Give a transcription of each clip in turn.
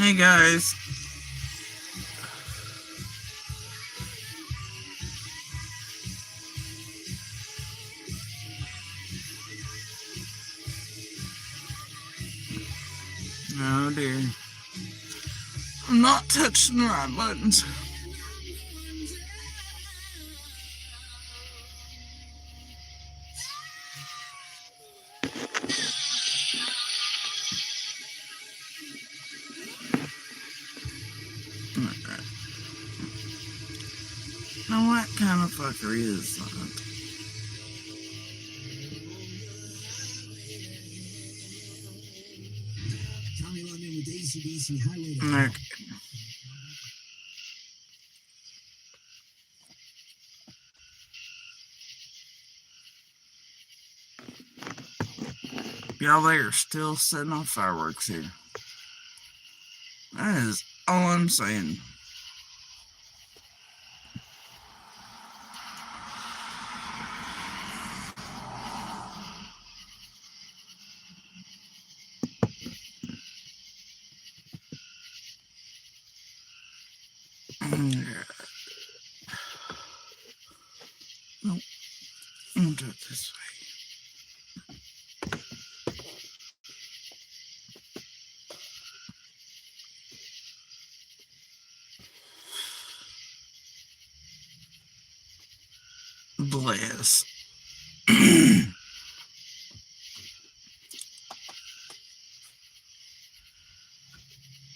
Hey guys. Oh dear. I'm not touching the right buttons. Now what kind of fucker is that? Okay. Y'all, they are still setting off fireworks here. That is all I'm saying. Nope. I'll do it this way. Bless.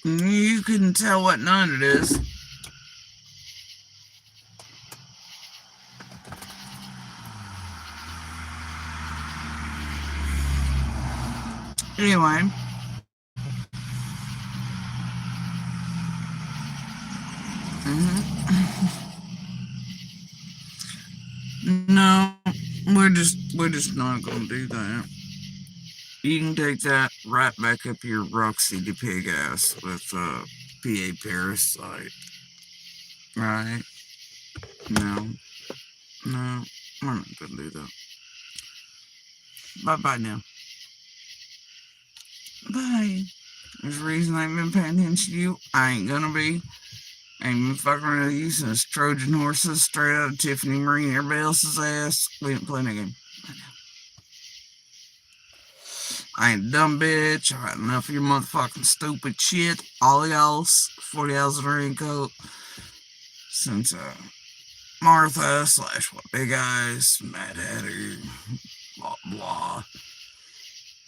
You couldn't tell what night it is. Anyway. No, we're just not gonna do that. You can take that right back up your Roxy the pig ass with PA Parasite. Right? No. No. We're not gonna do that. Bye bye now. Bye. There's a reason I ain't been paying attention to you. I ain't gonna be. I ain't been fucking around with you since Trojan horses straight out of Tiffany Marine. Everybody else's ass. We ain't playing a game. I ain't a dumb bitch. I had enough of your motherfucking stupid shit. All y'all's 40 hours in a raincoat. Since Martha / what big eyes, Mad Hatter, blah blah.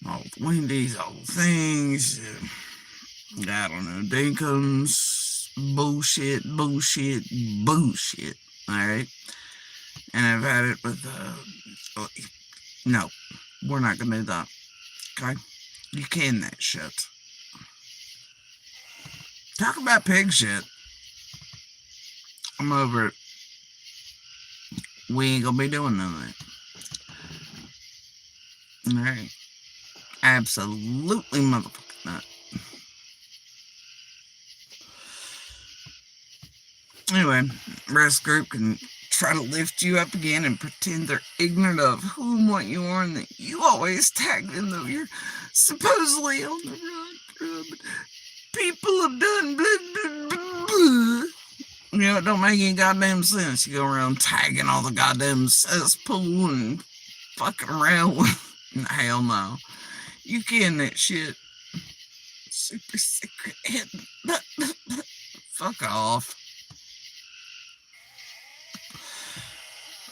All the Wendy's, all the things. I don't know. Dinkums, bullshit. Alright? And I've had it with, no, we're not gonna do that. Okay? You can that shit. Talk about pig shit. I'm over it. We ain't gonna be doing none of that. Alright? Absolutely motherfucking not. Anyway, rest group can try to lift you up again and pretend they're ignorant of who and what you are and that you always tag them though you're supposedly on the run. People have done blah, blah, blah, blah. You know, it don't make any goddamn sense. You go around tagging all the goddamn cesspool and fucking around with. Hell no. You can that shit. Super secret hit. Fuck off.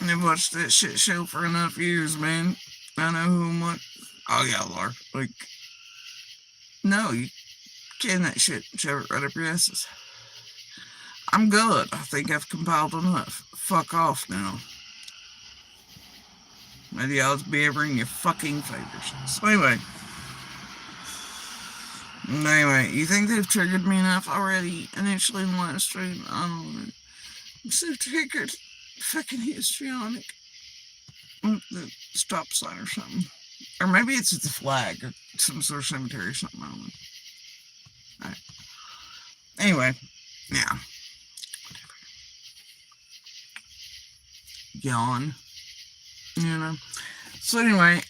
I've watched that shit show for enough years, man. I know who and what. Oh, yeah, Laura. Like, no, you can that shit. Shove it right up your asses. I'm good. I think I've compiled enough. Fuck off now. Maybe I'll be ever in your fucking favors. So anyway, you think they've triggered me enough already initially in the last stream? I don't know. I'm so triggered. Fucking histrionic. The stop sign or something. Or maybe it's the flag or some sort of cemetery or something. I don't know. Alright. Anyway, yeah. Whatever. Yawn. You know. So anyway,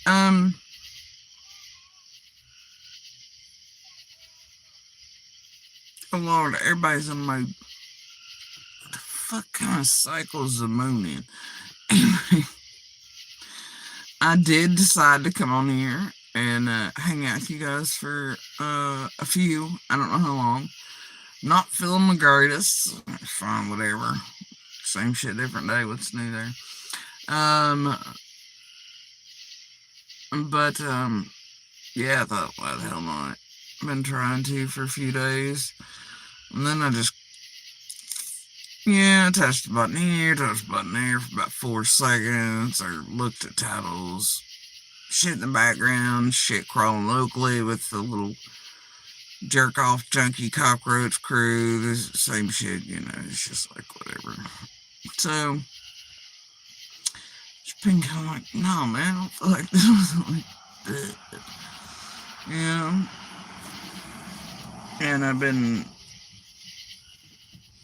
Oh Lord, everybody's in mode. What the fuck kind of cycle's the moon in? Anyway, I did decide to come on here and hang out with you guys for a few. I don't know how long. Not feeling my greatest. Fine, whatever. Same shit, different day. What's new there? Um, but yeah, I thought, why the hell not? Been trying to for a few days, and then I just touched the button here, touched the button there for about 4 seconds, or looked at titles, shit in the background, shit crawling locally with the little jerk off junkie cockroach crew. The same shit, it's just like whatever. So it's been kind of like, no man, I don't feel like this. Like, and I've been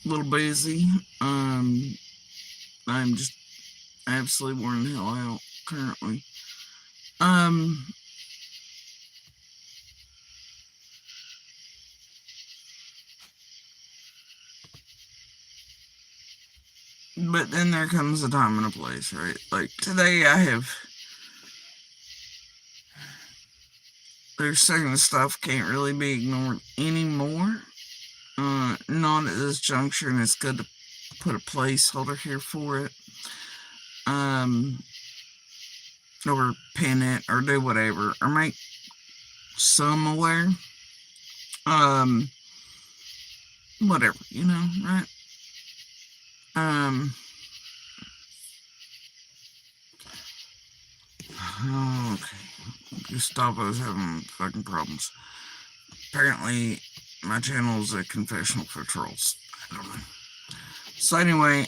a little busy. I'm just absolutely worn the hell out currently. Um, but then there comes a time and a place, right? Like today, there's certain stuff can't really be ignored anymore. Not at this juncture, and it's good to put a placeholder here for it. Or pin it, or do whatever, or make some aware. Whatever, right? Okay. Gustavo's having fucking problems. Apparently, my channel is a confessional for trolls. I don't know. So anyway,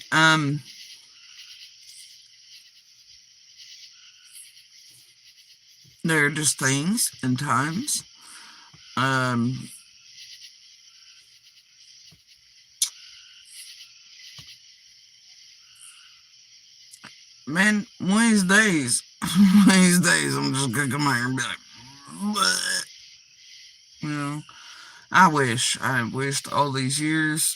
there are just things and times. Man, one of these days, I'm just gonna come out here and be like, bleh. I wished all these years,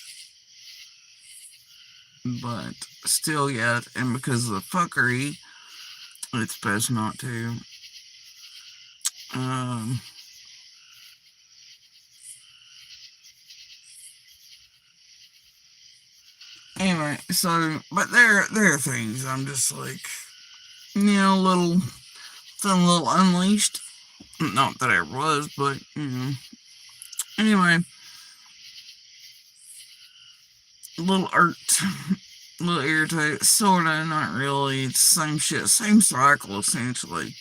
but still yet, and because of the fuckery, it's best not to. Anyway, so, but there are things I'm just like, little, feeling a little unleashed. Not that I ever was, but, Anyway, a little irked, a little irritated, sorta, not really. It's the same shit, same cycle, essentially.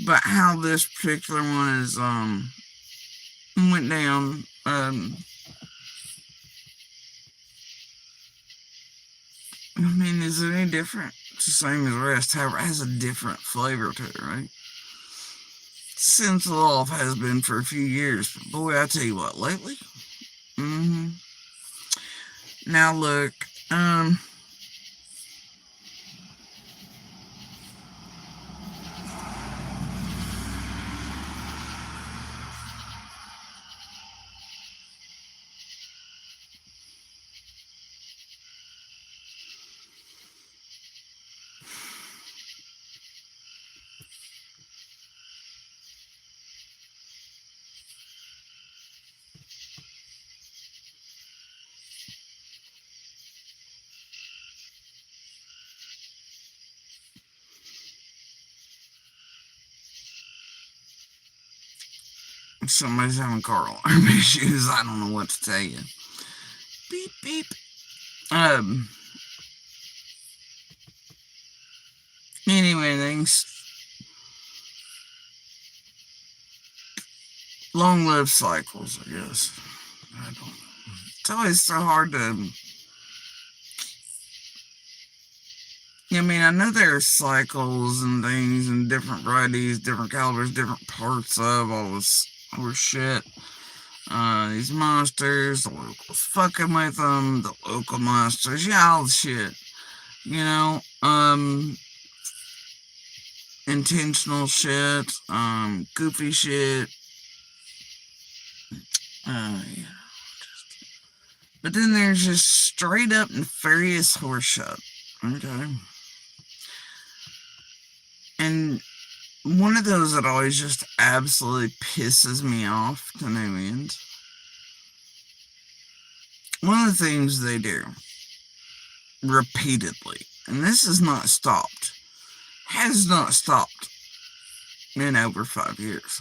But how this particular one is, went down, I mean, is it any different? It's the same as the rest, however, it has a different flavor to it, right? Since the off has been for a few years, but boy, I tell you what, lately, now look, somebody's having car alarm issues. I don't know what to tell you. Beep beep. Anyway, things. Long-lived cycles, I guess. I don't know. It's always so hard to. I mean, I know there are cycles and things and different varieties, different calibers, different parts of all this horse shit. These monsters, the locals fucking with them, the local monsters, all the shit. Intentional shit, goofy shit. But then there's just straight up nefarious horseshit. Okay. And one of those that always just absolutely pisses me off to no end. One of the things they do repeatedly, and this has not stopped, in over 5 years.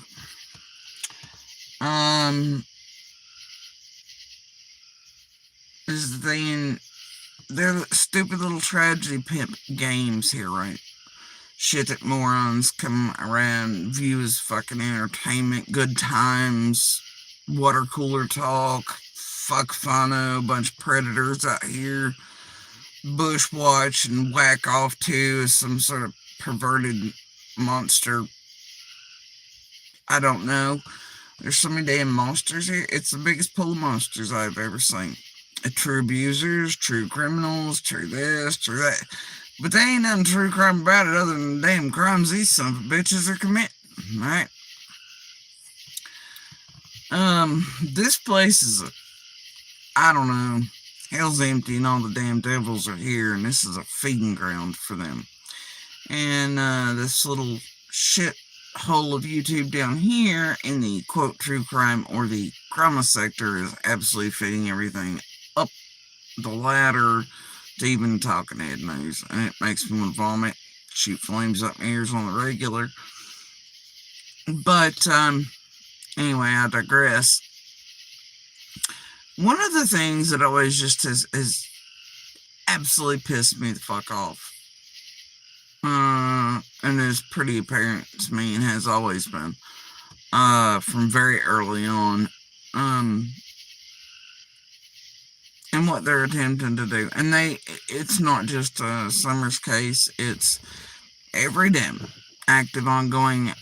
Is they're stupid little tragedy pimp games here, right? Shit that morons come around, view as fucking entertainment, good times, water cooler talk, fuck whano, bunch of predators out here, bushwatch and whack off to as some sort of perverted monster. I don't know. There's so many damn monsters here. It's the biggest pool of monsters I've ever seen. True abusers, true criminals, true this, true that. But there ain't nothing true crime about it other than the damn crimes these son of bitches are committing, right? This place is I don't know, hell's empty and all the damn devils are here, and this is a feeding ground for them. And this little shit hole of YouTube down here in the quote true crime or the drama sector is absolutely feeding everything up the ladder to even talking head news, and it makes me want to vomit, shoot flames up my ears on the regular. But anyway, I digress. One of the things that always just has absolutely pissed me the fuck off, and is pretty apparent to me and has always been, from very early on, and what they're attempting to do. And it's not just Summer's case, it's every damn active, ongoing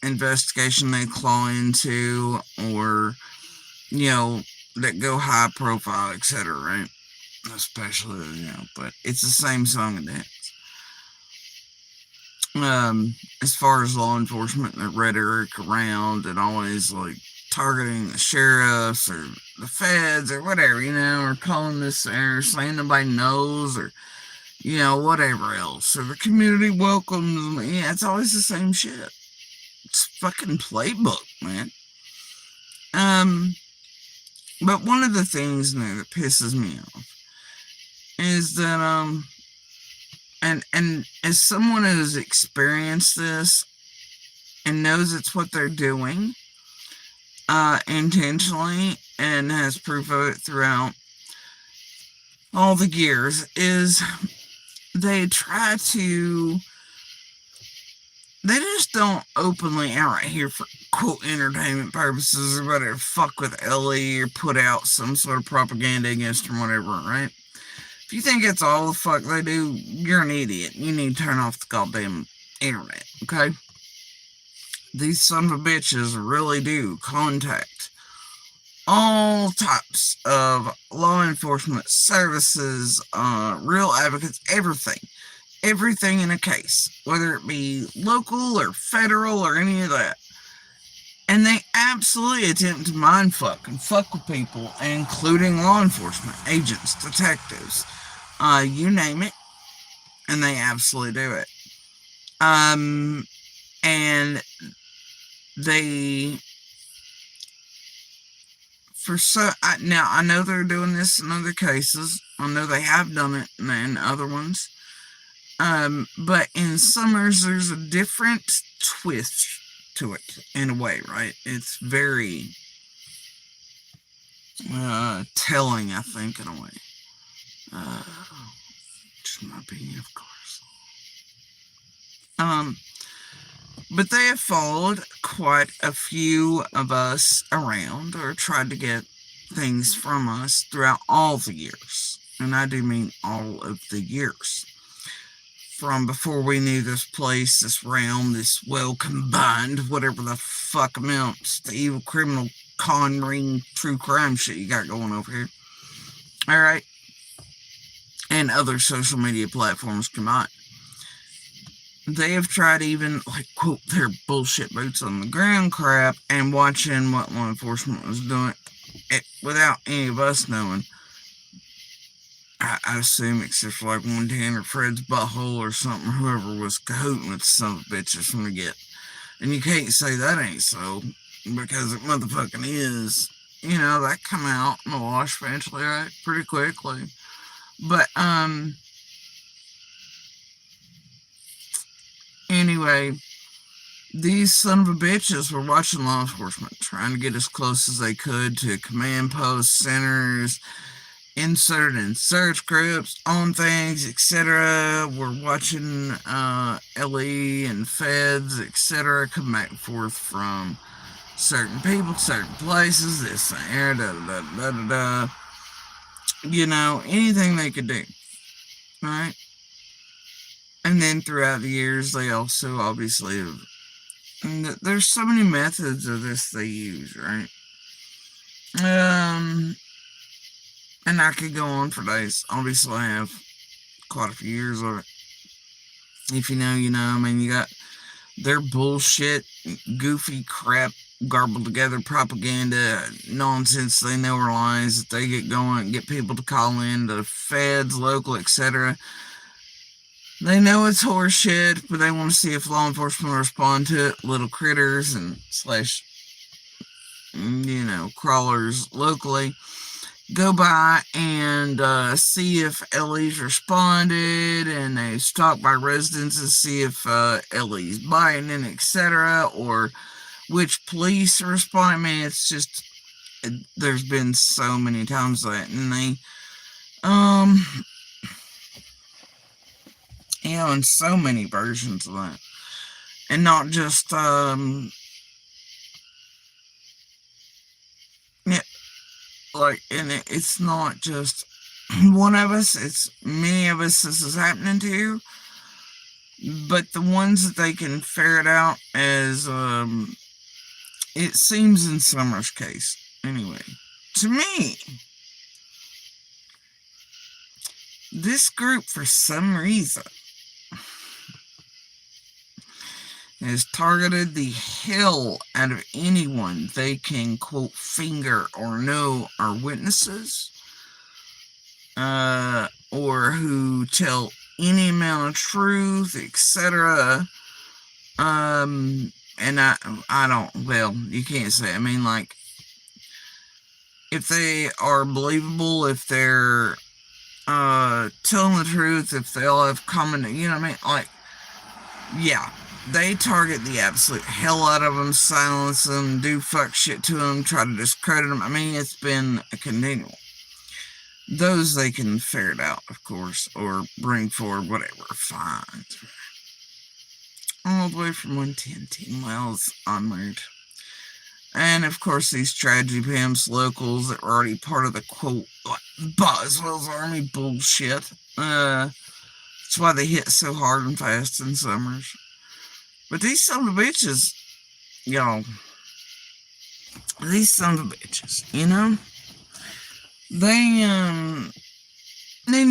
investigation they claw into, or, that go high profile, etc., right? Especially, but it's the same song and dance. As far as law enforcement and the rhetoric around and always like targeting the sheriffs or the feds or whatever, or calling this or saying nobody knows or, whatever else. Or the community welcomes them. Yeah, it's always the same shit. It's fucking playbook, man. But one of the things that pisses me off is that, and as someone who has experienced this and knows it's what they're doing, intentionally, and has proof of it throughout all the years, is they just don't openly outright here for quote entertainment purposes or whatever fuck with Ellie or put out some sort of propaganda against them or whatever, right? If you think it's all the fuck they do, you're an idiot. You need to turn off the goddamn internet, okay? These son of a bitches really do contact all types of law enforcement services, real advocates, everything in a case, whether it be local or federal or any of that. And they absolutely attempt to mind fuck and fuck with people, including law enforcement agents, detectives, you name it, and they absolutely do it. And they, now I know they're doing this in other cases. I know they have done it in other ones. But in Summers, there's a different twist to it in a way, right? It's very telling, I think, in a way. Just my opinion, of course. But they have followed quite a few of us around, or tried to get things from us throughout all the years. And I do mean all of the years. From before we knew this place, this realm, this well-combined, whatever the fuck amounts, the evil criminal con ring true crime shit you got going over here. Alright? And other social media platforms combined. They have tried even, quote, their bullshit boots on the ground crap and watching what law enforcement was doing without any of us knowing, I assume, except for like 110 or Fred's butthole or something, whoever was cahooting with some bitches from the get. And you can't say that ain't so, because it motherfucking is. You know, that come out in the wash eventually, right? Pretty quickly. But, anyway, these son of a bitches were watching law enforcement, trying to get as close as they could to command posts, centers, inserted in search groups, on things, etc. We're watching LE and feds, etc. come back and forth from certain people, certain places, this and there, da da da da da. You know, anything they could do, right? And then throughout the years, they also obviously have, there's so many methods of this they use, right? And I could go on for days. Obviously, I have quite a few years of it. If you know, you know. I mean, you got their bullshit, goofy crap, garbled together propaganda, nonsense they know are lies that they get going, get people to call in, the feds, local, etc. They know it's horseshit, but they want to see if law enforcement will respond to it. Little critters and slash, crawlers locally go by and see if Ellie's responded, and they stalk by residents to see if Ellie's biting, and etc., or which police are responding. I mean, it's just, there's been so many times that, and they, and so many versions of that, and not just, yeah, like, and it's not just one of us, it's many of us this is happening to, but the ones that they can ferret out as, it seems in Summer's case, anyway, to me, this group, for some reason, has targeted the hell out of anyone they can, quote, finger or know are witnesses, or who tell any amount of truth, etc. And I don't, well, you can't say, I mean, like, if they are believable, if they're telling the truth, if they all have common, you know what I mean? Like, yeah, they target the absolute hell out of them, silence them, do fuck shit to them, try to discredit them. I mean, it's been a continual. Those they can ferret out, of course, or bring forward, whatever, fine. All the way from 110, 10 miles onward. And of course, these tragedy pimps, locals that were already part of the quote Boswell's Army bullshit. That's why they hit so hard and fast in Summers. But these son of a bitches, y'all, these son of a bitches, you know, then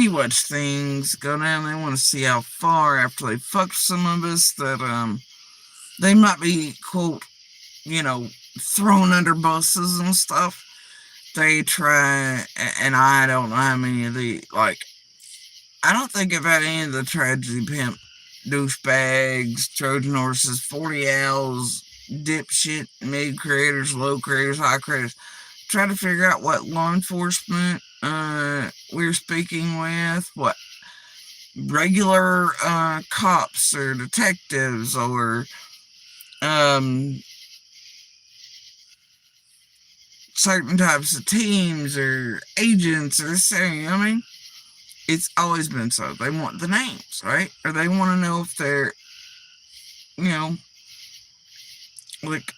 you watch things go down. They want to see how far after they fuck some of us that they might be, quote, thrown under buses and stuff. They try, and I don't know how many of the, like, I don't think I've had any of the tragedy pimp douchebags, Trojan horses, 40 owls, dipshit, mid creators, low creators, high creators, try to figure out what law enforcement we're speaking with, what regular cops or detectives or certain types of teams or agents or saying, you know what I mean? It's always been so. They want the names, right? Or they want to know if they're, like,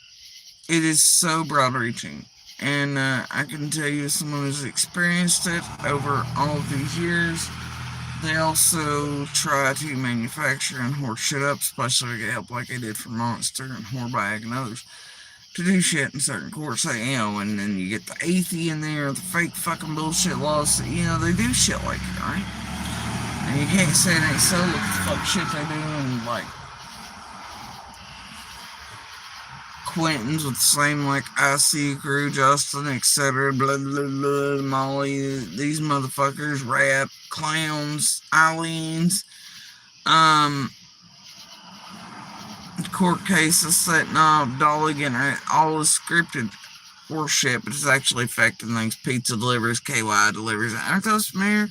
it is so broad reaching. And I can tell you, as someone who's experienced it over all of these years, they also try to manufacture and horse shit up, especially to get help like they did for Monster and Whorebag and others, to do shit in certain courts, and then you get the athey in there, the fake fucking bullshit laws, they do shit like it, right? And you can't say it ain't so, look at the fuck shit they do, and, like, acquaintance with the same, like, IC crew, Justin, etc., blah, blah, blah, Molly, these motherfuckers, rap, clowns, Eileen's, court cases setting up, Dolly getting all is scripted horseshit, but it's actually affecting things. Pizza deliveries, KY deliveries. Aren't those familiar?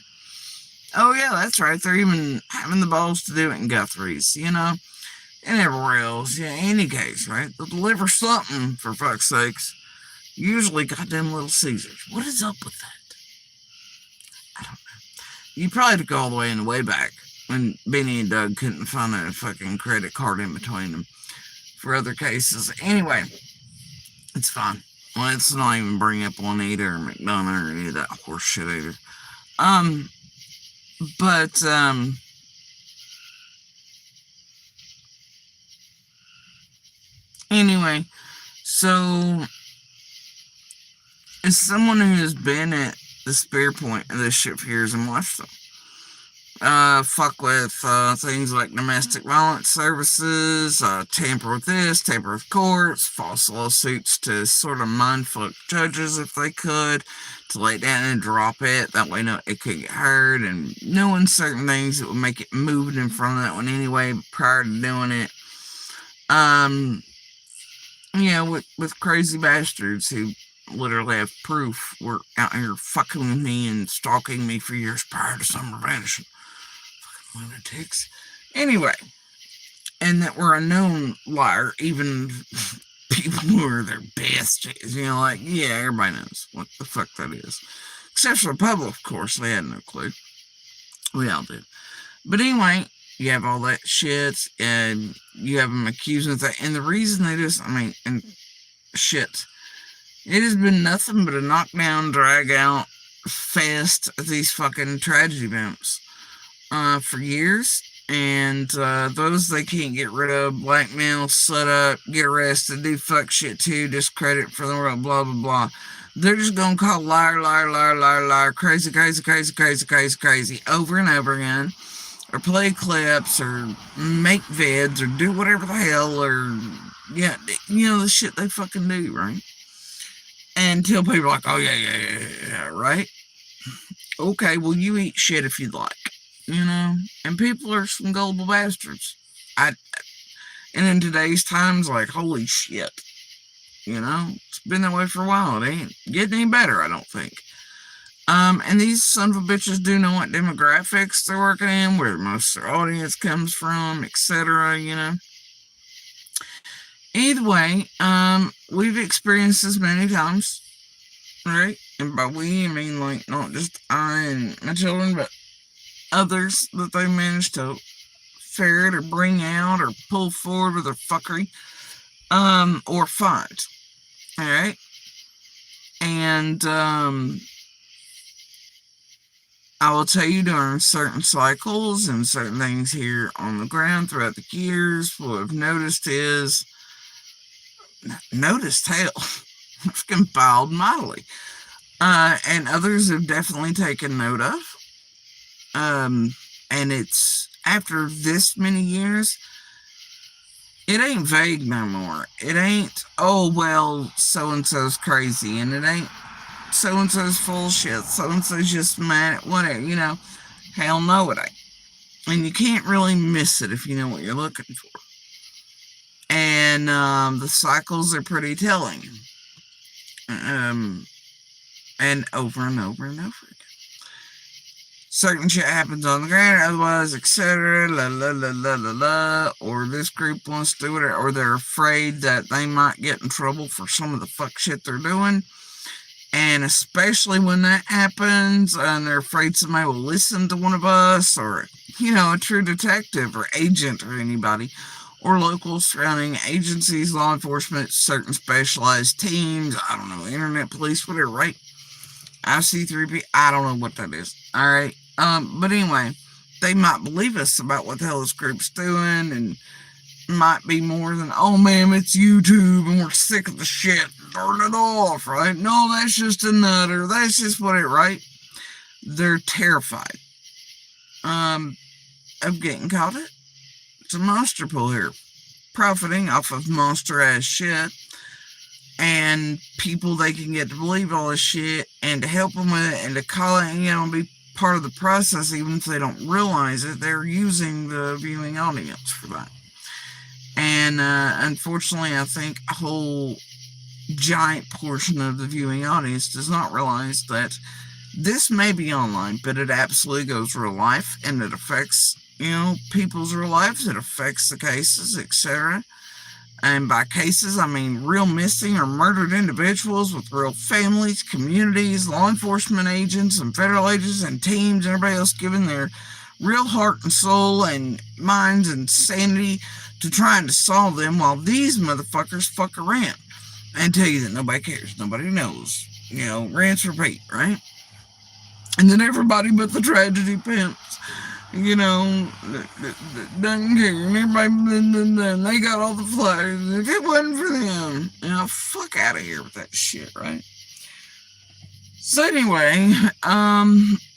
Oh, yeah, that's right. They're even having the balls to do it in Guthrie's, and everywhere else. Yeah, any case, right? They'll deliver something, for fuck's sakes. Usually goddamn Little Caesars. What is up with that? I don't know. You probably have to go all the way in the way back when Benny and Doug couldn't find a fucking credit card in between them for other cases. Anyway, it's fine. Let's not even bring up Juanita or McDonough or any of that horse shit either. But anyway, so as someone who has been at the spear point of this shit for years and watched them fuck with things like domestic violence services, tamper with this, tamper with courts, false lawsuits to sort of mindfuck judges if they could, to lay down and drop it. That way, no, it could get heard, and knowing certain things that would make it move in front of that one anyway prior to doing it. With crazy bastards who literally have proof were out here fucking with me and stalking me for years prior to Summer vanishing. Fucking lunatics. Anyway, and that we're a known liar, even people who are their besties. Yeah, everybody knows what the fuck that is. Except for the public, of course, they had no clue. We all did. But anyway, you have all that shit, and you have them accusing of that. And the reason they just, and shit, it has been nothing but a knockdown, drag out fest of these fucking tragedy pimps for years. And those they can't get rid of, blackmail, set up, get arrested, do fuck shit too, discredit for the world, blah, blah, blah. They're just gonna call liar, liar, liar, liar, liar, crazy, crazy, crazy, crazy, crazy, crazy, over and over again. Or play clips, or make vids, or do whatever the hell, or, the shit they fucking do, right? Until people are like, oh, yeah, right? Okay, well, you eat shit if you'd like, And people are some gullible bastards. And in today's times, like, holy shit. It's been that way for a while. It ain't getting any better, I don't think. And these son of a bitches do know what demographics they're working in, where most of their audience comes from, etc., Either way, we've experienced this many times, right? And by we, I mean, like, not just I and my children, but others that they managed to ferret or bring out or pull forward with their fuckery, or find, all right? And, I will tell you, during certain cycles and certain things here on the ground throughout the years, what I've noticed is, hell, I've compiled mightily. And others have definitely taken note of. And it's, after this many years, it ain't vague no more. It ain't, oh, well, so-and-so's crazy, and it ain't, so-and-so's full shit, so-and-so's just mad at whatever, hell no it ain't. And you can't really miss it if you know what you're looking for. And the cycles are pretty telling. And over and over and over again. Certain shit happens on the ground, otherwise, etc., la la la la la la, or this group wants to do it, or they're afraid that they might get in trouble for some of the fuck shit they're doing. And especially when that happens, and they're afraid somebody will listen to one of us, or, a true detective or agent or anybody, or local surrounding agencies, law enforcement, certain specialized teams, I don't know, internet police, whatever, right? IC3P, I don't know what that is, all right? But anyway, they might believe us about what the hell this group's doing, and might be more than, oh man, it's YouTube and we're sick of the shit, turn it off, right? No, that's just a nutter, that's just whatever, right? They're terrified of getting caught. It's a monster pool here, profiting off of monster ass shit, and people they can get to believe all this shit and to help them with it and to call it, be part of the process, even if they don't realize it. They're using the viewing audience for that. And unfortunately, I think a whole giant portion of the viewing audience does not realize that this may be online, but it absolutely goes real life, and it affects, people's real lives. It affects the cases, etc. And by cases, I mean real missing or murdered individuals with real families, communities, law enforcement agents, and federal agents, and teams, and everybody else giving their real heart and soul and minds and sanity to trying to solve them, while these motherfuckers fuck around and tell you that nobody cares, nobody knows. Rinse, repeat, right? And then everybody but the tragedy pimps, doesn't care. And everybody, they got all the flags. If it wasn't for them, fuck out of here with that shit, right? So anyway,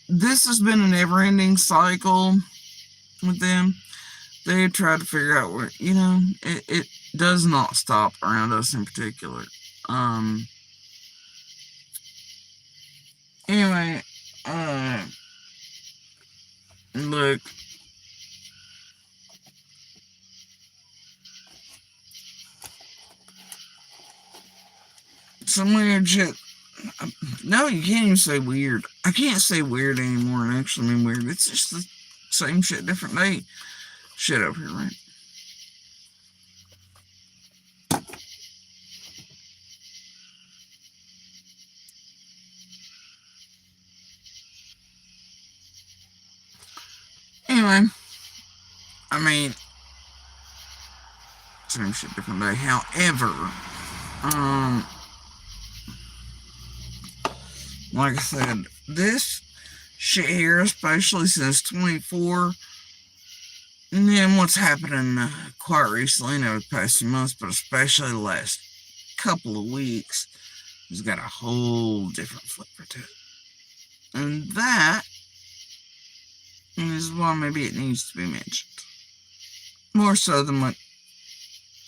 this has been a never-ending cycle with them. They try to figure out where, it does not stop around us in particular. Anyway, look, some weird shit. No, you can't even say weird. I can't say weird anymore and actually mean weird. It's just the same shit, different day. Shit up here, right? Anyway, I mean, same shit, different day. However, like I said, this shit here, especially since 24, and then what's happening quite recently, over the past few months, but especially the last couple of weeks, has got a whole different flavor to it. And that is why maybe it needs to be mentioned. More so than what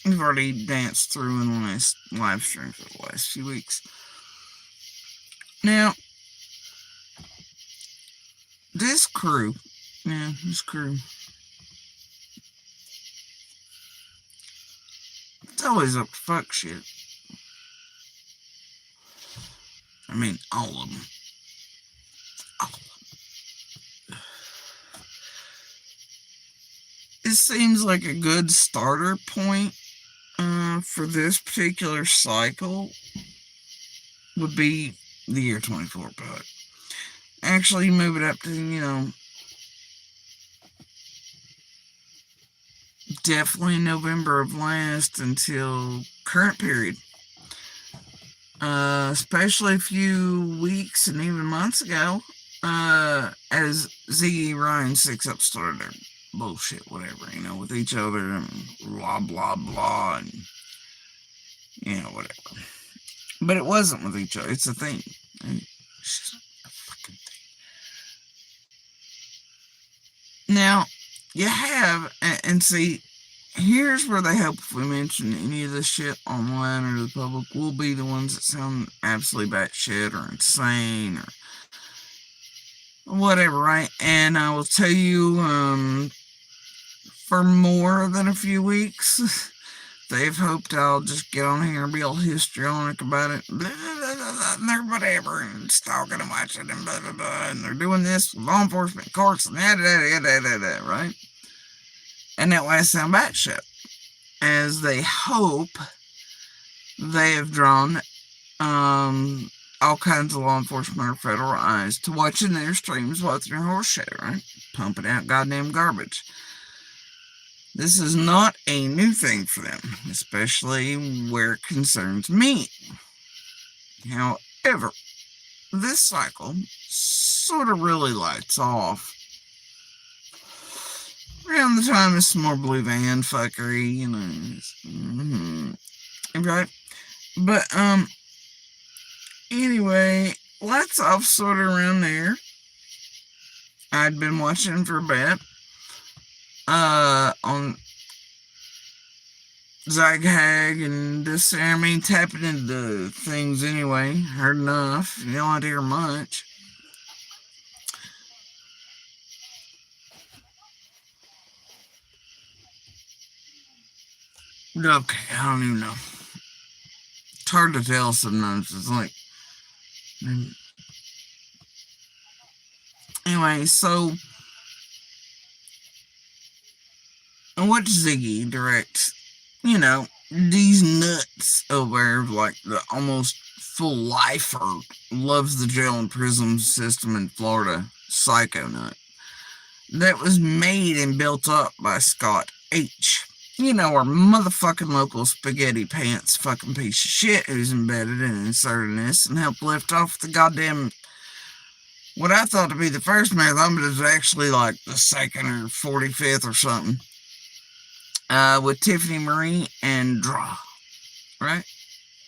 we've already danced through in the last live stream for the last few weeks. Now, this crew, it's always up to fuck shit. I mean, all of them. It seems like a good starter point for this particular cycle would be the year 24, but actually move it up to, definitely November of last until current period. Especially a few weeks and even months ago, as Ziggy, Ryan, 6 Up started their bullshit, whatever, with each other and blah, blah, blah, and, whatever. But it wasn't with each other. It's a thing. It's just a fucking thing. Now, you have, and see, here's where they hope if we mention any of this shit online or to the public, we'll be the ones that sound absolutely batshit or insane or whatever, right? And I will tell you, for more than a few weeks, they've hoped I'll just get on here and be all histrionic about it. Blah, blah, blah, and they're whatever, and stalking and watching and blah, blah, blah, and they're doing this with law enforcement, courts, and right? And that way I sound batshit. As they hope they have drawn all kinds of law enforcement or federal eyes to watching their streams, watching their horse shit, right? Pumping out goddamn garbage. This is not a new thing for them, especially where it concerns me. However, this cycle sort of really lights off around the time of some more blue van fuckery, right? But, anyway, lights off sort of around there. I'd been watching for a bit. On Zag Hag and this, I mean, tapping into things anyway. Heard enough. You don't hear much. Okay, I don't even know. It's hard to tell sometimes. It's like, anyway, so, and what Ziggy directs, you know, these nuts over like the almost full lifer loves the jail and prison system in Florida. Psycho nut. That was made and built up by Scott H. You know, our motherfucking local spaghetti pants fucking piece of shit who's embedded and inserted in this and helped lift off the goddamn what I thought to be the first marathon, but it's actually like the second or 45th or something. With Tiffany Marie and Draw, right?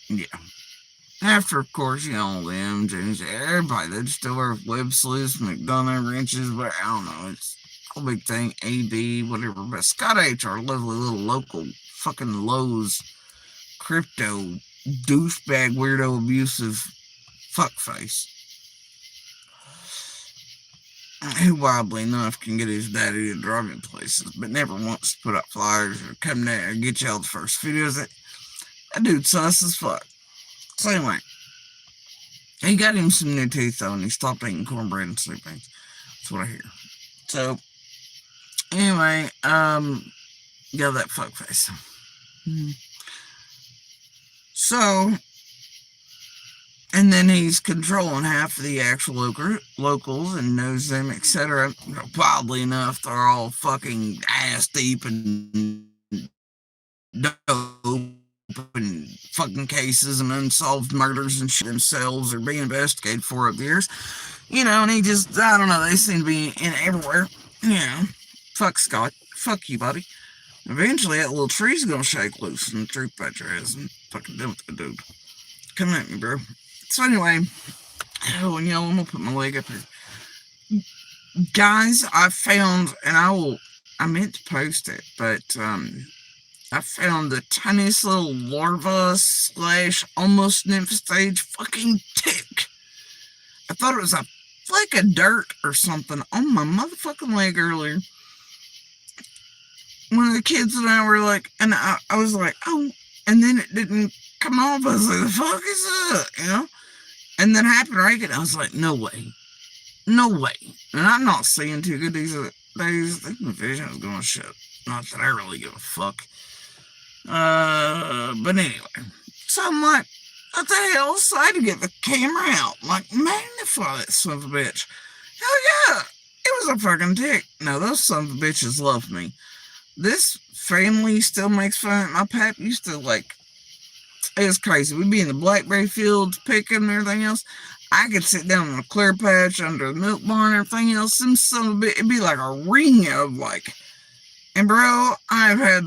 Yeah. After, of course, you know, all them, James, everybody, they just still wear web sleuths, McDonough wrenches, but I don't know, it's a big thing, AD, whatever. But Scott H, our lovely little local fucking Lowe's crypto douchebag, weirdo, abusive fuckface, who wildly enough can get his daddy to drive him places, but never wants to put up flyers or come down and get y'all the first videos. That dude's sus as fuck. So anyway, he got him some new teeth though, and he stopped eating cornbread and sweet beans. That's what I hear. So anyway, yeah, that fuckface. So, and then he's controlling half of the actual locals and knows them, etc. Wildly enough, they're all fucking ass deep and dope and fucking cases and unsolved murders and shit themselves are being investigated for up the years. You know, and he just, I don't know, they seem to be in everywhere. You know, fuck Scott. Fuck you, buddy. Eventually, that little tree's gonna shake loose and troop at your ass and fucking done with the dude. Come at me, bro. So anyway, oh, and I'm gonna put my leg up here. Guys, I found, and I meant to post it, but I found the tiniest little larva / almost nymph stage fucking tick. I thought it was a fleck of dirt or something on my motherfucking leg earlier. One of the kids and I were like, and I was like, oh, and then it didn't come off. I was like, the fuck is that? You know? And then happened right, and I was like, no way. No way. And I'm not seeing too good these days. I think my vision is going to shit. Not that I really give a fuck. But anyway. So I'm like, what the hell? So I had to get the camera out. Like, magnify that son of a bitch. Hell yeah. It was a fucking tick. No, those son of a bitches love me. This family still makes fun. My pap used to, like, it was crazy. We'd be in the blackberry fields picking and everything else. I could sit down on a clear patch under the milk barn and everything else. Some son of a bitch, it'd be like a ring of, like, and bro, I've had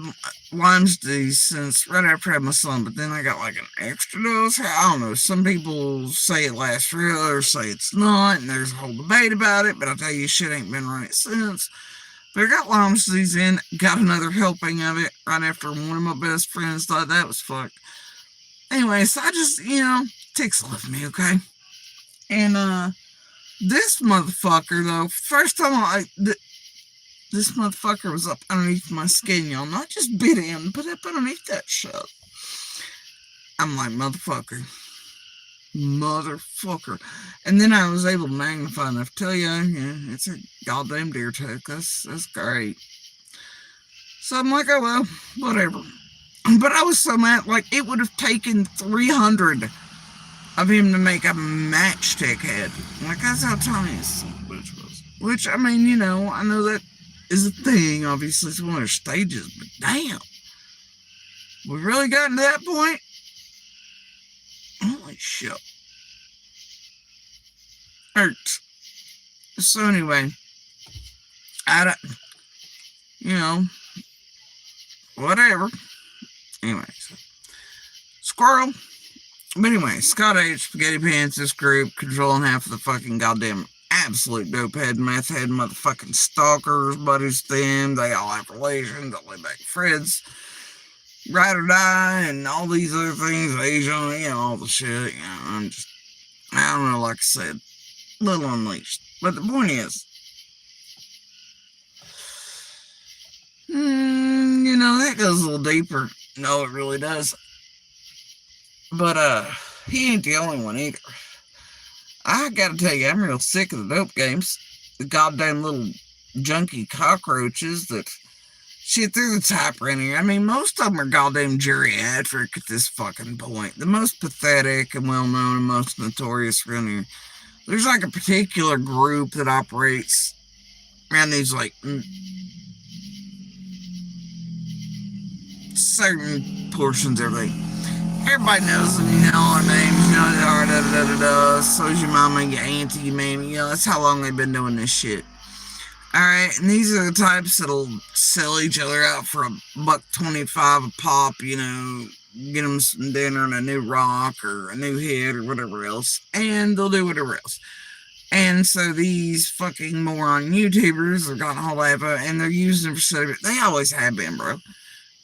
Lyme's disease since right after I had my son, but then I got like an extra dose. I don't know. Some people say it lasts real, others say it's not, and there's a whole debate about it, but I tell you, shit ain't been right since. But I got Lyme's disease in, got another helping of it right after one of my best friends thought that was fucked. Anyway, so I just, ticks love me, okay? And, this motherfucker, though, first time this motherfucker was up underneath my skin, y'all. Not just bit in, but up underneath that shit. I'm like, motherfucker. And then I was able to magnify enough to tell you, yeah, it's a goddamn deer tick. That's great. So I'm like, oh well, whatever. But I was so mad, like, it would have taken 300 of him to make a matchstick head. Like, that's how tiny this bitch was. Which, I mean, I know that is a thing. Obviously, it's one of their stages, but damn. We really gotten to that point? Holy shit. Hurts. So anyway, whatever. Anyway, squirrel. But anyway, Scott H, Spaghetti Pants, this group, controlling half of the fucking goddamn absolute dope head, meth head, motherfucking stalkers, buddies, them. They all have relations, all the way back Fred's. Ride or Die and all these other things, Asian, all the shit. I don't know, like I said, a little unleashed. But the point is, that goes a little deeper. No, it really does. But, he ain't the only one either. I gotta tell you, I'm real sick of the dope games. The goddamn little junky cockroaches that shit, they're the type running. I mean, most of them are goddamn geriatric at this fucking point. The most pathetic and well known and most notorious running. There's like a particular group that operates around these like certain portions of it. Everybody knows them, our names, they are, da da da da da. So's your mama, your auntie, your mammy, that's how long they've been doing this shit. Alright, and these are the types that'll sell each other out for $1.25 a pop, get them some dinner and a new rock or a new hit or whatever else, and they'll do whatever else. And so these fucking moron YouTubers have gotten a hold of it, and they're using them for so. They always have been, bro.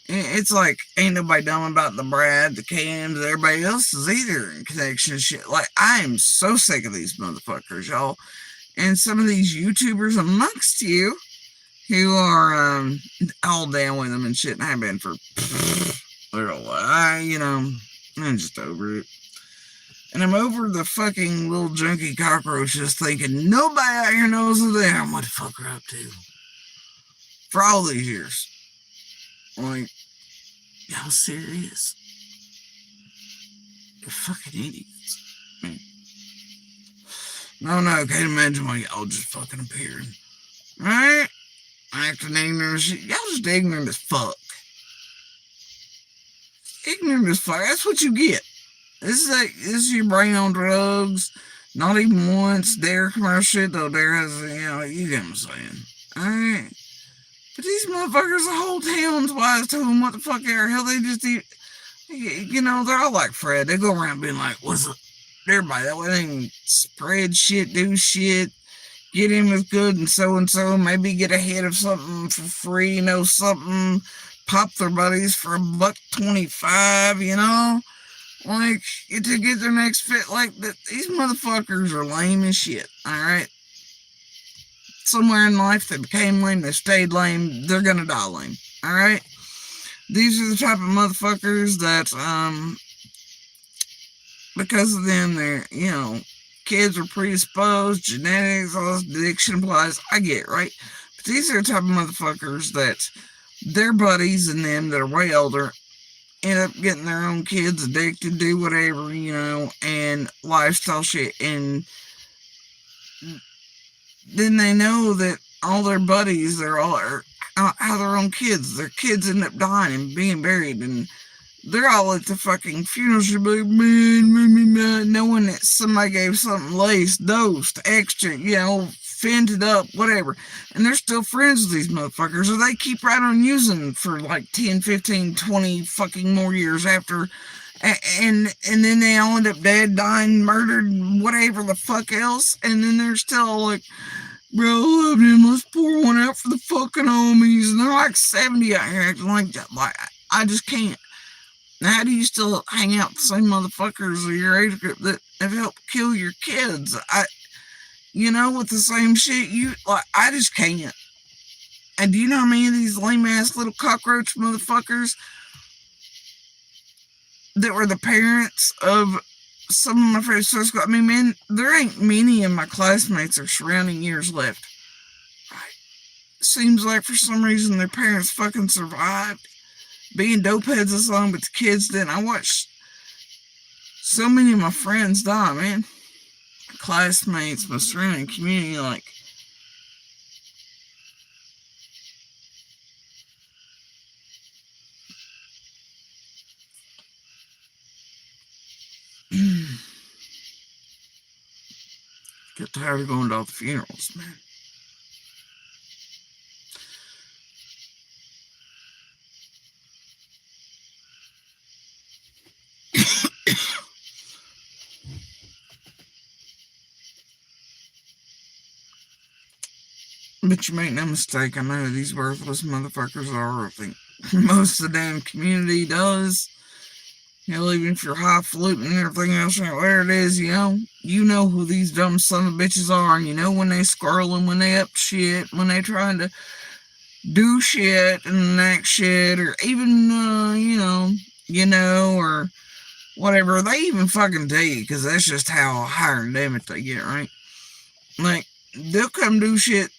It's like ain't nobody dumb about the Brad, the Cams, everybody else's either in connection shit. Like, I am so sick of these motherfuckers, y'all. And some of these YouTubers amongst you who are all down with them and shit, and have been for a little while. I'm just over it. And I'm over the fucking little junky cockroaches thinking nobody out here knows who they are and what the fuck they're up to. For all these years. Like, y'all serious? You're fucking idiots. No, I can't imagine why y'all just fucking appearing. Right? Acting ignorant shit. Y'all just ignorant as fuck. Ignorant as fuck. That's what you get. This is your brain on drugs. Not even once. Dare commercial shit, though. Dare has, you get what I'm saying. Alright? But these motherfuckers, the whole town's wise to them what the fuck are. Hell, they just eat. They're all like Fred. They go around being like, what's up? Everybody, that way they can spread shit, do shit, get in with good and so, maybe get ahead of something for free, something, pop their buddies for $1.25, like, to get their next fit. Like, these motherfuckers are lame as shit, alright? Somewhere in life they became lame, they stayed lame, they're gonna die lame, alright? These are the type of motherfuckers that, because of them, they're, kids are predisposed, genetics, all this addiction applies. I get it, right? But these are the type of motherfuckers that their buddies and them that are way older end up getting their own kids addicted, do whatever, and lifestyle shit. And then they know that all their buddies, they're all have their own kids. Their kids end up dying and being buried, and they're all at the fucking funeral, should be like, man, knowing that somebody gave something laced, dosed, extra, fended up, whatever. And they're still friends with these motherfuckers, or they keep right on using for like 10, 15, 20 fucking more years after. And then they all end up dead, dying, murdered, whatever the fuck else. And then they're still like, bro, I love him, let's pour one out for the fucking homies. And they're like 70 out here acting like that. Like, I just can't. Now, how do you still hang out with the same motherfuckers of your age group that have helped kill your kids? With the same shit, I just can't. And do you know how many of these lame-ass little cockroach motherfuckers that were the parents of some of my friends' school? I mean, man, there ain't many of my classmates or surrounding years left. Seems like for some reason their parents fucking survived being dope heads as long, but the kids didn't. I watched so many of my friends die, man. My classmates, my surrounding community, like, get tired of going to all the funerals, man. But you make no mistake, I know who these worthless motherfuckers are. I think Most of the damn community does. Even if you're highfalutin and everything else, where it is, you know who these dumb son of bitches are, and you know when they squirreling, when they up shit, when they trying to do shit and act shit, or even, or whatever. They even fucking tell you, because that's just how higher damn it they get, right? Like, they'll come do shit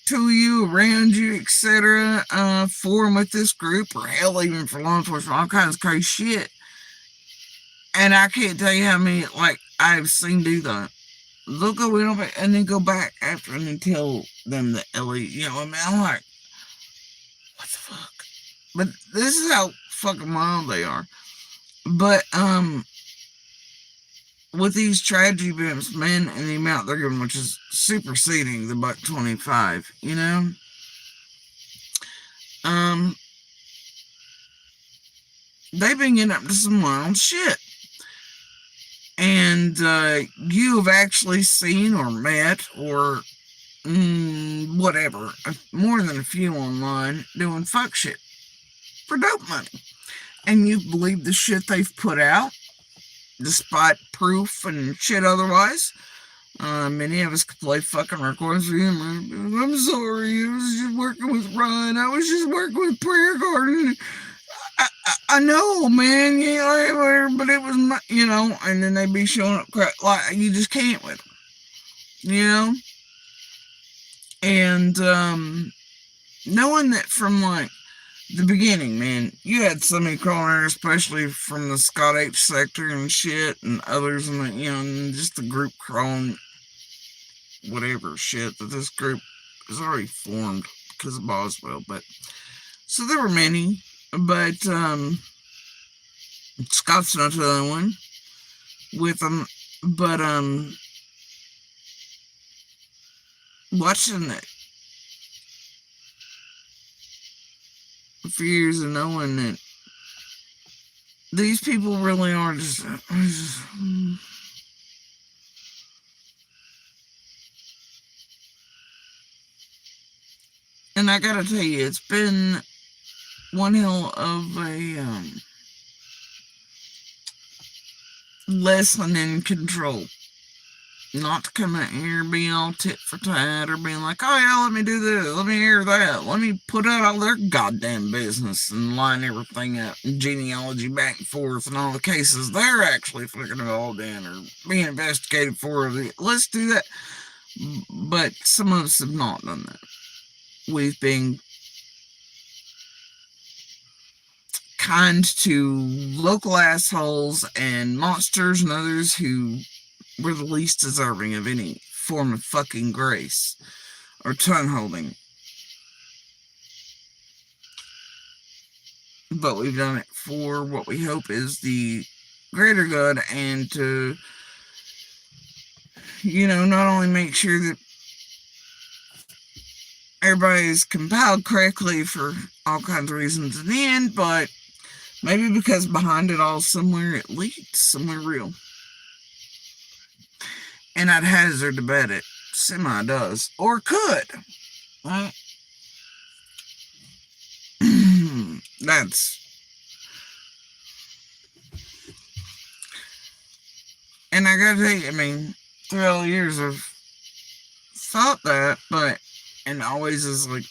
to you, around you, etc., for and with this group, or hell, even for law enforcement, all kinds of crazy shit. And I can't tell you how many, like, I've seen do that. They'll go in and then go back after and then tell them the elite, I'm like, what the fuck? But this is how fucking wild they are. But, with these tragedy pimps, man, and the amount they're giving, which is superseding the $1.25, um, they've been getting up to some wild shit. And you have actually seen or met or whatever, more than a few online doing fuck shit for dope money. And you believe the shit they've put out, despite proof and shit otherwise. Many of us could play fucking records for him. I'm sorry, I was just working with Ryan. I was just working with Prayer Garden. I know, man, but it was my, and then they be showing up crap. Like, you just can't with them, And, knowing that from, like, the beginning, man, you had so many crawling, especially from the Scott H sector and shit, and others, and, and just the group crawling, whatever shit, that this group is already formed because of Boswell, but, so there were many, but, Scott's not the only one with them, but, watching it for years and knowing that these people really are just and I gotta tell you, it's been one hell of a lesson in control. Not to come out here and be all tit for tat or being like, oh yeah, let me do this, let me hear that, let me put out all their goddamn business and line everything up and genealogy back and forth and all the cases they're actually fucking involved in or being investigated for. Let's do that. But some of us have not done that. We've been kind to local assholes and monsters and others who were the least deserving of any form of fucking grace or tongue holding. But we've done it for what we hope is the greater good, and to, not only make sure that everybody's compiled correctly for all kinds of reasons in the end, but maybe because behind it all somewhere it leads somewhere real. And I'd hazard to bet it semi does, or could. Right? That's. And I gotta tell you, through all the years I've thought that, but, and always is like,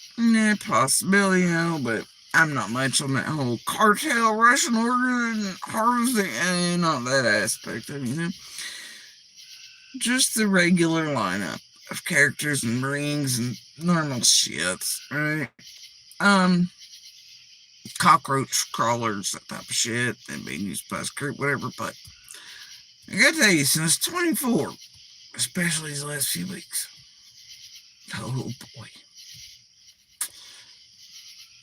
possibility, but I'm not much on that whole cartel, Russian order, and harvesting, and not that aspect of it, Just the regular lineup of characters and rings and normal shits, right? Cockroach crawlers, that type of shit, and being used by this group, whatever, but I gotta tell you, since 24, especially these last few weeks, oh boy.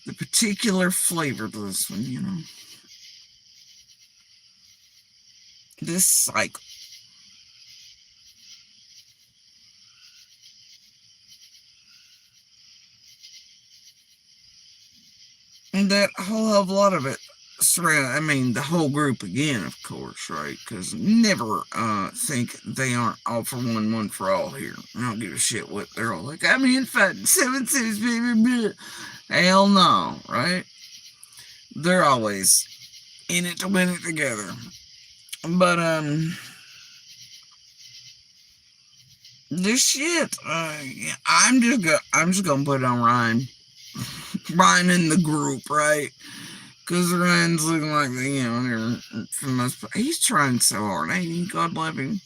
The particular flavor to this one, This cycle. And that whole hell of a lot of it surround, the whole group again, of course, right? Because never think they aren't all for one for all here. I don't give a shit what they're all like. I'm in fighting 7 cities, baby. Hell no, right? They're always in it to win it together. But this shit, yeah, I'm just gonna put it on Ryan. Ryan in the group, right? Because Ryan's looking like for the most part, he's trying so hard. Ain't he? God love him.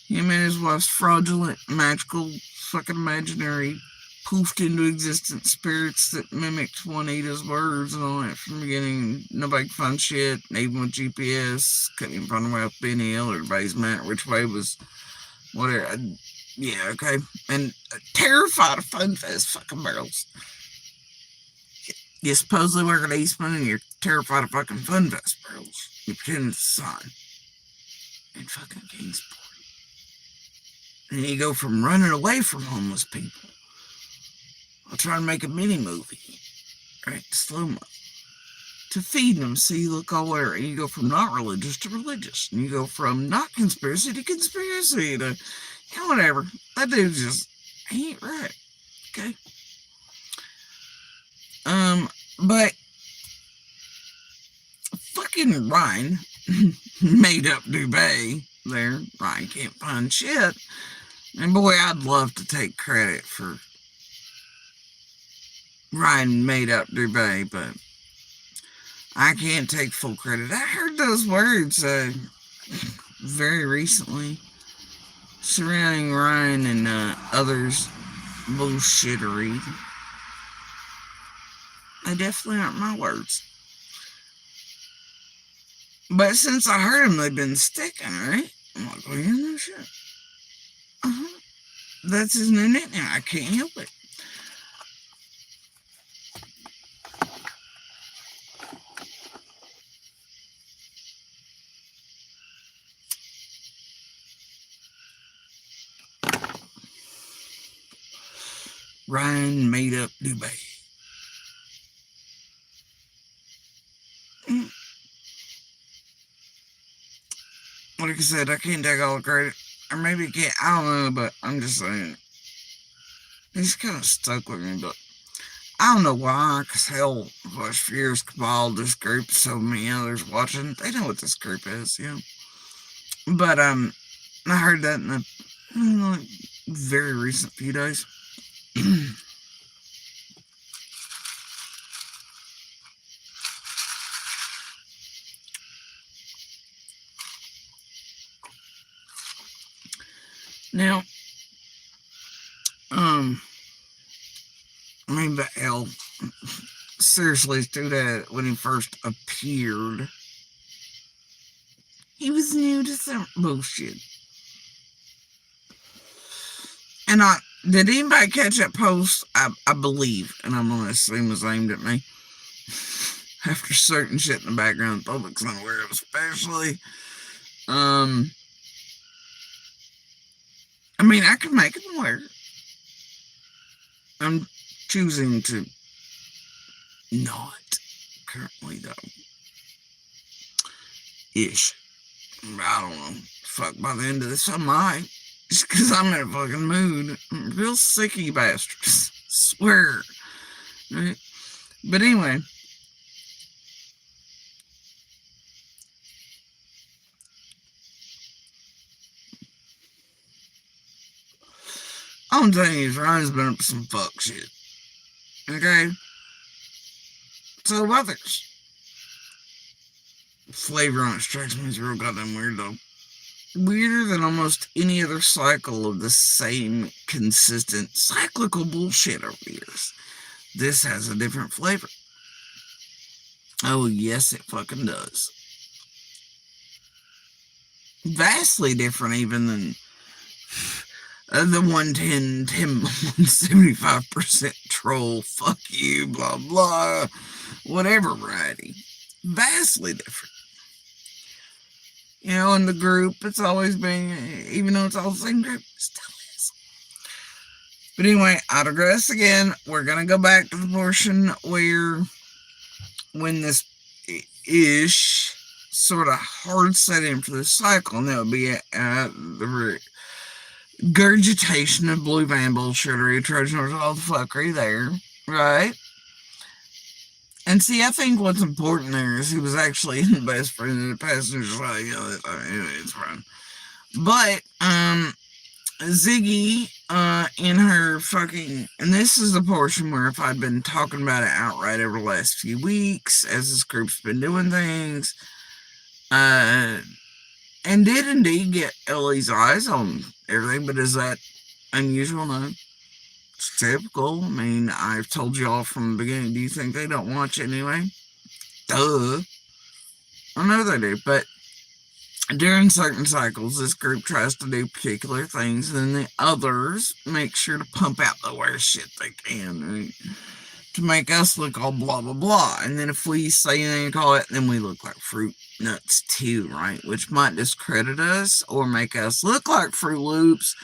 Him and his wife's fraudulent, magical, fucking imaginary, poofed into existence spirits that mimicked Juanita's words and all that from the beginning. Nobody could find shit, even with GPS. Couldn't even find a way up Benny Hill or the basement, which way was whatever. Yeah, okay. And terrified of Fun Fest fucking barrels. You supposedly work at Eastman and you're terrified of fucking Fun Fest barrels. You pretend it's a sign. In fucking Kingsport. And you go from running away from homeless people. I'll try to make a mini movie. Right? Slow mo. To feed them so you look all weary. You go from not religious to religious. And you go from not conspiracy to conspiracy to whatever. That dude just ain't right. Okay? But fucking Ryan made up Dubay there. Ryan can't find shit. And boy, I'd love to take credit for Ryan made up Dubay, but I can't take full credit. I heard those words very recently surrounding Ryan and others' bullshittery. They definitely aren't my words. But since I heard them, they've been sticking, right? I'm like, well, you know shit. That's his new nickname. I can't help it. Ryan made up Dubay. Like I said, I can't take all the credit. Or maybe I can't. I don't know, but I'm just saying. He's kind of stuck with me, but I don't know why, because hell, Bush Fears cabal, this group, so many others watching, they know what this group is, But, I heard that in the very recent few days. Now, but hell, seriously, through that, when he first appeared, he was new to some bullshit. And did anybody catch that post? I believe, and I'm going to assume it was aimed at me. After certain shit in the background, the public's unaware of, especially. I mean, I can make it aware. I'm choosing to not currently, though. Ish. I don't know. Fuck, by the end of this, I might. Just because I'm in a fucking mood. I'm real sick of you bastards. Swear. Right? But anyway. I'm telling you, Ryan's been up to some fuck shit. Okay? So others. Flavor on it strikes me as real goddamn weird, though. Weirder than almost any other cycle of the same consistent cyclical bullshit over the years. This has a different flavor. Oh, yes, it fucking does. Vastly different even than the 110, 75% troll, fuck you, blah, blah, whatever variety. Vastly different. In the group, it's always been, even though it's all the same group, it still is. But anyway, I digress again. We're going to go back to the portion where, when this ish sort of hard set in for the cycle, and that would be the regurgitation of blue van bullshittery, Trojan horse, all the fuckery there, right? And see, I think what's important there is he was actually the best friend in the passenger side. Anyway, it's fine. But Ziggy, in her fucking, and this is the portion where if I'd been talking about it outright over the last few weeks, as this group's been doing things, uh, and did indeed get Ellie's eyes on everything, but is that unusual? No. It's typical. I mean, I've told you all from the beginning. Do you think they don't watch it anyway? Duh. I know they do, but during certain cycles, this group tries to do particular things, and then the others make sure to pump out the worst shit they can, right? To make us look all blah blah blah. And then if we say anything to call it, then we look like Fruit Nuts too, right? Which might discredit us or make us look like Fruit Loops,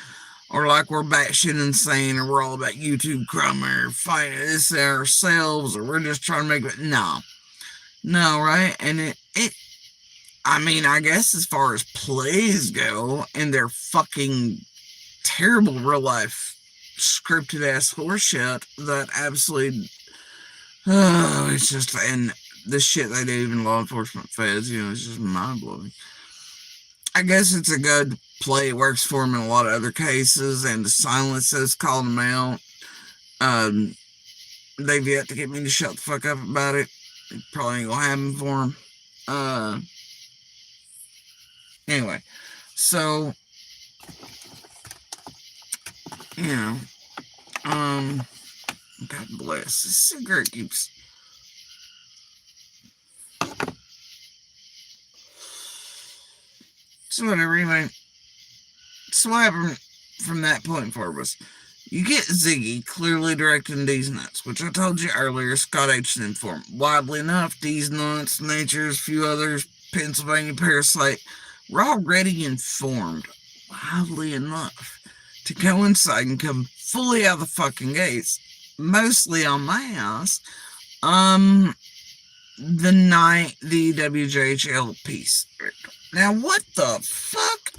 or like we're batshit insane, or we're all about YouTube crumb, or fighting this ourselves, or we're just trying to make it. No, right? And I mean, I guess as far as plays go, and their fucking terrible real life scripted ass horseshit that absolutely, it's just, and the shit they do, even law enforcement feds, it's just mind blowing. I guess it's a good play. It works for them in a lot of other cases, and the silence has called them out. They've yet to get me to shut the fuck up about it. It probably ain't gonna happen for them. Anyway, so, God bless. This cigarette keeps. So whatever, anyway. So what happened from that point forward was, you get Ziggy clearly directing D's Nuts, which I told you earlier, Scott H. informed. Widely enough, D's Nuts, Nature's, a few others, Pennsylvania Parasite, were already informed, wildly enough, to go inside and come fully out of the fucking gates, mostly on my house, the night the WJHL piece. Now, what the fuck?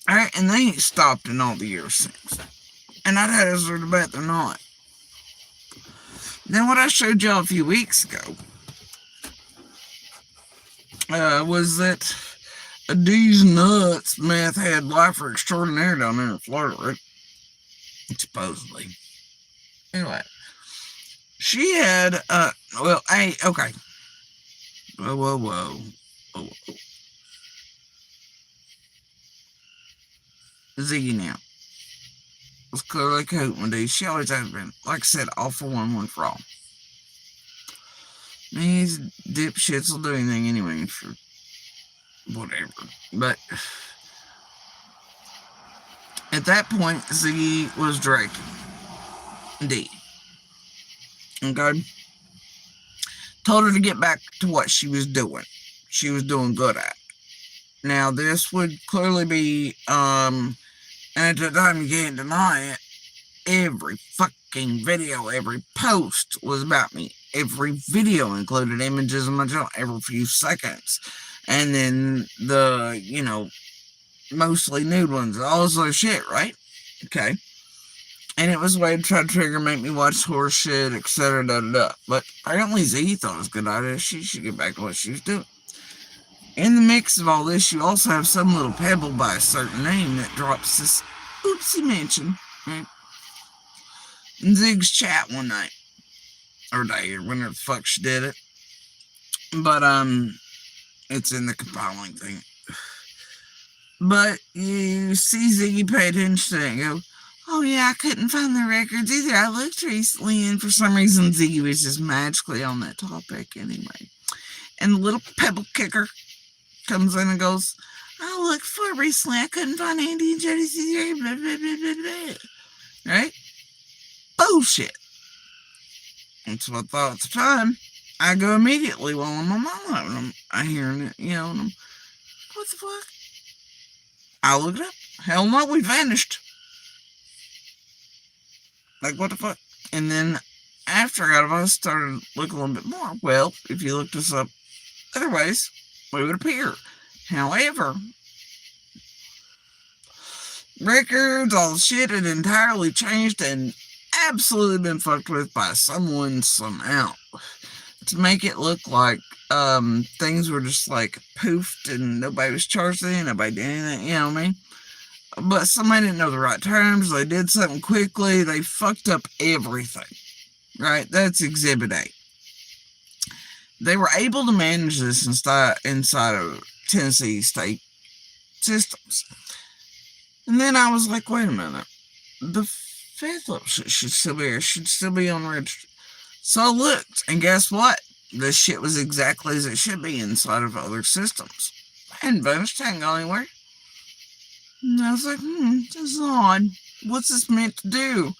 Alright, and they ain't stopped in all the years since. And I'd hazard to bet they're not. Now, what I showed y'all a few weeks ago was that D's Nuts meth head lifer extraordinaire down there in Florida, right? Supposedly. Anyway, she had, okay. Whoa. Ziggy now was clearly cahooting with these. She always has been. Like I said, all for one for all. These dipshits will do anything anyway for whatever. But at that point, Ziggy was directing D. Okay? Told her to get back to what she was doing. She was doing good at. Now, this would clearly be, and at the time you can't deny it, every fucking video, every post was about me. Every video included images of my channel every few seconds. And then the, mostly nude ones, all this other shit, right? Okay. And it was a way to try to make me watch horse shit, etc. But apparently Z thought it was a good idea. She should get back to what she was doing. In the mix of all this, you also have some little pebble by a certain name that drops this oopsie mention, right? In Zig's chat one night, or day, or whenever the fuck she did it. But, it's in the compiling thing. But you see Ziggy pay attention to it and go, oh yeah, I couldn't find the records either. I looked recently, and for some reason Ziggy was just magically on that topic anyway. And the little pebble kicker comes in and goes, I looked for it recently. I couldn't find Andy and Jody's either. Blah, blah, blah, blah, blah. Right? Bullshit. That's what I thought at the time. I go immediately while I'm on my live, and I'm hearing it, and I'm, what the fuck? I look it up. Hell no, we vanished. Like, what the fuck? And then after I got I started looking a little bit more. Well, if you looked us up other ways, we would appear. However, records, all the shit had entirely changed and absolutely been fucked with by someone somehow. to make it look like things were just like poofed and nobody was charged anything, nobody did anything, you know what I mean? But somebody didn't know the right terms, they did something quickly, they fucked up everything, right? That's Exhibit A. They were able to manage this inside of Tennessee state systems. And then I was like, wait a minute, the federal should still be here, should still be on registry. So I looked, and guess what? This shit was exactly as it should be inside of other systems. And vanished, hadn't gone anywhere. And I was like, this is odd. What's this meant to do?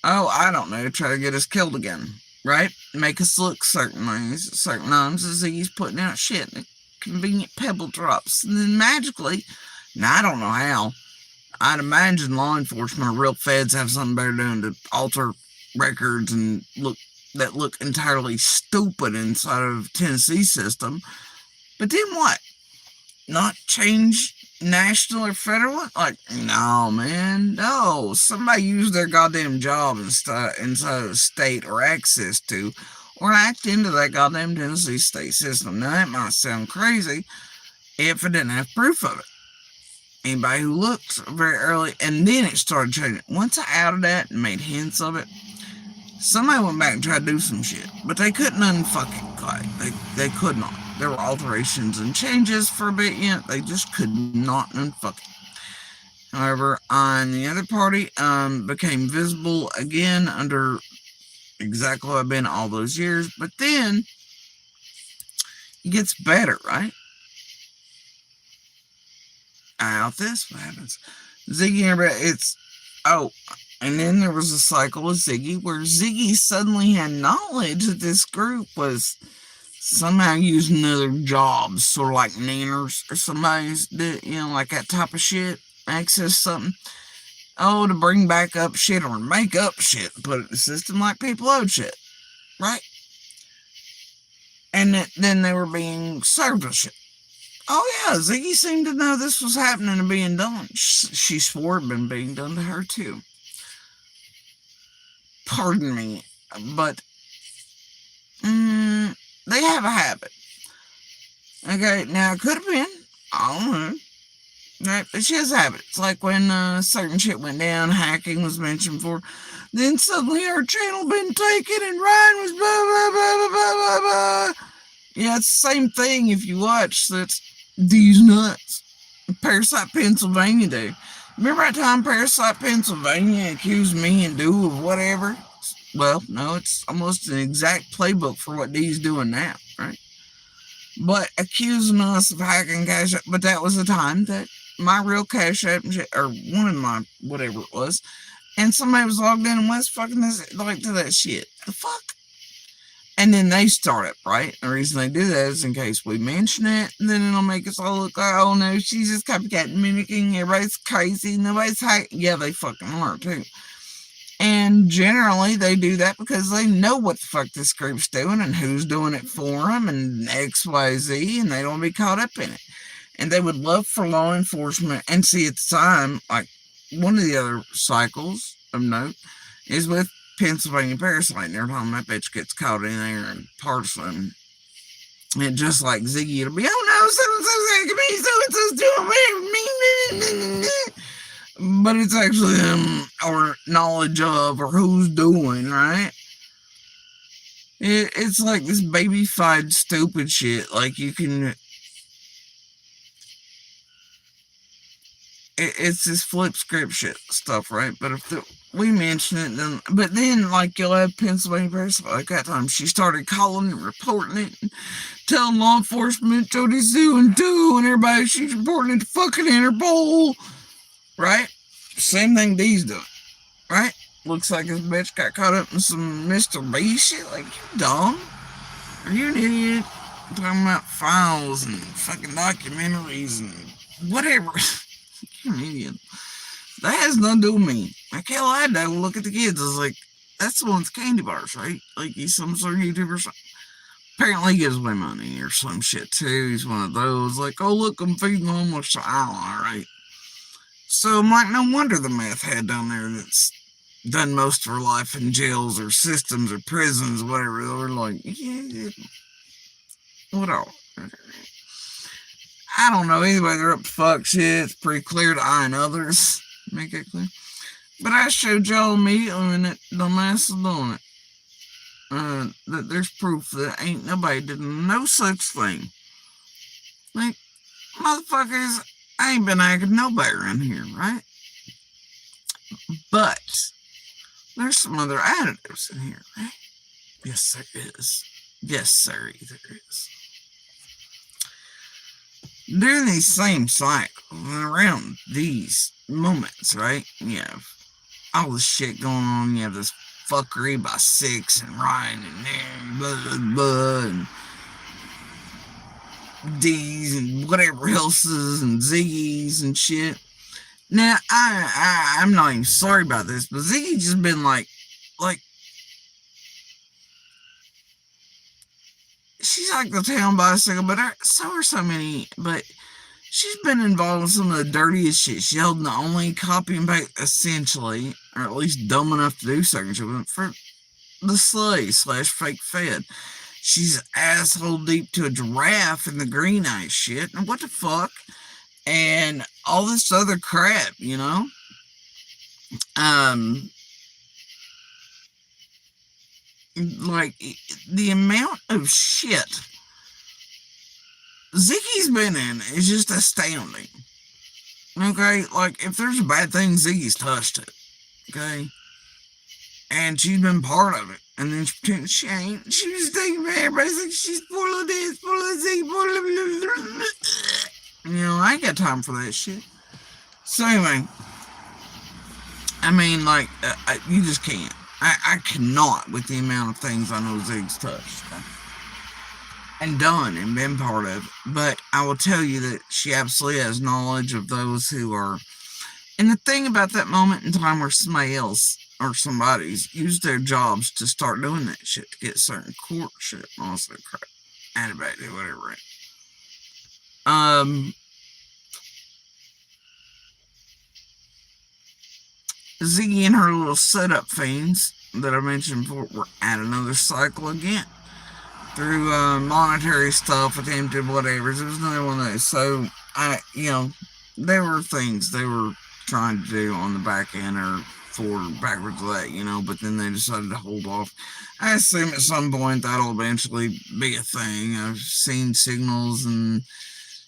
Oh, I don't know, try to get us killed again, right? Make us look certain ways, certain times as he's putting out shit in convenient pebble drops. And then magically, now I don't know how, I'd imagine law enforcement or real feds have something better doing to alter records and look entirely stupid inside of Tennessee system. But then what? Not change national or federal? Like, no, man, no. Somebody used their goddamn job inside of state or access to, or act into that goddamn Tennessee state system. Now that might sound crazy if it didn't have proof of it. Anybody who looked very early, and then it started changing. Once I outed that and made hints of it, somebody went back and tried to do some shit, but they couldn't unfucking clay. They could not. There were alterations and changes for a bit yet. They just could not unfucking. However, on the other party, became visible again under exactly what I've been all those years. But then it gets better, right? Out this, what happens? Ziggy and everybody, and then there was a cycle with Ziggy where Ziggy suddenly had knowledge that this group was somehow using other jobs, sort of like nanners or somebody's, like that type of shit, access something. Oh, to bring back up shit or make up shit, put it in the system like people owed shit, right? And then they were being served with shit. Oh yeah, Ziggy seemed to know this was happening and being done. She swore it had been being done to her too. Pardon me, but they have a habit. Okay, now it could have been, I don't know. Right, but she has a habit. It's like when certain shit went down, hacking was mentioned for, then suddenly our channel been taken and Ryan was blah blah blah blah blah blah. Yeah, it's the same thing if you watch that's these nuts. Parasite Pennsylvania do. Remember that time Parasite Pennsylvania accused me and do of whatever? Well, no, it's almost an exact playbook for what D's doing now, right? But accusing us of hacking Cash App, but that was the time that my real Cash App, or one of my, whatever it was, and somebody was logged in and was fucking this, like, to that shit. The fuck? And then they start it, right? The reason they do that is in case we mention it, and then it'll make us all look like, oh no, she's just copycat mimicking, everybody's crazy, nobody's hacking. Yeah, they fucking are too. And generally they do that because they know what the fuck this group's doing and who's doing it for them and XYZ, and they don't be caught up in it. And they would love for law enforcement, and see at the time, like one of the other cycles of note is with Pennsylvania Parasite, and every time that bitch gets caught in there and parts of them, and just like Ziggy, it'll be, oh no, so-and-so's doing me, but it's actually them, or knowledge of, or who's doing, right? It's like this baby-fied stupid shit, like you can, it's this flip script shit stuff, right? But if we mention it, then like you'll have Pennsylvania Press, like that time she started calling and reporting it, and telling law enforcement Jody's doing too, and everybody she's reporting it to fucking Interpol, right? Same thing D's doing, right? Looks like this bitch got caught up in some Mr. B shit. Like, you dumb? Are you an idiot? I'm talking about files and fucking documentaries and whatever. You're an idiot. That has nothing to do with me. Like, hell, I had to look at the kids. I was like, that's the one's candy bars, right? Like, he's some sort of YouTuber or something. Apparently he gives away money or some shit, too. He's one of those. Like, oh, look, I'm feeding the homeless. I don't know, right? So I'm like, no wonder the meth head down there that's done most of her life in jails or systems or prisons, whatever. They were like, yeah, whatever. I don't know. Anyway, they're up to fuck shit. It's pretty clear to I and others. Make that clear. But I showed y'all immediately when it dumbass is doing it. That there's proof that ain't nobody did no such thing. Like, motherfuckers, I ain't been acting nobody around here, right? But there's some other additives in here, right? Yes, there is. Yes, sir, there is. During these same cycles, around these moments, right? You have all this shit going on. You have this fuckery by Six and Ryan and blah, and D's and whatever else's and Ziggy's and shit. Now, I'm not even sorry about this, but Ziggy just been like, she's like the town bicycle, but so are so many, but she's been involved in some of the dirtiest shit. She held the only copy and paste, essentially, or at least dumb enough to do certain shit, for the sleigh / fake fed. She's asshole deep to a giraffe in the green ice shit, and what the fuck? And all this other crap, you know? Like, the amount of shit Ziggy's been in is just astounding. Okay? Like, if there's a bad thing, Ziggy's touched it. Okay? And she's been part of it. And then she pretends she ain't. She was thinking, man, everybody's like, she's full of this, full of Ziggy, full of... You know, I ain't got time for that shit. So anyway, I mean, like, you just can't. I cannot with the amount of things I know Zig's touched and done and been part of. But I will tell you that she absolutely has knowledge of those who are. And the thing about that moment in time where somebody else or somebody's used their jobs to start doing that shit to get certain court shit and all that crap, antibacterial, whatever. Ziggy and her little setup fiends that I mentioned before were at another cycle again. Through monetary stuff, attempted whatever. There was another one of those. So, there were things they were trying to do on the back end or forward backwards of that, but then they decided to hold off. I assume at some point that'll eventually be a thing. I've seen signals and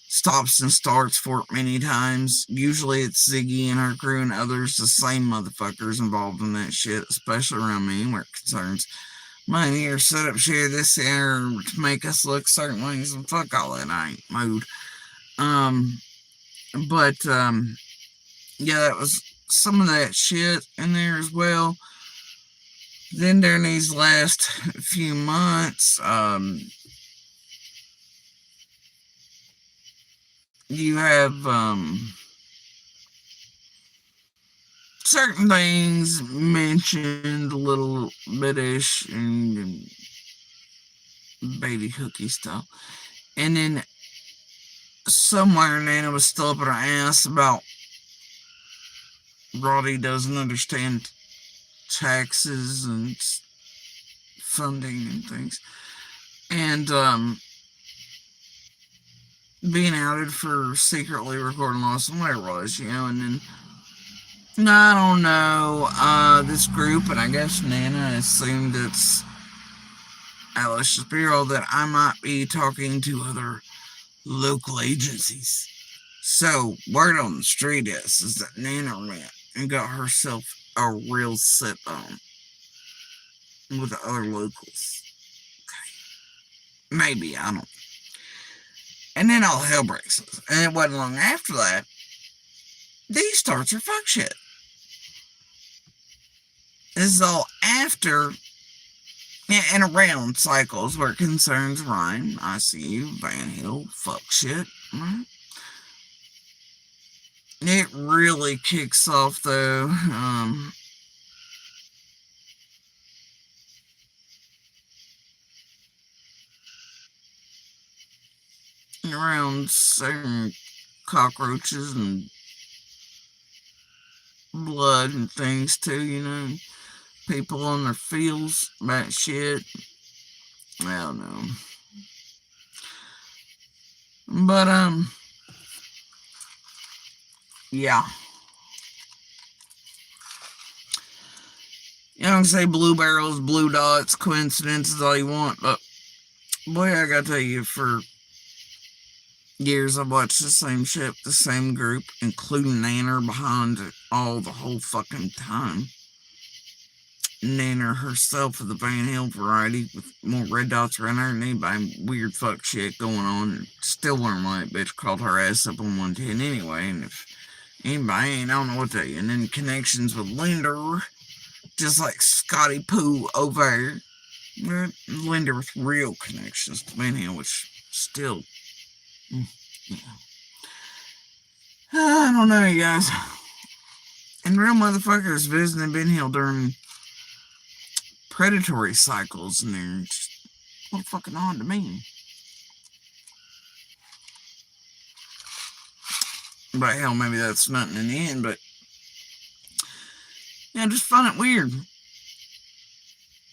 stops and starts for it many times. Usually it's Ziggy and her crew and others, the same motherfuckers involved in that shit, especially around me where it concerns money or set up share this here to make us look certain ways, and fuck all that, I ain't mood. Yeah, that was some of that shit in there as well. Then during these last few months, you have certain things mentioned a little bit-ish and baby hooky stuff. And then somewhere Nana was still up in her ass about Roddy doesn't understand taxes and funding and things. And being outed for secretly recording loss and whatever it was, and then I don't know, this group, and I guess Nana assumed it's Alice Shapiro that I might be talking to other local agencies. So, word on the street is that Nana went and got herself a real sit on with the other locals. Okay. Maybe, I don't know. And then all hell breaks loose. And it wasn't long after that, these starts her fuck shit. This is all after and around cycles where it concerns Ryan, ICU, Van Hill, fuck shit, right? It really kicks off though. Around certain cockroaches and blood and things too, people on their feels about shit. I don't know. But, yeah. You know, say blue barrels, blue dots, coincidences, all you want, but boy, I gotta tell you, for years I've watched the same shit, the same group, including Nanner behind it all the whole fucking time. Nanner herself of the Van Hill variety with more red dots around her than anybody. Weird fuck shit going on. And still wondering why that bitch called her ass up on 110 anyway. And if anybody ain't, I don't know what to tell you. And then connections with Linder, just like Scotty Poo over there. Linder with real connections to Van Hill, which still, yeah. I don't know, you guys. And real motherfuckers visiting Ben Hill during predatory cycles, and they're just fucking odd to me. But hell, maybe that's nothing in the end, but yeah, I just find it weird.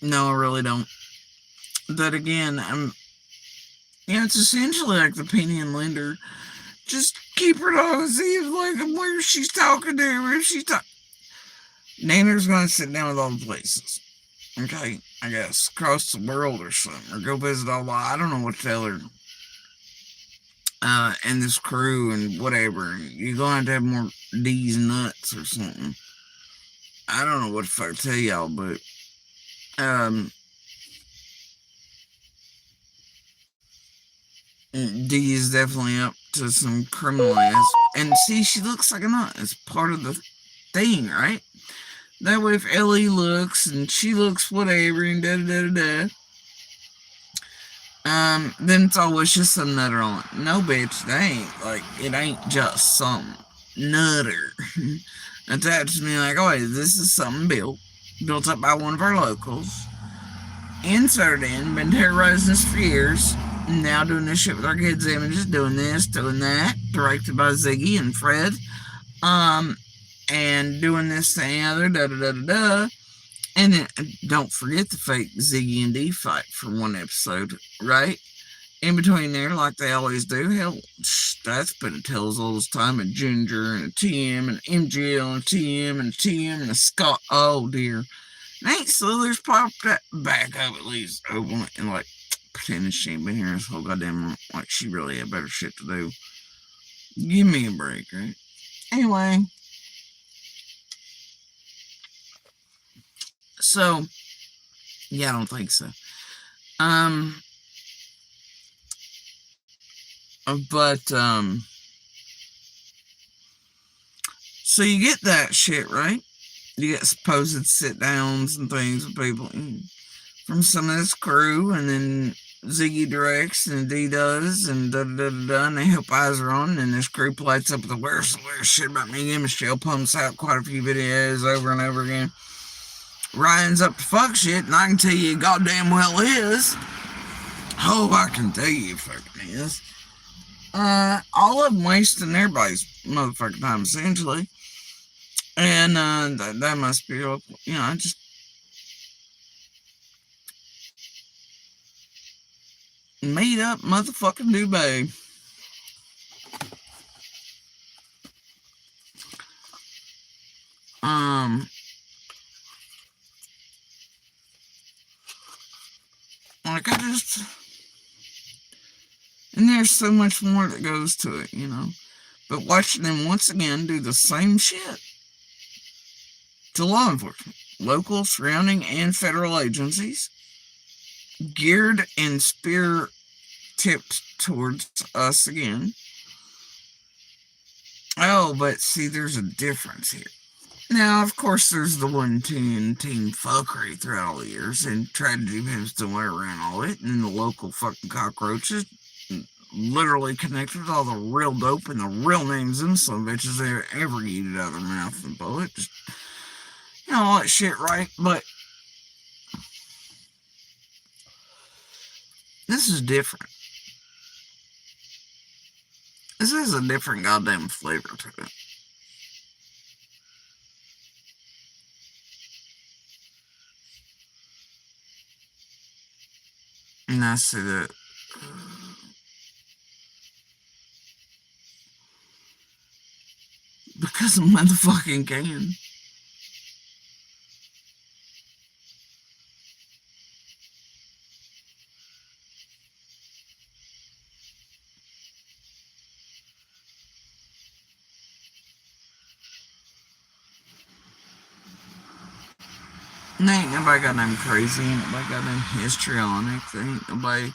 No, I really don't. That again, it's essentially like the Penny and Linder. Just keep her dog, see if like where she's talking to, where she's talking. Nanner's gonna sit down with all the places. Okay, I guess across the world or something, or go visit all the. I don't know what to tell her. And this crew and whatever. You're going to have more D's nuts or something. I don't know what the fuck to tell y'all, but D is definitely up to some criminal ass. And see, she looks like a nut. It's part of the thing, right? That way, if Ellie looks and she looks whatever and da da da da, then it's always just some nutter on it. No, bitch, that ain't like it ain't just some nutter attached to me. Like, oh, wait, this is something built up by one of our locals, inserted in, been terrorizing us for years. Now doing this shit with our kids' images, doing this, doing that, directed by Ziggy and Fred, and doing this, thing, other, da da da da da. And then don't forget the fake Ziggy and D fight for one episode, right? In between there, like they always do. Hell, that's been a tale as old as time. A Ginger and a TM and an MGL and a TM and a TM and a Scott. Oh dear. Nate Slithers popped that back up at least, open it, and like pretending she ain't been here this whole goddamn, like she really had better shit to do. Give me a break, right? Anyway. So, yeah, I don't think so. But, so you get that shit, right? You get supposed sit downs and things with people from some of this crew, and then Ziggy directs and D does, and da da da da, and they hope eyes are on, and this group lights up with the worst shit about me and Michelle, pumps out quite a few videos over and over again. Ryan's up to fuck shit, and I can tell you goddamn well is. Oh, I can tell you fucking is. All of them wasting everybody's motherfucking time, essentially. And, that must be, I just. Made up motherfucking Dubai. Like I just, and there's so much more that goes to it, But watching them once again do the same shit to law enforcement, local, surrounding, and federal agencies, geared and spear tipped towards us again. Oh, but see, there's a difference here. Now, of course, there's the 110 team fuckery throughout all the years, and tragedy has to wear around all it, and the local fucking cockroaches literally connected with all the real dope and the real names and some bitches they ever eat it out of their mouth and bullet. Just, all that shit, right? But this is different. This has a different goddamn flavor to it. And I say that because of motherfucking can. And ain't nobody got them crazy, ain't nobody got them histrionic, there ain't nobody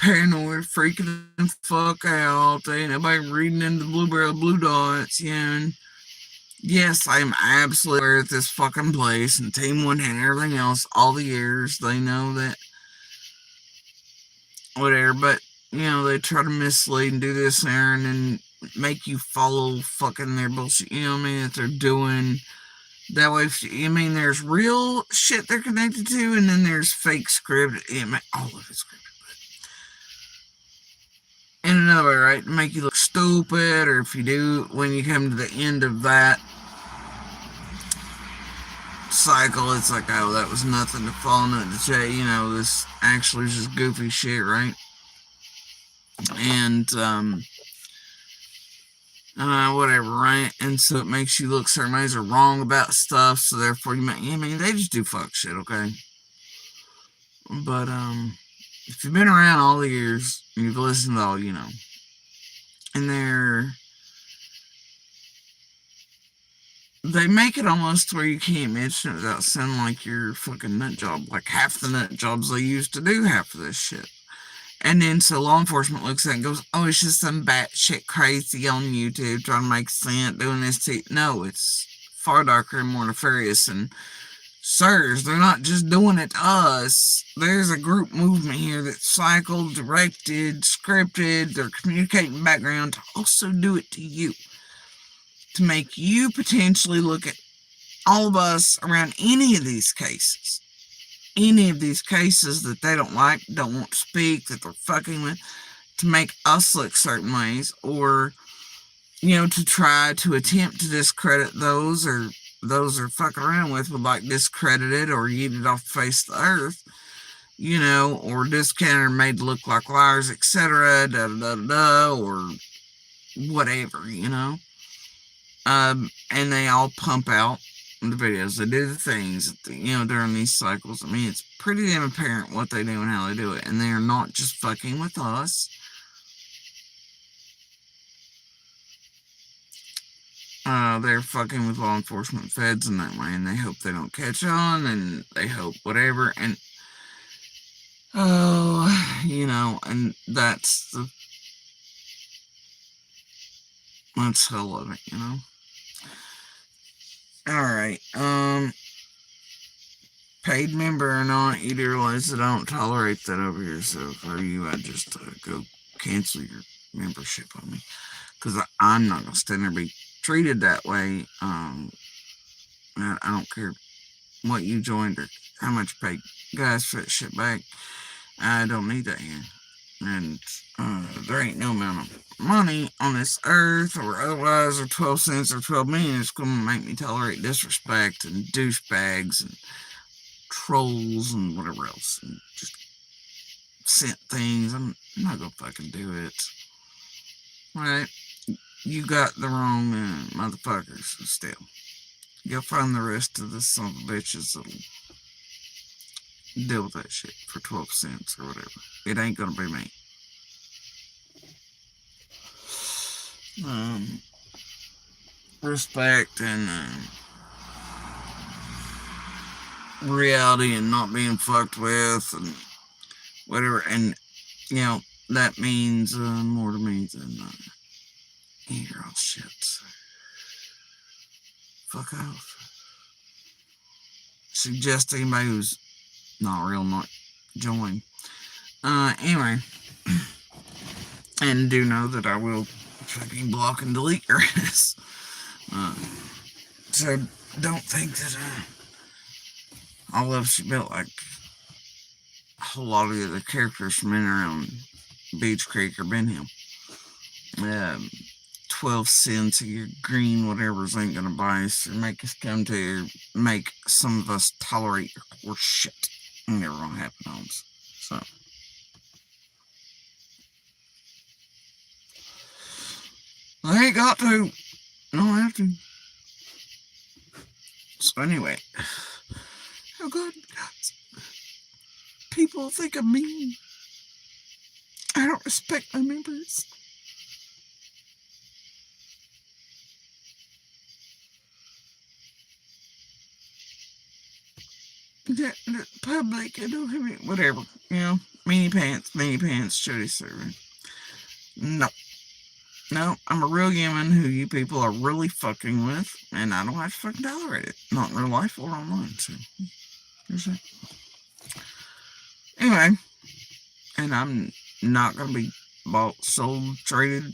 paranoid, freaking the fuck out, there ain't nobody reading into Blueberry Blue Dots, you know. And yes, I'm absolutely aware at this fucking place and Team One and everything else, all the years, they know that whatever, but you know, they try to mislead and do this there and then make you follow fucking their bullshit, you know what I mean, that they're doing. That way, I mean, there's real shit they're connected to, and then there's fake script. All of it's scripted, but in another way, right? To make you look stupid, or if you do, when you come to the end of that cycle, it's like, oh, that was nothing to fall into the chat. You know, this actually is just goofy shit, right? And whatever, right? And so it makes you look certain ways are wrong about stuff. So therefore, I mean, they just do fuck shit, okay? But if you've been around all the years and you've listened to all, you know, and they make it almost where you can't mention it without sounding like you're fucking nut job. Like half the nut jobs they used to do half of this shit. And then so law enforcement looks at it and goes, oh, it's just some batshit crazy on YouTube trying to make sense doing this to you. No, it's far darker and more nefarious. And sirs, they're not just doing it to us. There's a group movement here that's cycled, directed, scripted. They're communicating background to also do it to you. To make you potentially look at all of us around any of these cases. Any of these cases that they don't like, don't want to speak, that they're fucking with, to make us look certain ways, or, you know, to try to attempt to discredit those, or those are fucking around with would like discredited or yeeted off the face of the earth, you know, or discounted or made to look like liars, etc., da da da da, or whatever, you know. And they all pump out the videos. They do the things, you know, during these cycles. I mean, it's pretty damn apparent what they do and how they do it. And they are not just fucking with us. They're fucking with law enforcement feds in that way. And they hope they don't catch on. And they hope whatever. And, oh, you know, and that's hell of it, you know. Alright, paid member or not, you do realize that I don't tolerate that over here, so for you, I just go cancel your membership on me, because I'm not going to stand there and be treated that way. I don't care what you joined or how much you paid. Guys, for that shit back. I don't need that here. And there ain't no amount of money on this earth or otherwise, or 12 cents or 12 million is going to make me tolerate disrespect and douchebags and trolls and whatever else. And just sent things. I'm not going to fucking do it. Right? You got the wrong motherfuckers still. Go find the rest of the son of bitches that'll deal with that shit for 12 cents or whatever. It ain't going to be me. Respect and reality and not being fucked with and whatever. And, you know, that means more to me than you're all shit. Fuck off. Suggest anybody who's not real not join. Anyway. And do know that I will fucking block and delete your ass. So don't think that all of us built like a whole lot of the other characters from in and around Beach Creek or Ben Hill. 12 cents of your green whatever's ain't gonna buy us or make us come to you, make some of us tolerate your horse shit. Never gonna happen on us. So I ain't got to. I don't have to. So anyway, oh God, people think I'm mean. I don't respect my members. The public, I don't have it. Whatever, you know. Mini pants, shitty servant. No, no, I'm a real human who you people are really fucking with, and I don't have to fucking tolerate it. Not in real life or online. So there's that. Anyway, and I'm not gonna be bought, sold, traded.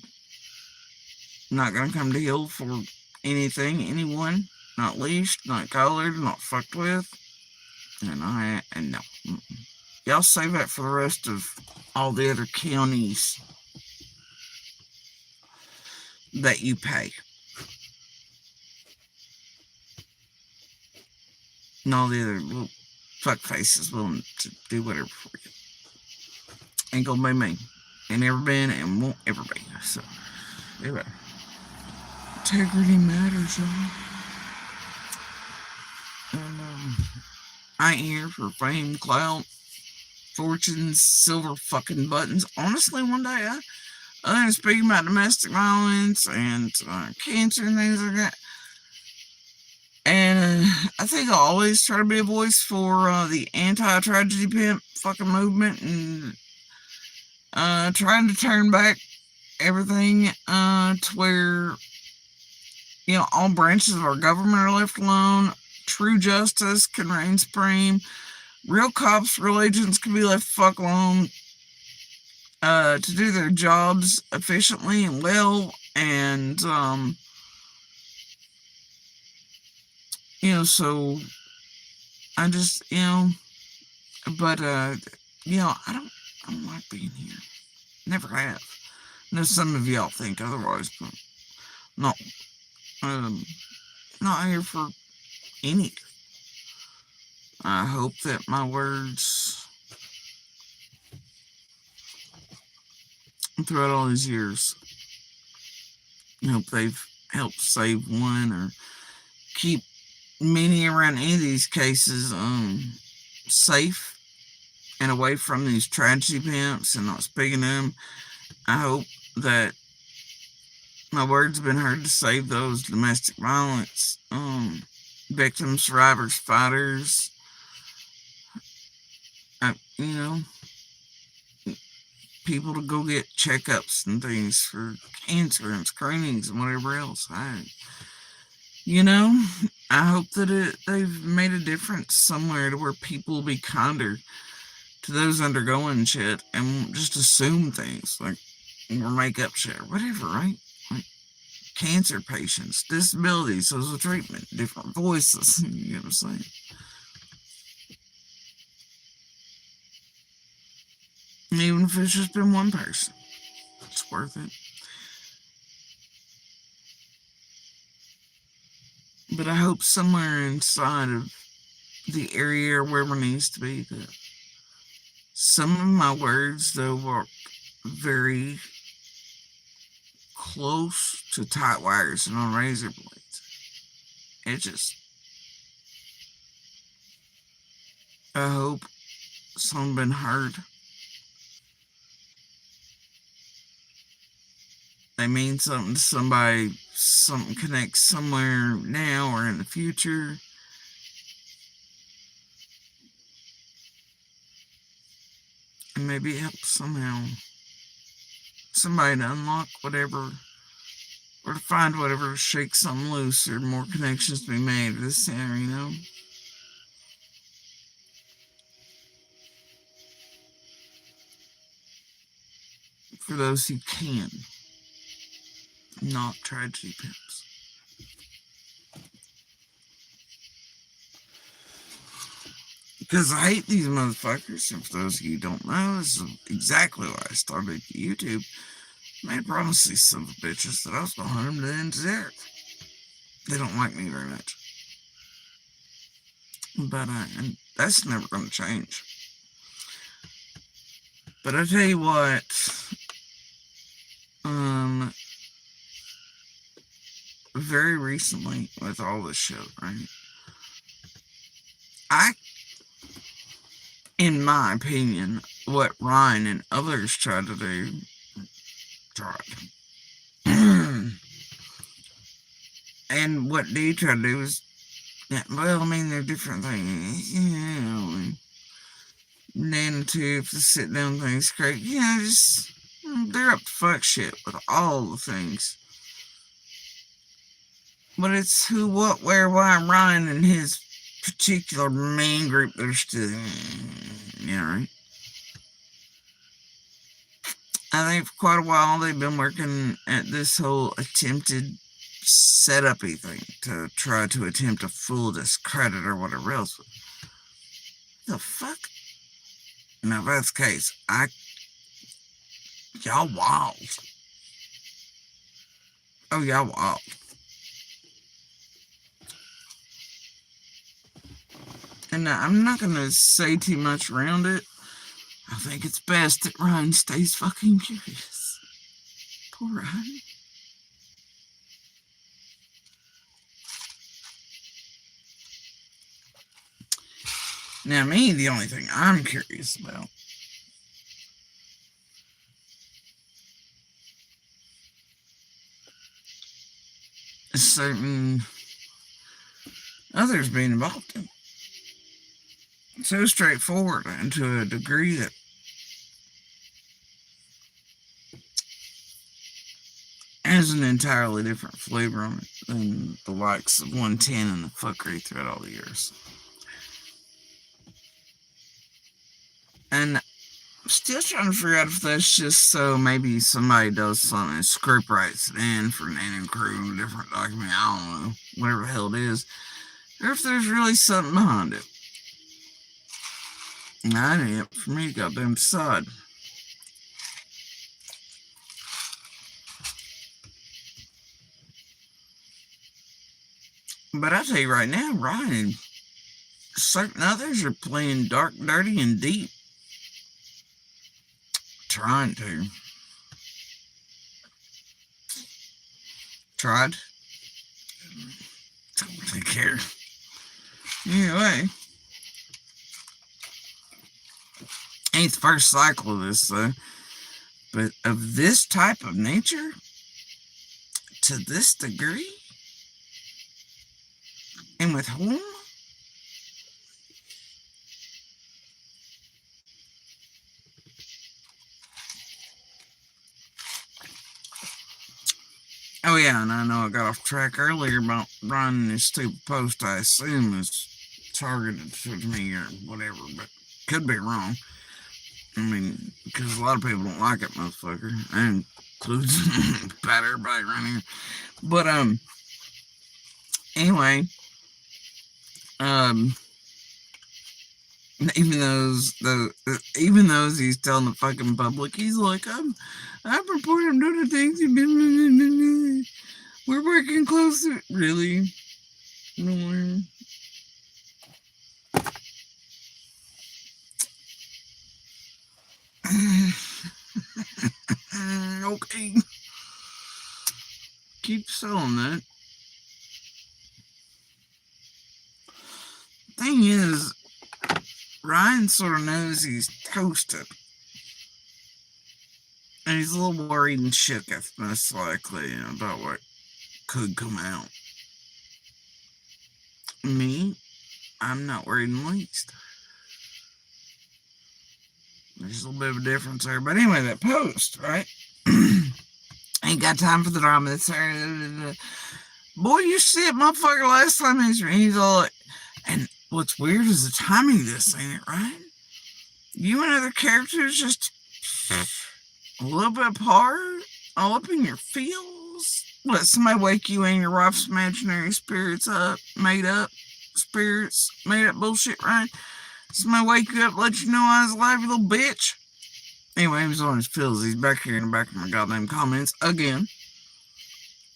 Not gonna come to heel for anything, anyone. Not leashed, not collared, not fucked with. And no. Y'all save that for the rest of all the other counties that you pay. And all the other little fuck faces willing to do whatever for you. Ain't gonna be me. Ain't never been and won't ever be. So, anyway. Integrity matters, y'all. And, I ain't here for fame, clout, fortunes, silver fucking buttons. Honestly, one day, other than speaking about domestic violence and cancer and things like that, and I think I'll always try to be a voice for the anti-tragedy pimp fucking movement and trying to turn back everything to where, you know, all branches of our government are left alone. True justice can reign supreme. Real cops, real agents can be left the fuck alone to do their jobs efficiently and well. And, you know, so I just, you know, but, you know, I don't like being here. Never have. I know some of y'all think otherwise, but no. Not here for anything. I hope that my words throughout all these years, I hope they've helped save one or keep many around any of these cases safe and away from these tragedy pimps and not speaking to them. I hope that my words have been heard to save those domestic violence victims, survivors, fighters. You know, people to go get checkups and things for cancer and screenings and whatever else. You know, I hope that they've made a difference somewhere to where people will be kinder to those undergoing shit and won't just assume things like or make up shit or whatever, right? Like cancer patients, disabilities, social treatment, different voices. You know what I'm saying? And even if it's just been one person, it's worth it. But I hope somewhere inside of the area or wherever it needs to be that some of my words, though, were very close to tight wires and on razor blades. It just, I hope someone been heard. They mean something to somebody, something connects somewhere now or in the future. And maybe it helps somehow somebody to unlock whatever or to find whatever, shake something loose or more connections to be made to the center, you know? For those who can, not tragedy pimps. Because I hate these motherfuckers, and for those of you who don't know, this is exactly why I started YouTube. I made a promise to these sons of bitches that I was going to hunt them to the end of the earth. They don't like me very much. But, and that's never going to change. But I tell you what, very recently with all this shit, right? I, in my opinion, what Ryan and others tried to do, tried. And what they tried to do was, yeah, well, I mean, they're different things. Nanotubes, the sit down things, crazy. Just, they're up to fuck shit with all the things. But it's who, what, where, why, Ryan and his particular main group that are still, right? I think for quite a while they've been working at this whole attempted setup-y thing to try to attempt to fool discredit or whatever else. The fuck? Now, if that's the case, y'all wild. Oh, y'all wild. And I'm not going to say too much around it. I think it's best that Ryan stays fucking curious. Poor Ryan. Now, me, the only thing I'm curious about is certain others being involved in. So straightforward and to a degree that has an entirely different flavor on it than the likes of 110 and the fuckery throughout all the years. And I'm still trying to figure out if that's just so maybe somebody does something and script writes it in for Nan and crew, different document, I don't know, whatever the hell it is, or if there's really something behind it. And that ain't up for me to goddamn decide. But I tell you right now, Ryan and certain others are playing dark, dirty, and deep. Trying to. Tried. Don't really care. Anyway. Ain't the first cycle of this, though. But of this type of nature, to this degree, and with whom? Oh yeah, and I know I got off track earlier about running this stupid post I assume is targeted to me or whatever, but could be wrong. I mean, because a lot of people don't like it, motherfucker. That includes about everybody around here. But anyway, even those he's telling the fucking public, he's like, I've reported him doing things. We're working closer. Really? No. Okay. Keep selling that. Thing is, Ryan sort of knows he's toasted. And he's a little worried and shook, most likely, about what could come out. Me, I'm not worried in the least. There's a little bit of a difference there. But anyway, that post, right? Ain't got time for the drama. Boy, you see it, motherfucker, last time he's all like, and what's weird is the timing of this, ain't it, right? You and other characters just a little bit apart, all up in your feels. Let somebody wake you and your wife's imaginary spirits up, made up bullshit, right? Somebody wake you up, let you know I was alive, you little bitch. Anyway, he was on his feels. He's back here in the back of my goddamn comments again.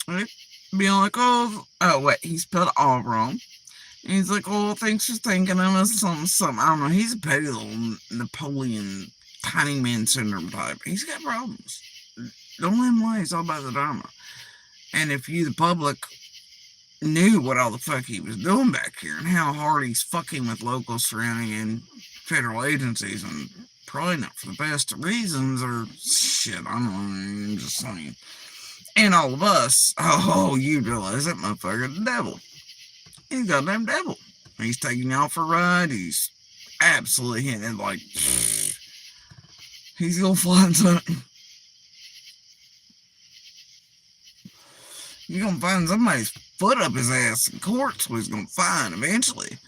Right? Being like, oh wait, he spelled all wrong. And he's like, oh, thanks for thinking of us, something. I don't know. He's a petty little Napoleon tiny man syndrome type. He's got problems. Don't let him lie. It's all about the drama. And if you, the public, knew what all the fuck he was doing back here and how hard he's fucking with local surrounding and federal agencies, and probably not for the best of reasons, or shit, I don't know, I'm just saying. And all of us, oh, you realize that motherfucker's the devil. He's a goddamn devil. He's taking you out for a ride. He's absolutely hitting it like he's gonna find something. You're gonna find somebody's foot up his ass in court's what he's gonna find eventually.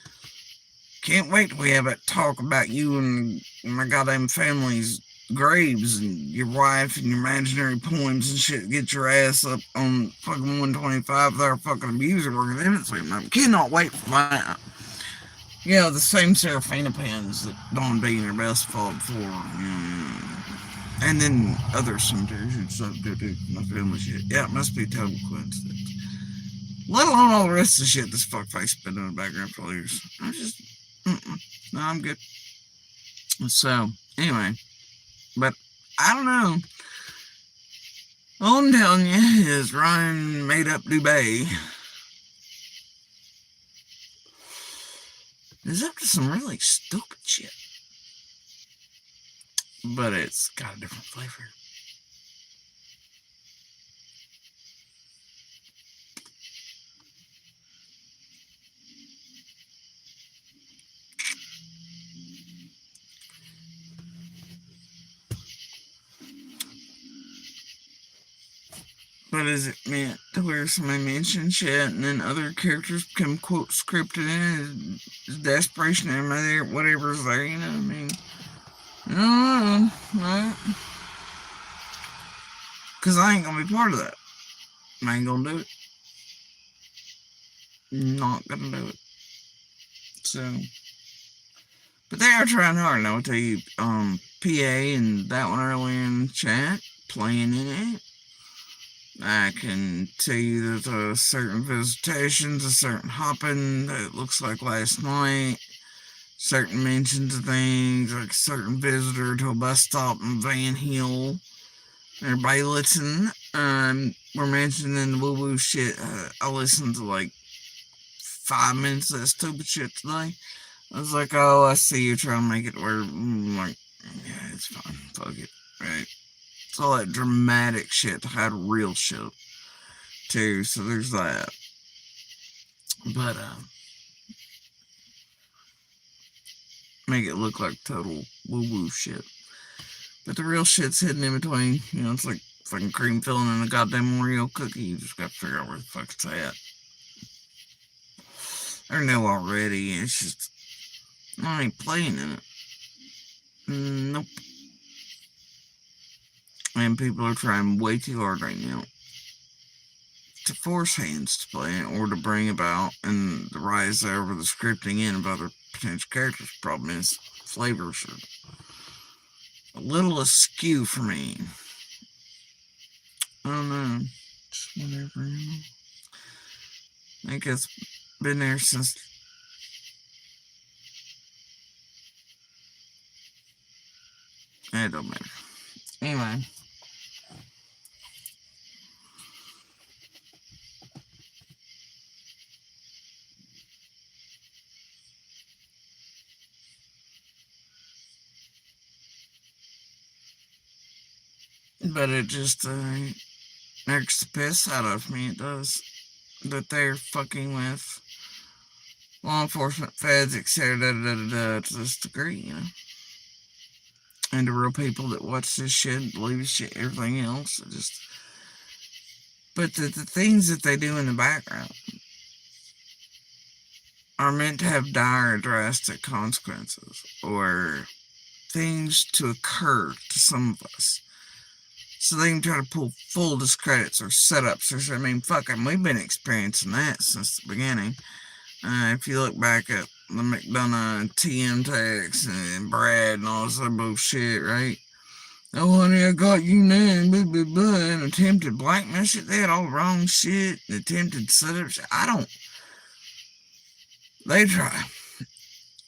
Can't wait till we have that talk about you and my goddamn family's graves and your wife and your imaginary poems and shit. Get your ass up on fucking 125 with our fucking abuser working in it. I cannot wait for that. You know, the same Serafina pens that Dawn B and her best fought for. And then other cemeteries and stuff do my family shit. Yeah, it must be a total coincidence. Let alone all the rest of the shit this fuckface been in the background for years. I'm just, no, I'm good. So, anyway, but I don't know. All I'm telling you is Ryan made up Dubay is up to some really stupid shit. But it's got a different flavor. But is it meant to where somebody mentions shit and then other characters become quote scripted in it? Desperation and there, whatever's there, you know what I mean? I don't know, right? Because I ain't gonna be part of that. I ain't gonna do it. Not gonna do it. So, but they are trying hard. And I'll tell you, PA and that one earlier in chat playing in it. I can tell you that certain visitations, a certain hopping that looks like last night, certain mentions of things, like a certain visitor to a bus stop in Van Hill. Everybody listen. We're mentioning the woo-woo shit. I listened to like 5 minutes of that stupid shit today. I was like, oh, I see you trying to make it where, like, yeah, it's fine. Fuck it. Right? It's all that dramatic shit had real shit too, so there's that. But make it look like total woo-woo shit. But the real shit's hidden in between. You know, it's like fucking cream filling in a goddamn Oreo cookie. You just gotta figure out where the fuck it's at. I know already. It's just I ain't playing in it. Nope. And people are trying way too hard right now to force hands to play it or to bring about and the rise over the scripting in of other potential characters. Problem is, flavors are a little askew for me. I don't know. Just whatever, you know. I think it's been there since. It don't matter. Anyway. But it just irks the piss out of me. It does. That they're fucking with law enforcement, feds, etc. To this degree, you know. And the real people that watch this shit, believe this shit, everything else. Just. But the things that they do in the background are meant to have dire, drastic consequences or things to occur to some of us. So they can try to pull full discredits or setups. Or I mean, fuck them. We've been experiencing that since the beginning. If you look back at the McDonough TM tax and Brad and all this other bullshit, right? Oh, honey, I got you now, blah, blah, blah, and attempted blackmail shit. They had all the wrong shit, attempted setups. They try.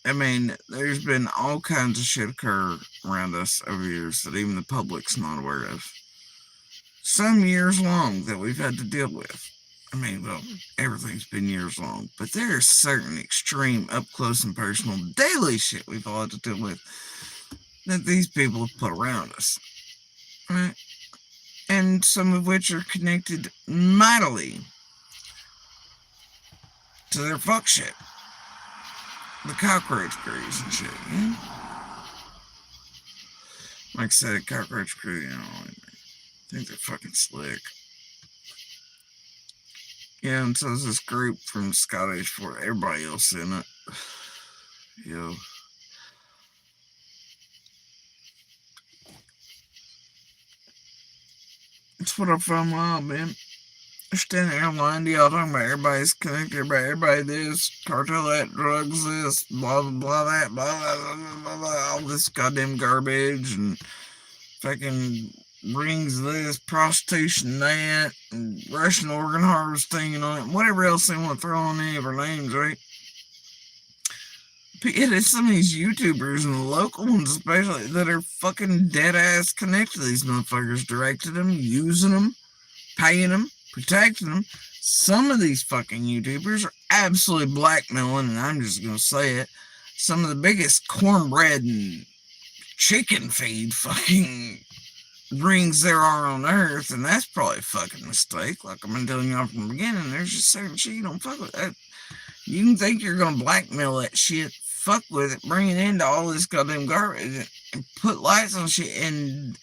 I mean, there's been all kinds of shit occur around us over years that even the public's not aware of. Some years long that we've had to deal with. I mean, well, everything's been years long, but there's certain extreme, up close and personal, daily shit we've all had to deal with that these people have put around us, right? And some of which are connected mightily to their fuck shit. The cockroach crews and shit, you know? Like I said, cockroach crew, you know, I think they're fucking slick. Yeah, and so there's this group from Scottish for everybody else in it. You know, it's what I found wild, man. They're standing there lying to y'all talking about everybody's connected, everybody this, cartel that, drugs this, blah blah blah that, blah blah blah blah blah, blah all this goddamn garbage and fucking rings this, prostitution that, and Russian organ harvesting on it, whatever else they want to throw on any of our names, right? It is some of these YouTubers and the local ones especially that are fucking dead ass connected to these motherfuckers, directed them, using them, paying them, protecting them. Some of these fucking YouTubers are absolutely blackmailing, and I'm just gonna say it, some of the biggest cornbread and chicken feed fucking rings there are on earth, and that's probably a fucking mistake. Like I've been telling y'all from the beginning, there's just certain shit you don't fuck with. That. You can think you're gonna blackmail that shit, fuck with it, bring it into all this goddamn garbage, and put lights on shit, and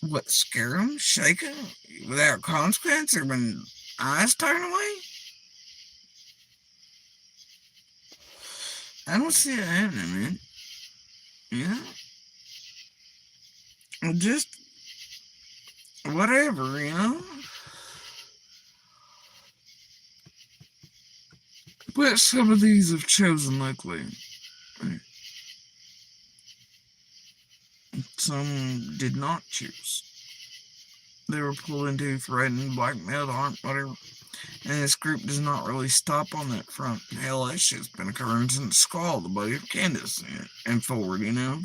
what, scare them, shake them, without consequence, or when eyes turn away? I don't see it happening, man. Yeah. Just whatever, you know? But some of these have chosen luckily. Some did not choose. They were pulled into, threatened, blackmailed, harmed, whatever. And this group does not really stop on that front. Hell, that shit's been occurring since Squall, the buddy of Candace, and forward, you know?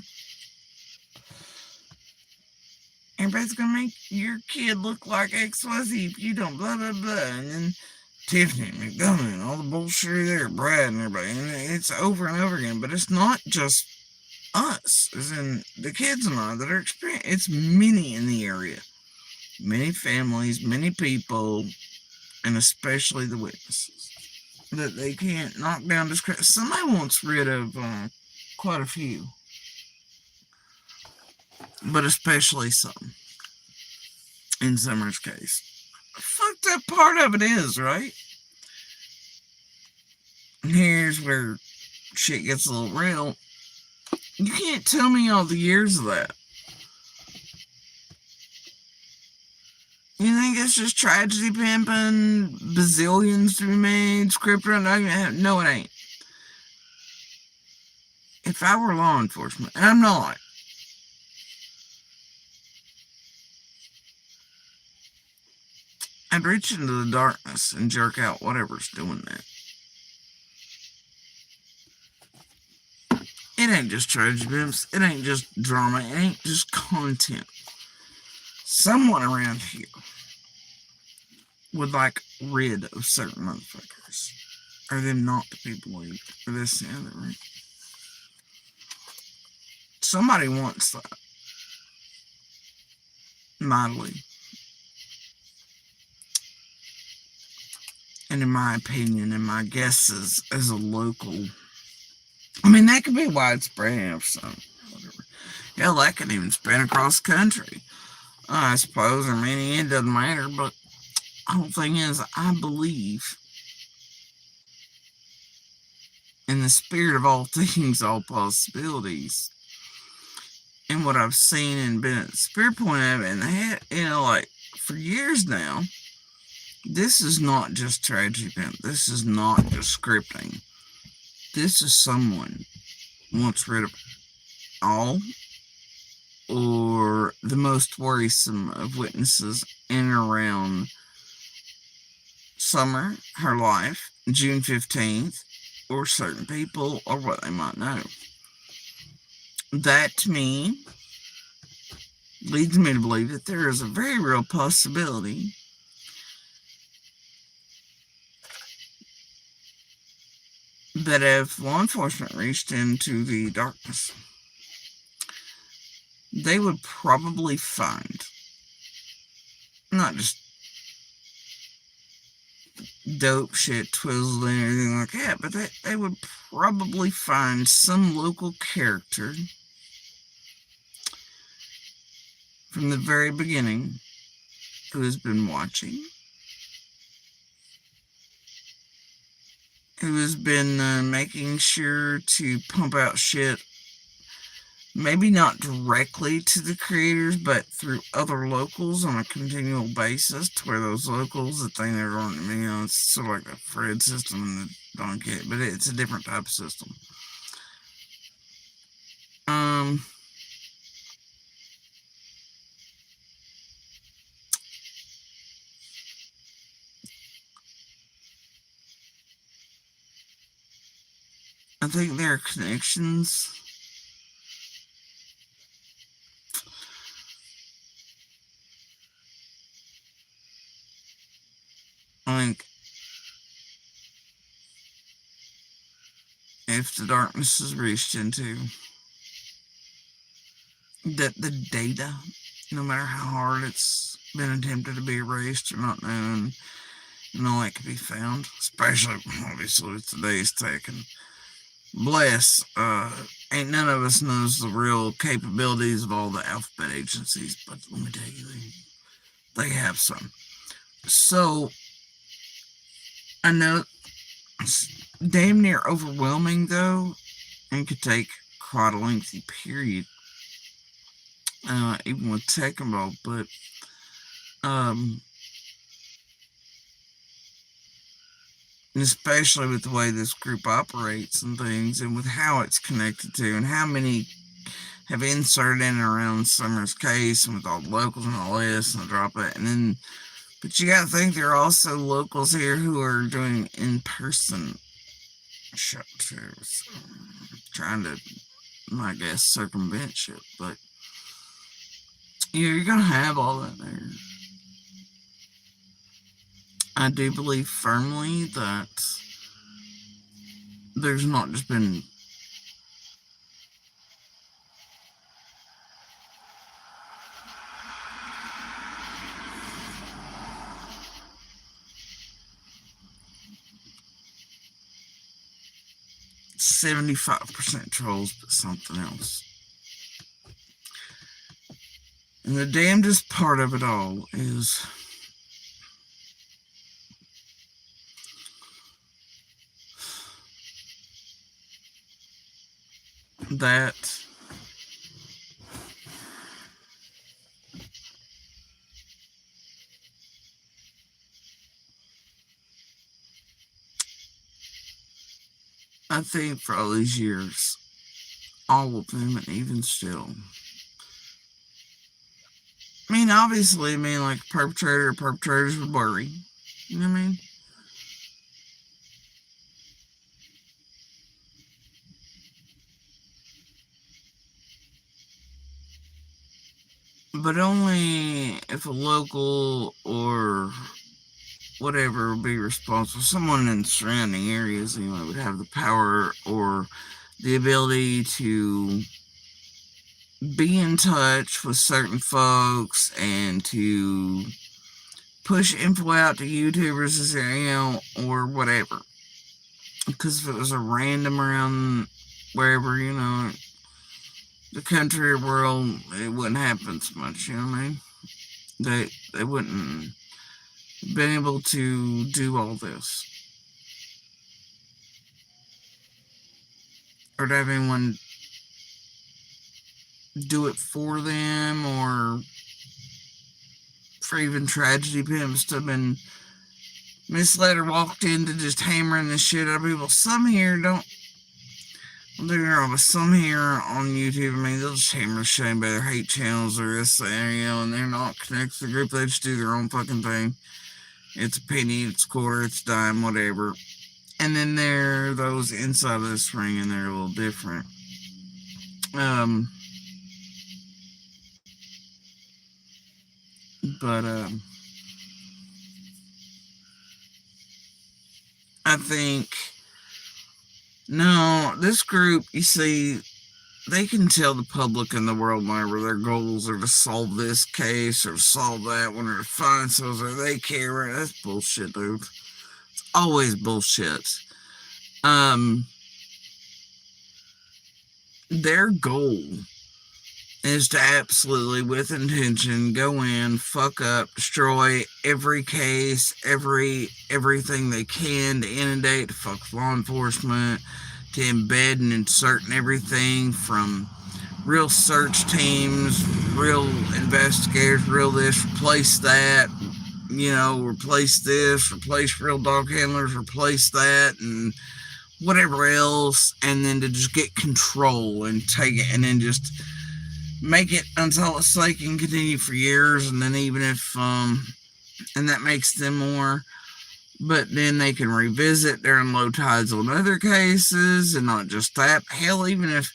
Everybody's gonna make your kid look like XYZ if you don't, blah, blah, blah. And then Tiffany, McDonough, and all the bullshit there, Brad and everybody. And it's over and over again. But it's not just us, as in the kids and I that are experiencing. It's many in the area. Many families, many people, and especially the witnesses. That they can't knock down discredit. Somebody wants rid of quite a few. But especially some. In Summer's case. Fucked up part of it is, right? Here's where shit gets a little real. You can't tell me all the years of that. You think it's just tragedy pimping, bazillions to be made, script run? No, it ain't. If I were law enforcement, and I'm not, I'd reach into the darkness and jerk out whatever's doing that. It ain't just tragedy pimps. It ain't just drama. It ain't just content. Someone around here would like rid of certain motherfuckers. Or them not to be believed. Or this and the other, right? Somebody wants that. Mightily. And in my opinion, and my guesses as a local, I mean, that could be widespread, so whatever. Hell, that could even span across the country. I suppose, or meaning it doesn't matter, but the whole thing is, I believe in the spirit of all things, all possibilities, and what I've seen and been at the spirit point of it, and had, like, for years now, this is not just tragedy pimp. This is not just scripting. This is someone wants rid of all or the most worrisome of witnesses in and around Summer, her life, June 15th, or certain people, or what they might know. That, to me, leads me to believe that there is a very real possibility that if law enforcement reached into the darkness, they would probably find not just dope shit, twizzled and everything like that, but they would probably find some local character from the very beginning who has been watching, who has been making sure to pump out shit, maybe not directly to the creators, but through other locals on a continual basis, to where those locals, the thing they're on, it's sort of like the Fred system and the Don Kit, but it's a different type of system. I think there are connections. I think if the darkness is reached into, that the data, no matter how hard it's been attempted to be erased or not known, and all that can be found, especially obviously with today's tech. And bless, ain't none of us knows the real capabilities of all the alphabet agencies, but let me tell you, they have some. So I know it's damn near overwhelming though, and could take quite a lengthy period, even with tech involved. But especially with the way this group operates and things, and with how it's connected to, and how many have inserted in and around Summer's case, and with all the locals and all this, and the drop it, and then, but you gotta think there are also locals here who are doing in-person shit too, so trying to, I guess, circumvent shit, but you're gonna have all that there. I do believe firmly that there's not just been 75% trolls, but something else. And the damnedest part of it all is that I think for all these years, all of them, and even still, obviously, like perpetrators would worry. You know what I mean? But only if a local or whatever would be responsible, someone in surrounding areas anyway, would have the power or the ability to be in touch with certain folks and to push info out to YouTubers, or whatever. Because if it was a random around wherever, the country or world, it wouldn't happen so much, you know what I mean? They wouldn't have been able to do all this. Or to have anyone do it for them, or for even tragedy pimps to have been misled or walked into just hammering the shit out of people. Some here don't. But some here on YouTube, they'll just hammer the shit out of their hate channels or this, and they're not connected to the group. They just do their own fucking thing. It's a penny, it's a quarter, it's a dime, whatever. And then there are those inside of this ring, and they're a little different. But I think No, this group, you see, they can tell the public and the world whenever their goals are to solve this case or solve that one or to find so they care. That's bullshit, dude. It's always bullshit. Um, their goal is to absolutely, with intention, go in, fuck up, destroy every case, everything they can to inundate, to fuck law enforcement, to embed and insert in everything from real search teams, real investigators, real this, replace that, replace this, replace real dog handlers, replace that, and whatever else, and then to just get control and take it, and then just make it until it's they can continue for years, and then even if and that makes them more, but then they can revisit during low tides on other cases, and not just that. Hell, even if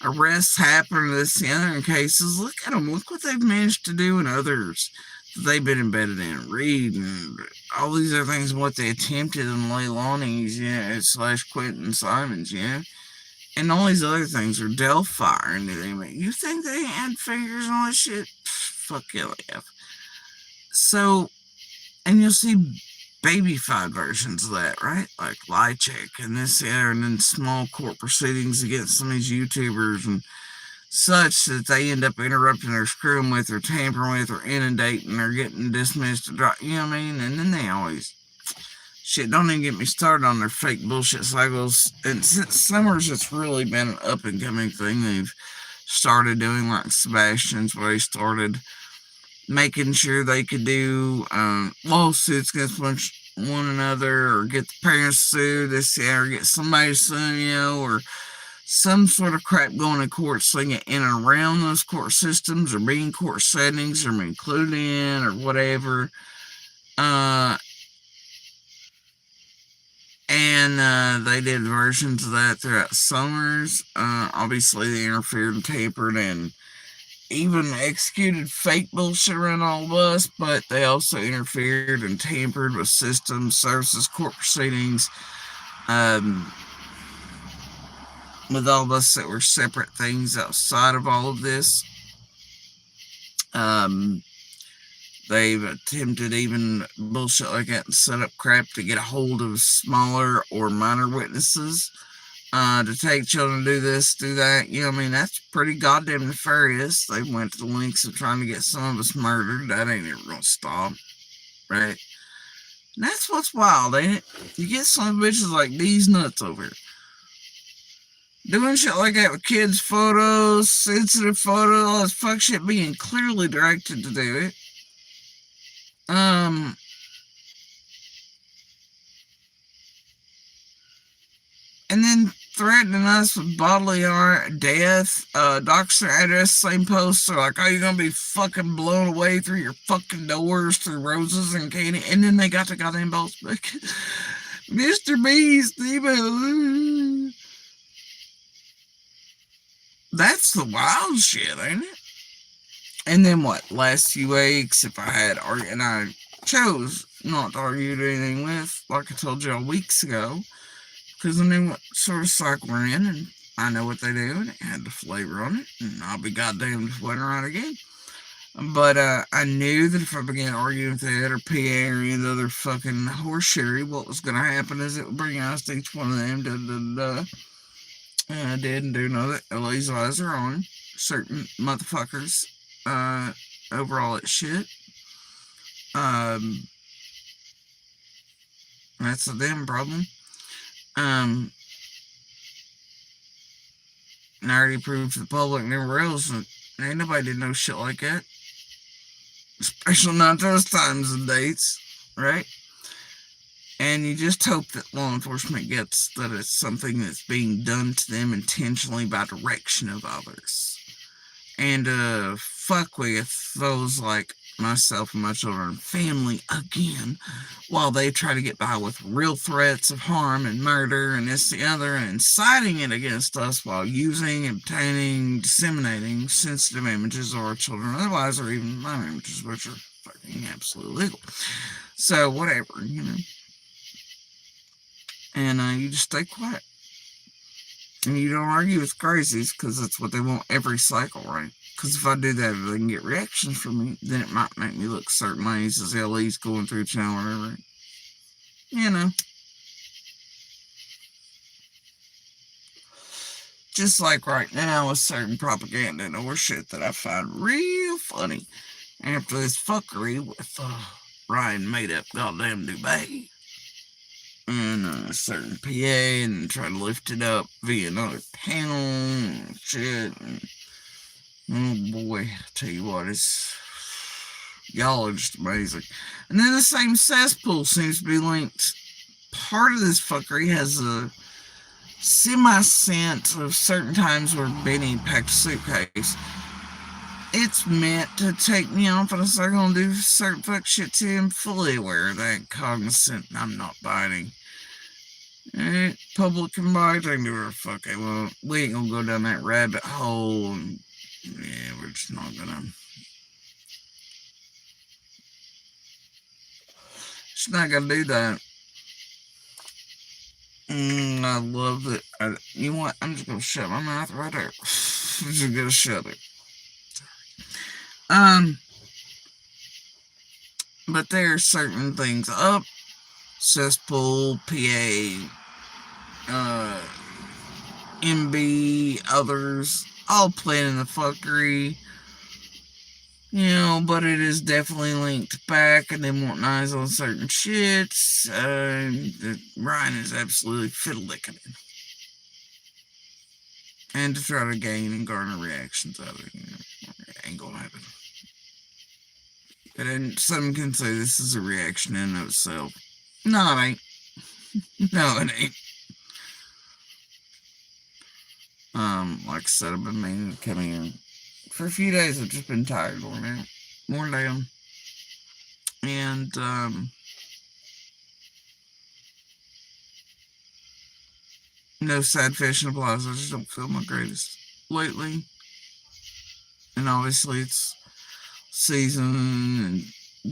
arrests happen or this the other cases, look at them. Look what they've managed to do in others that they've been embedded in. Reed and all these other things, what they attempted in Leilani's, slash Quentin Simons, and all these other things are Delphi and everything. You think they had figures on that shit? Fuck yeah, they have. So, and you'll see babyfied versions of that, right? Like Lychek and this, and then small court proceedings against some of these YouTubers and such that they end up interrupting or screwing with or tampering with or inundating or getting dismissed or dropped, you know what I mean? And then they always, shit, don't even get me started on their fake bullshit cycles. And since Summers, it's really been an up and coming thing they've started doing, like Sebastian's, where he started making sure they could do lawsuits against one another, or get the parents sued, or get somebody sued, or some sort of crap going to court so they get in and around those court systems, or be in court settings, or be included in, or whatever. And they did versions of that throughout Summers. Obviously, they interfered and tampered and even executed fake bullshit around all of us, but they also interfered and tampered with systems, services, court proceedings, with all of us that were separate things outside of all of this. They've attempted even bullshit like that and set up crap to get a hold of smaller or minor witnesses, to take children to do this, do that. You know what I mean? That's pretty goddamn nefarious. They went to the lengths of trying to get some of us murdered. That ain't ever gonna stop, right? And that's what's wild, ain't it? You get some bitches like these nuts over here doing shit like that with kids' photos, sensitive photos, all this fuck shit, being clearly directed to do it. And then threatening us with bodily harm, death, doctor address, same poster, like, oh, you're gonna be fucking blown away through your fucking doors, through roses and candy, and then they got the goddamn balls back. Mr. Beast, email. That's the wild shit, ain't it? And then what? Last few weeks, if I had argued, and I chose not to argue anything with, like I told y'all weeks ago, because I knew what sort of cycle we're in, and I know what they do, and it had the flavor on it, and I'll be goddamned if it wasn't right again. But I knew that if I began arguing with that or PA or any of the other fucking horseshittery, what was going to happen is it would bring us to each one of them. And I did and do know that LA's eyes are on certain motherfuckers over all that shit. That's a them problem. And I already proved to the public and everywhere else that ain't nobody did no shit like that. Especially not those times and dates, right? And you just hope that law enforcement gets that it's something that's being done to them intentionally by direction of others. And fuck with those like myself and my children and family again, while they try to get by with real threats of harm and murder and this the other, and inciting it against us while using, obtaining, disseminating sensitive images of our children, otherwise, or even minor images, which are fucking absolutely legal. So whatever, And you just stay quiet. And you don't argue with crazies because that's what they want every cycle, right? Because if I do that, if they can get reactions from me, then it might make me look certain ways as LE's going through a channel or whatever. You know. Just like right now with certain propaganda and or shit that I find real funny. After this fuckery with Ryan made up goddamn Dubai and a certain PA and try to lift it up via another panel and shit. And, oh boy, I tell you what, y'all are just amazing. And then the same cesspool seems to be linked. Part of this fuckery has a semi-sense of certain times where Benny packed a suitcase. It's meant to take me off in a circle and do certain fuck shit to him, fully aware that, cognizant I'm not biting. Public can bite, they can do whatever the fuck they want. We ain't gonna go down that rabbit hole, and yeah, we're just not gonna. Just not gonna do that. I love it. You know what? I'm just gonna shut my mouth right there. I'm just gonna shut it. But there are certain things up. Cesspool, PA, MB, others, all planning the fuckery. You know, but it is definitely linked back, and they want eyes on certain shits. That Ryan is absolutely fiddle-licking it. And to try to gain and garner reactions out of it, it ain't gonna happen. But then some can say this is a reaction in and of itself. No, it ain't. No, it ain't. Like I said, I've been meaning to come here. For a few days, I've just been tired going out. More down. And, no sad fish in the plaza. I just don't feel my greatest lately. And obviously, it's season and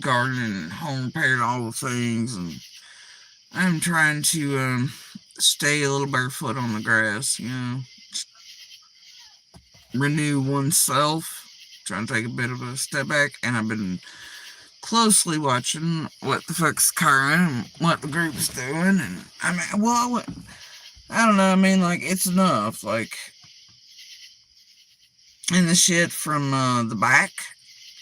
gardening and home repair and all the things. And I'm trying to stay a little barefoot on the grass, you know, renew oneself, trying to take a bit of a step back. And I've been closely watching what the fuck's current and what the group's doing. And I mean, well, I don't know. I mean, like, it's enough. Like, and the shit from the back,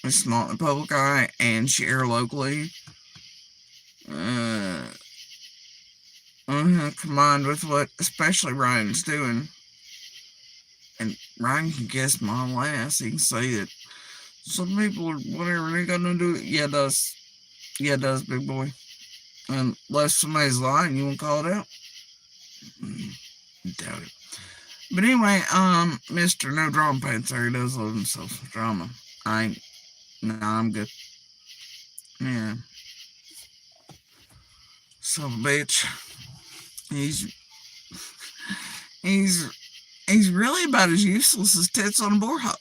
it's not in the public eye, and share locally. Combined with what especially Ryan's doing. And Ryan can guess my last. He can say that some people or whatever, they got nothing to do with it. Yeah, it does. Yeah, it does, big boy. Unless somebody's lying, you want to call it out? Doubt it. But anyway, Mr. No Drama Pants there, he does love himself some drama. I'm good. Yeah. Son of a bitch. He's really about as useless as tits on a boar hog.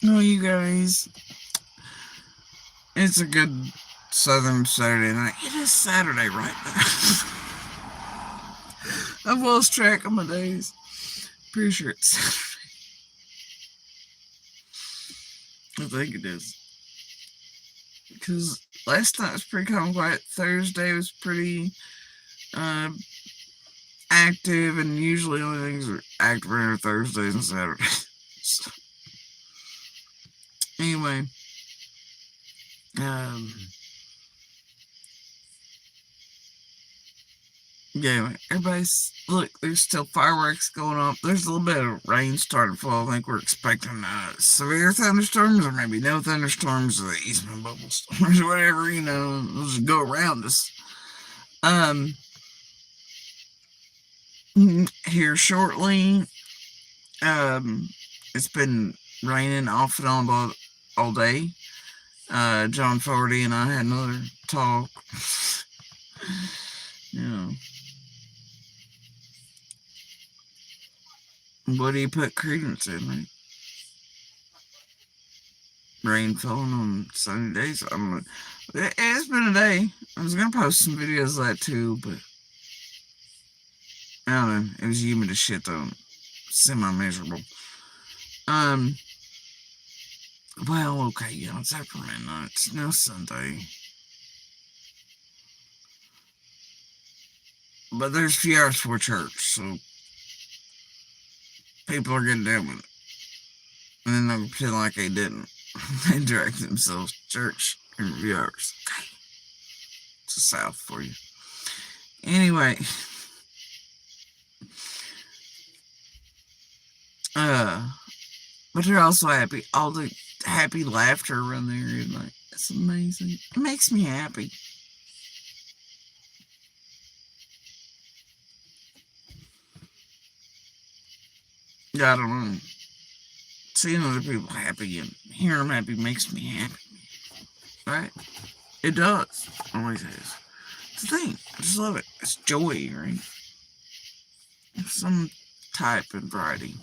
Oh, you guys, it's a good Southern Saturday night. It is Saturday right now. I've lost track of my days. Pretty sure it's Saturday. I think it is. Because last night was pretty calm and quiet. Thursday was pretty active, and usually only things are active are Thursdays and Saturdays. So, anyway, yeah, everybody's look. There's still fireworks going up. There's a little bit of rain starting to fall. I think we're expecting severe thunderstorms, or maybe no thunderstorms, or the Eastman bubble storms, or whatever. You know, they'll just go around us. Here shortly. It's been raining off and on all day. John Forty and I had another talk. Yeah. What do you put credence in, man? rain falling on sunny days. I don't know. It's been a day. I was gonna post some videos of that too, but I don't know. It was humid as shit though. Semi miserable. Um. Well, okay, yeah, it's after midnight. It's now Sunday, but there's a few hours before church, so people are getting down with it, and then they'll pretend like they didn't. They drag themselves to church in a few hours. Okay, it's the South for you. Anyway, uh, but they're also happy. All the happy laughter around there is like it's amazing. It makes me happy. I don't know. Seeing other people happy and hearing them happy makes me happy. Right? It does. Always has. It's the thing. I just love it. It's joy, right? Some type and variety.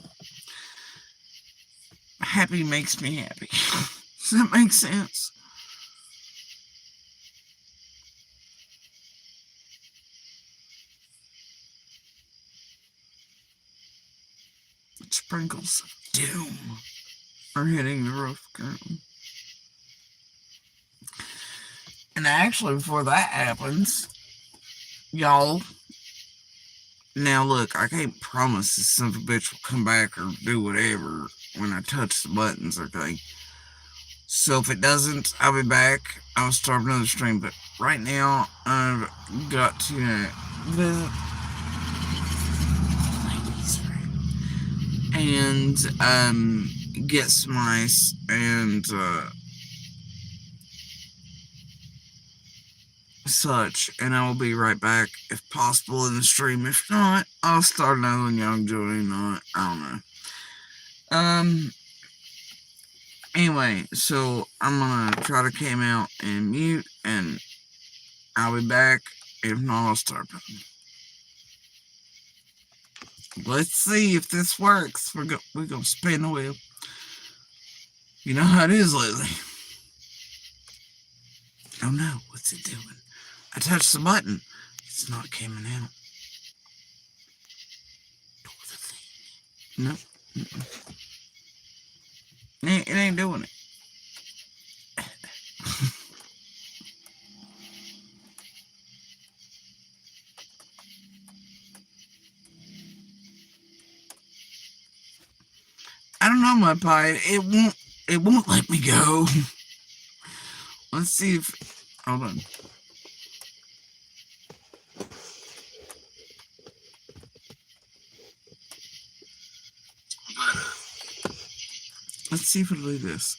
Happy makes me happy. Does that make sense? Sprinkles of doom are hitting the roof currently. And actually, before that happens, y'all, now look, I can't promise this son of a bitch will come back or do whatever when I touch the buttons, okay? So if it doesn't, I'll be back. I'll start another stream. But right now, I've got to visit ladies and get some ice and such. And I will be right back if possible in the stream. If not, I'll start another one. Y'all enjoy not. I don't know. Anyway, so I'm gonna try to came out and mute, and I'll be back. If not, I'll start. Let's see if this works. We're gonna spin the wheel. You know how it is lately. Oh no, what's it doing? I touched the button. It's not coming out. No, it ain't doing it. I don't know, my pie. It won't let me go. Let's see if. Hold on. Let's see if it'll do this.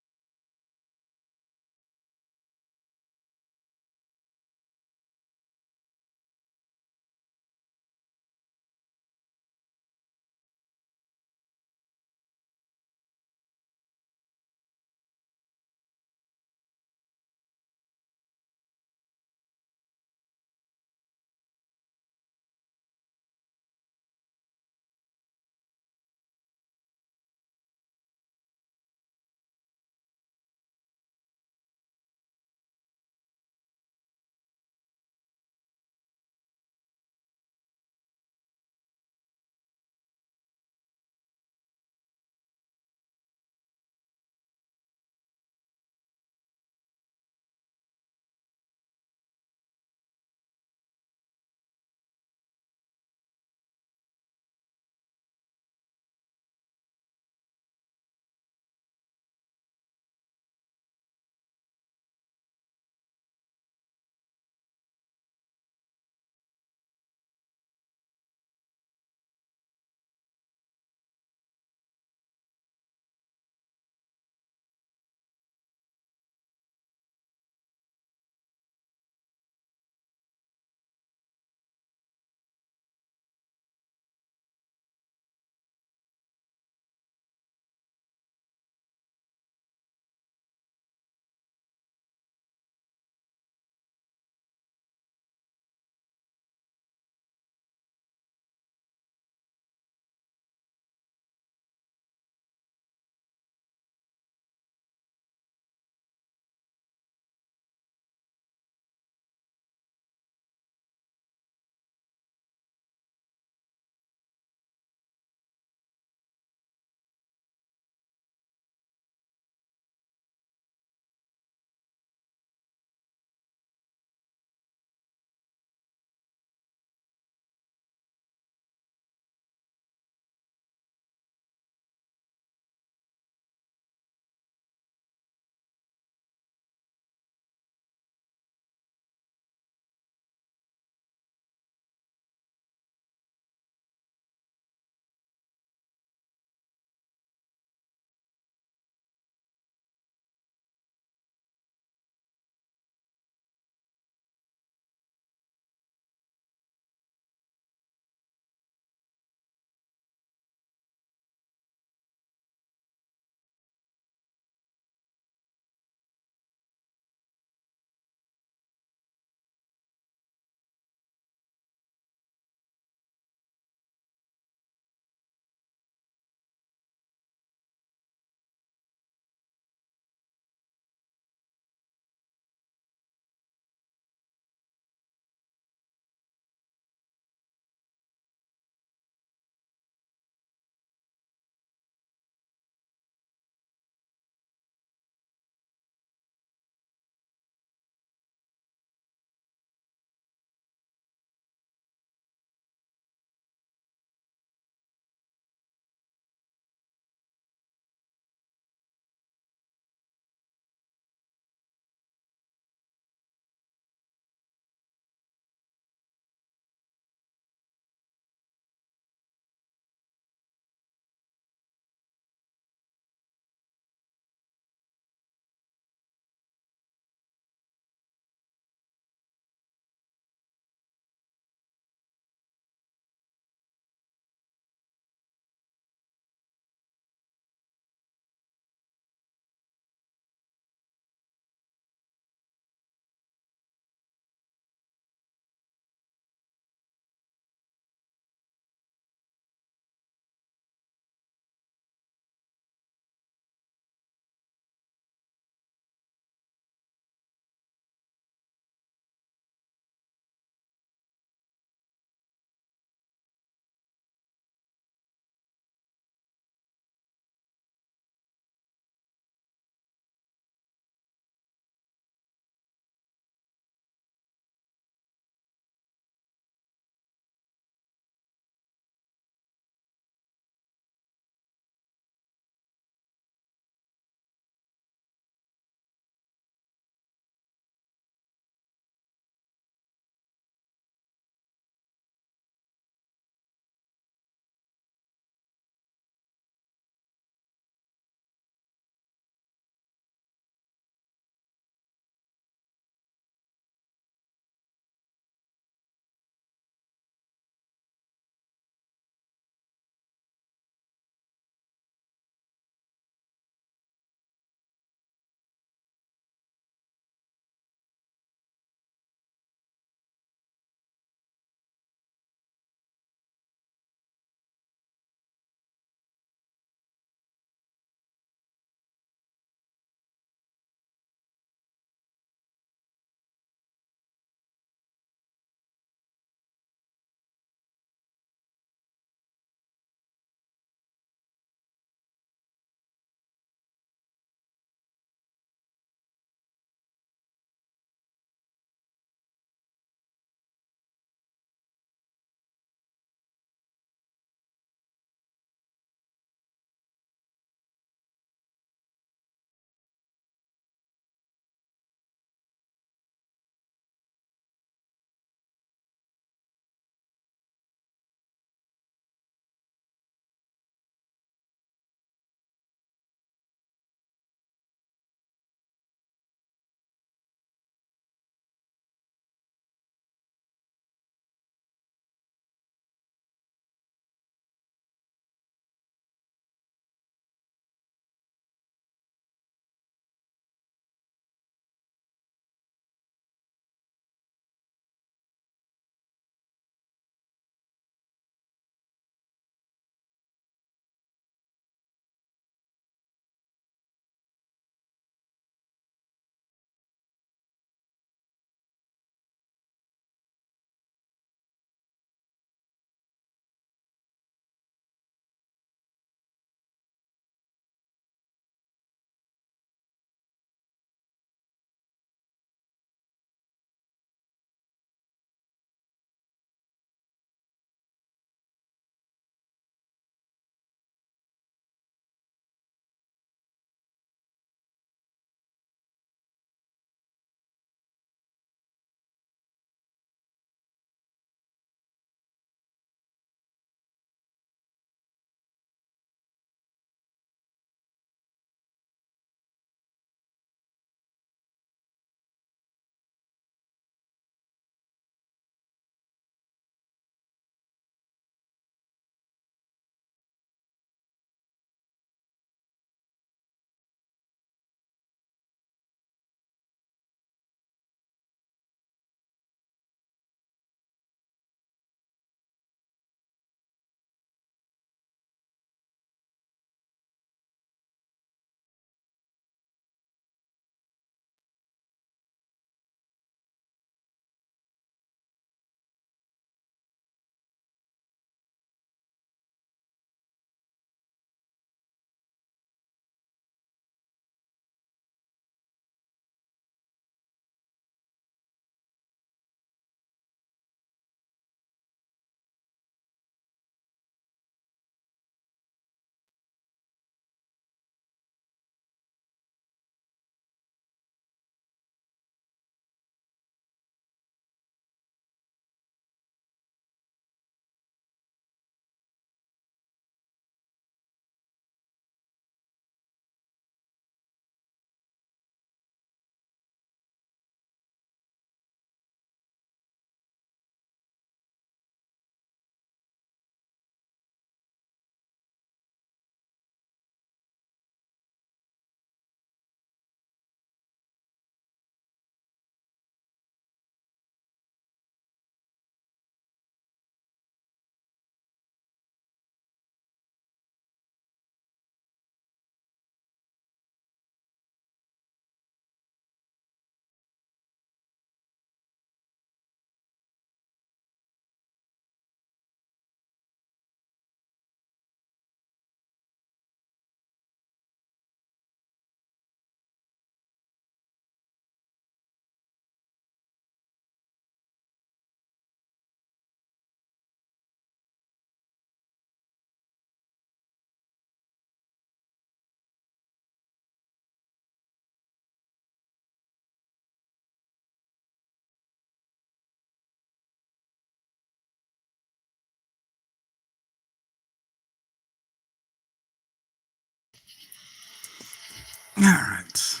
Alright.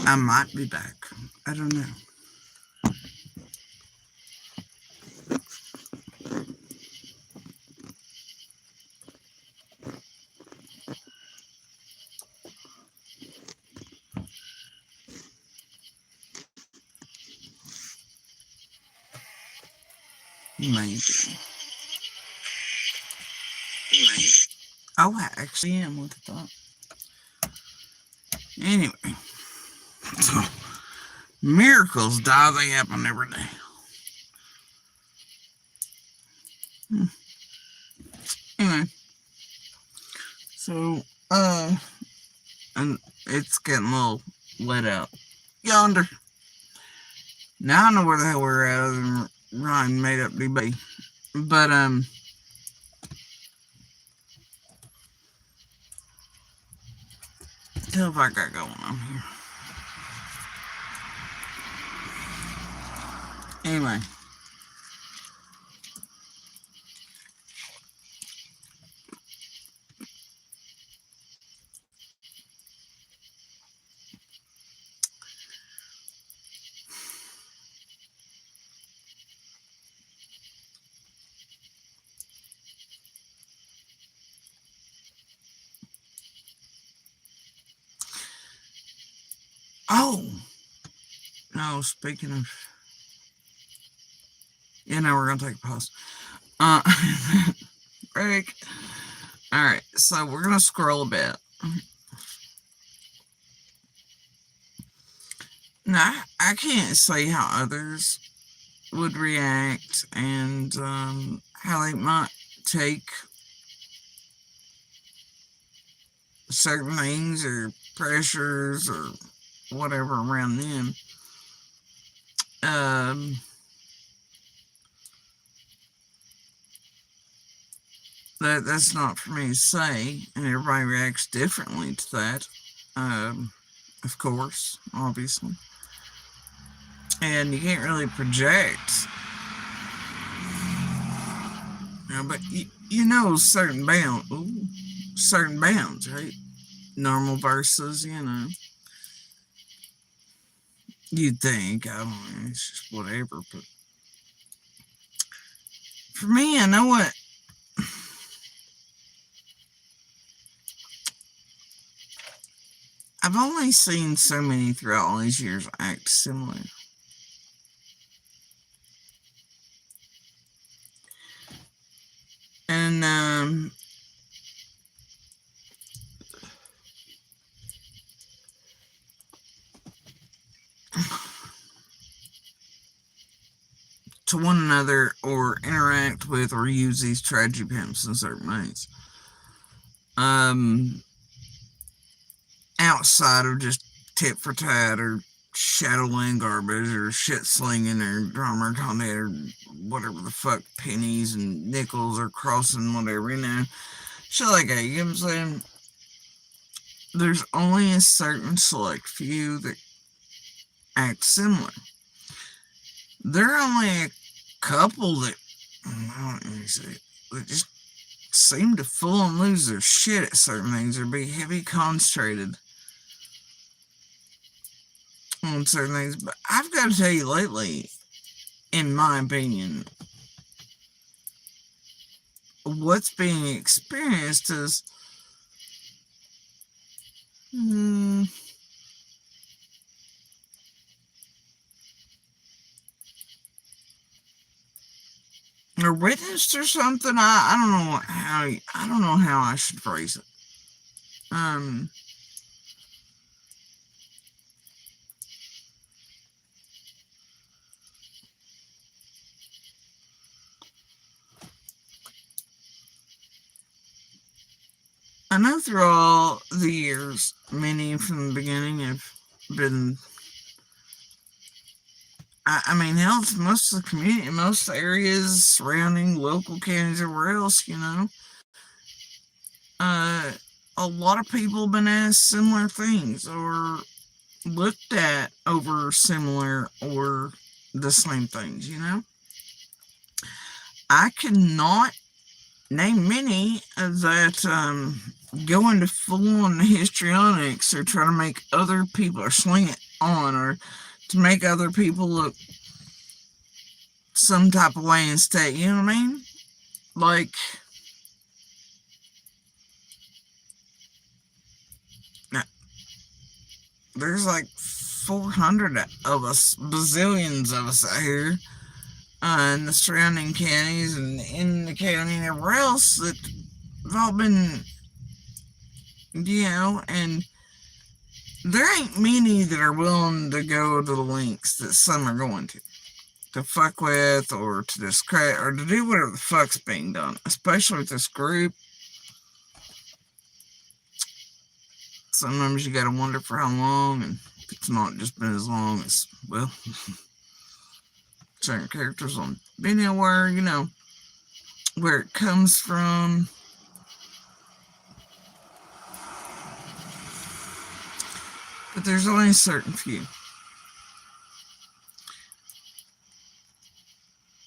I might be back. I don't know. Maybe. Oh, I actually am. Look at that. Anyway. So, miracles, dog, they happen every day. Anyway. So, and it's getting a little let out yonder. Now I know where the hell we're at other than Ryan made up debate. But, tell if I got going on here. Anyway. Oh! No, speaking of. Yeah, now we're going to take a pause. Break. Alright, so we're going to scroll a bit. Now, I can't say how others would react and how they might take certain things or pressures or whatever around them. That's not for me to say, and everybody reacts differently to that. Of course, obviously. And you can't really project. But you know certain bounds, right? Normal versus, you'd think, I don't know, it's just whatever. But for me, I know what. I've only seen so many throughout all these years act similar. And to one another or interact with or use these tragedy pimps in certain ways. Outside of just tit for tat or shadowing garbage or shit slinging or drama content or whatever the fuck, pennies and nickels or crossing whatever, shit like that, you know what I'm saying? There's only a certain select few that act similar. There are only a couple that, I don't know, say, that just seem to full on lose their shit at certain things or be heavy concentrated on certain things. But I've got to tell you lately, in my opinion, what's being experienced is or witnessed or something. I don't know I don't know how I should phrase it. I know through all the years, many from the beginning have been. I mean, hell, most of the community, most areas surrounding local counties or where else, a lot of people have been asked similar things or looked at over similar or the same things, I cannot name many that go into full-on histrionics or try to make other people or sling it on or to make other people look some type of way instead. You know what I mean? Like, there's like 400 of us, bazillions of us out here in the surrounding counties and in the county and everywhere else that have all been, and there ain't many that are willing to go to the lengths that some are going to fuck with or to discredit or to do whatever the fuck's being done, especially with this group. Sometimes you gotta wonder for how long, and it's not just been as long as, well, certain characters on been anywhere, where it comes from. But there's only a certain few.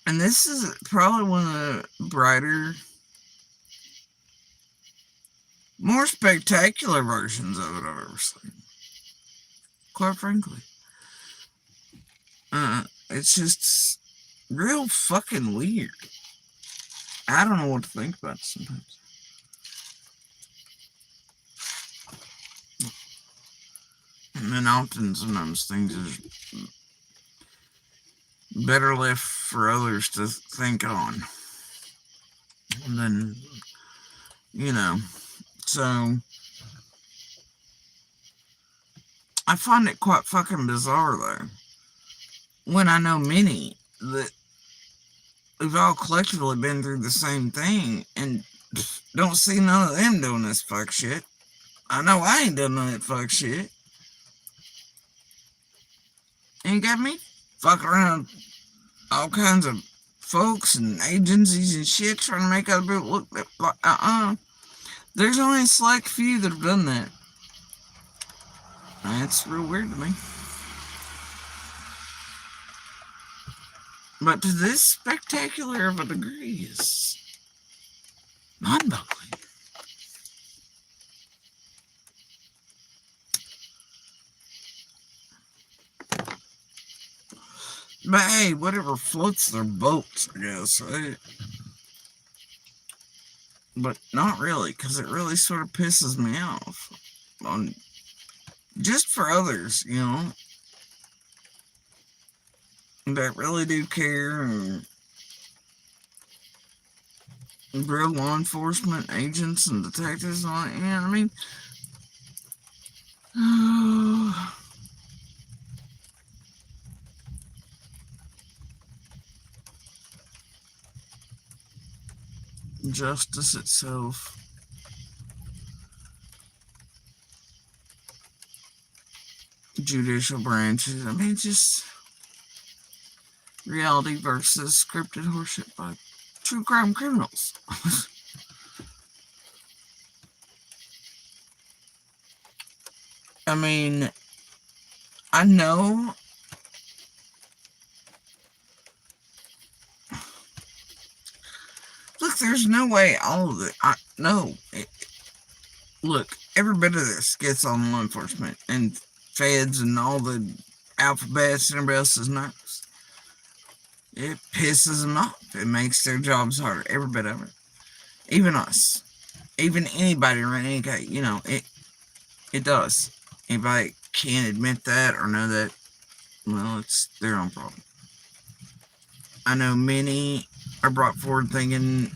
And this is probably one of the brighter, more spectacular versions of it I've ever seen. Quite frankly. It's just real fucking weird. I don't know what to think about it sometimes. And then often sometimes things are better left for others to think on. And then, so I find it quite fucking bizarre though, when I know many that we've all collectively been through the same thing and don't see none of them doing this fuck shit. I know I ain't done none of that fuck shit. And got me fucking around all kinds of folks and agencies and shit trying to make other people look like, There's only a select few that have done that. That's real weird to me. But to this spectacular of a degree is mind-boggling. But hey, whatever floats their boats, I guess. But not really, because it really sort of pisses me off. Just for others, that really do care, and real law enforcement agents and detectives and all that. I mean, justice itself. Judicial branches. I mean, just reality versus scripted horseshit by true crime criminals. I mean, I know look, there's no way all of it. Look, every bit of this gets on law enforcement and feds and all the alphabets and everybody else's nerves. It pisses them off. It makes their jobs harder. Every bit of it. Even us. Even anybody around any guy, it does. Anybody can't admit that or know that, well, it's their own problem. I know many are brought forward thinking,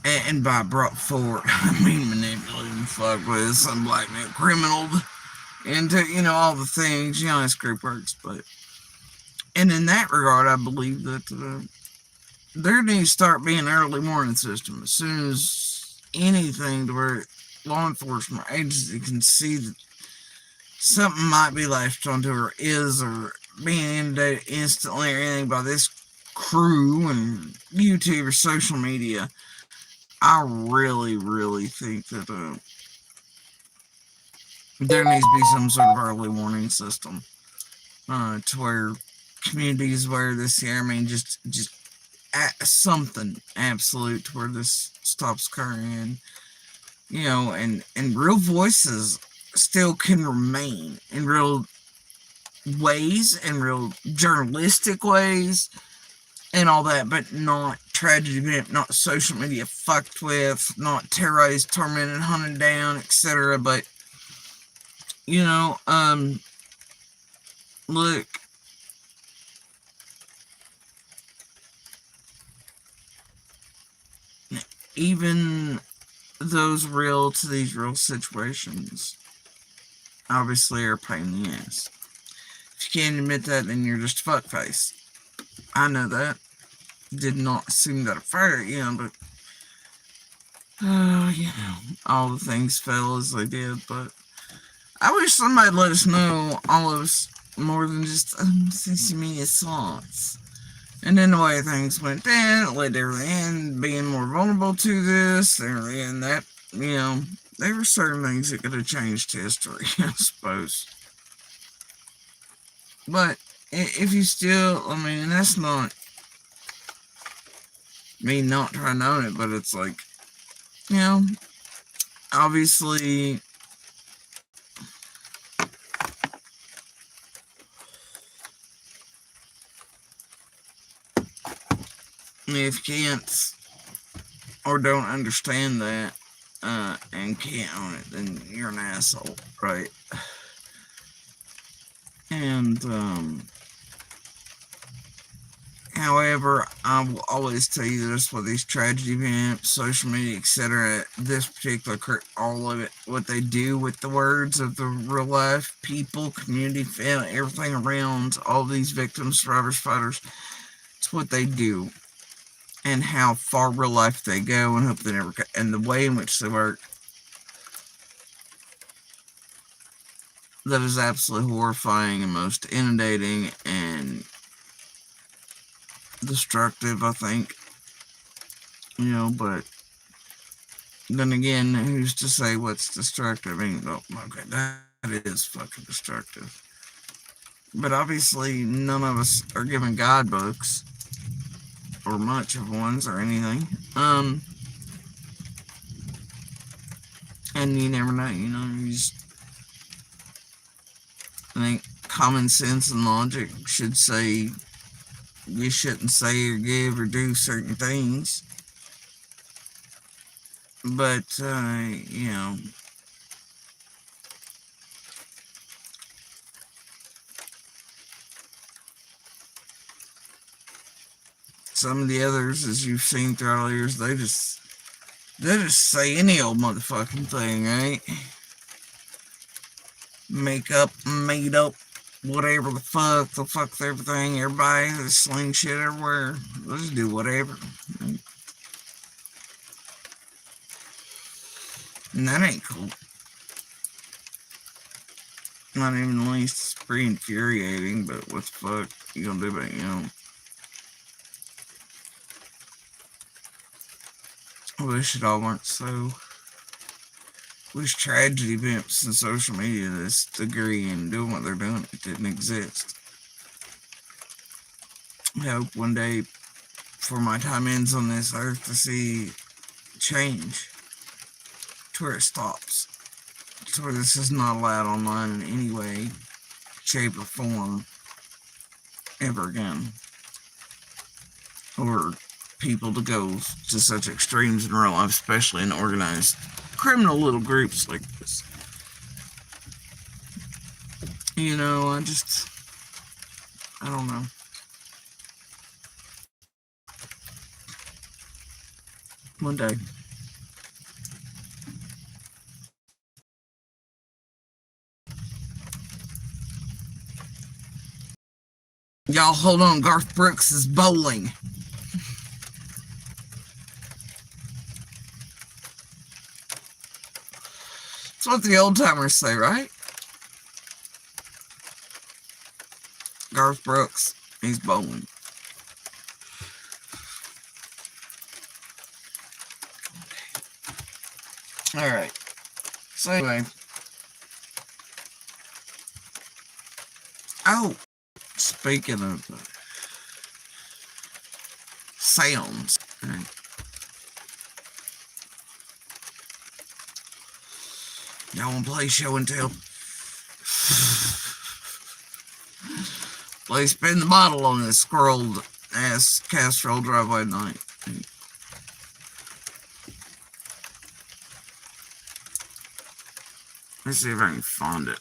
and by brought forward, I mean manipulated, fuck with, some blackmail, criminal into, all the things, this group works, and in that regard, I believe that there needs to start being an early warning system as soon as anything to where law enforcement agency can see that something might be left onto or is or being inundated instantly or anything by this crew and YouTube or social media. I really, really think that there needs to be some sort of early warning system to where communities where this here, I mean, just something absolute to where this stops occurring. And real voices still can remain in real ways and real journalistic ways and all that, but not tragedy event, not social media fucked with, not terrorized, tormented, hunted down, etc. But you know, look, even those real to these real situations obviously are a pain in the ass. If you can't admit that, then you're just a fuckface. I know that. Did not seem that fair, but all the things fell as they did. But I wish somebody let us know all of us more than just social media thoughts. And then the way things went down, it led to their end being more vulnerable to this, and that, there were certain things that could have changed history, I suppose. But if you still, that's not me not trying to own it, but it's like, obviously, if you can't or don't understand that and can't own it, then you're an asshole, right? And however, I will always tell you this with these tragedy events, social media, etc. This particular, all of it, what they do with the words of the real life people, community, family, everything around all these victims, survivors, fighters. It's what they do, and how far real life they go, and hope they never, and the way in which they work. That is absolutely horrifying and most inundating and destructive, I think. But then again, who's to say what's destructive? Okay, that is fucking destructive. But obviously, none of us are given guidebooks, or much of ones, or anything. And you never know, I think common sense and logic should say you shouldn't say or give or do certain things. But, some of the others, as you've seen throughout the years, they just say any old motherfucking thing, right? Make up, made up, whatever the fuck, they'll fuck with everything, everybody, they sling shit everywhere, they'll just do whatever. And that ain't cool. Not even the least. It's pretty infuriating, but what the fuck you gonna do about it, I wish it all weren't so. Wish tragedy events and social media to this degree and doing what they're doing, it didn't exist. I hope one day, before my time ends on this earth, to see change to where it stops. To where this is not allowed online in any way, shape, or form ever again. Or people to go to such extremes in real life, especially in organized criminal little groups like this. I don't know. One day. Y'all hold on, Garth Brooks is bowling. That's what the old timers say, right? Garth Brooks, he's bowling. Alright. So anyway. Oh, speaking of sounds. Right. Y'all want to play show and tell? Please spin the bottle on this scrolled ass casserole driveway night. Let's see if I can find it.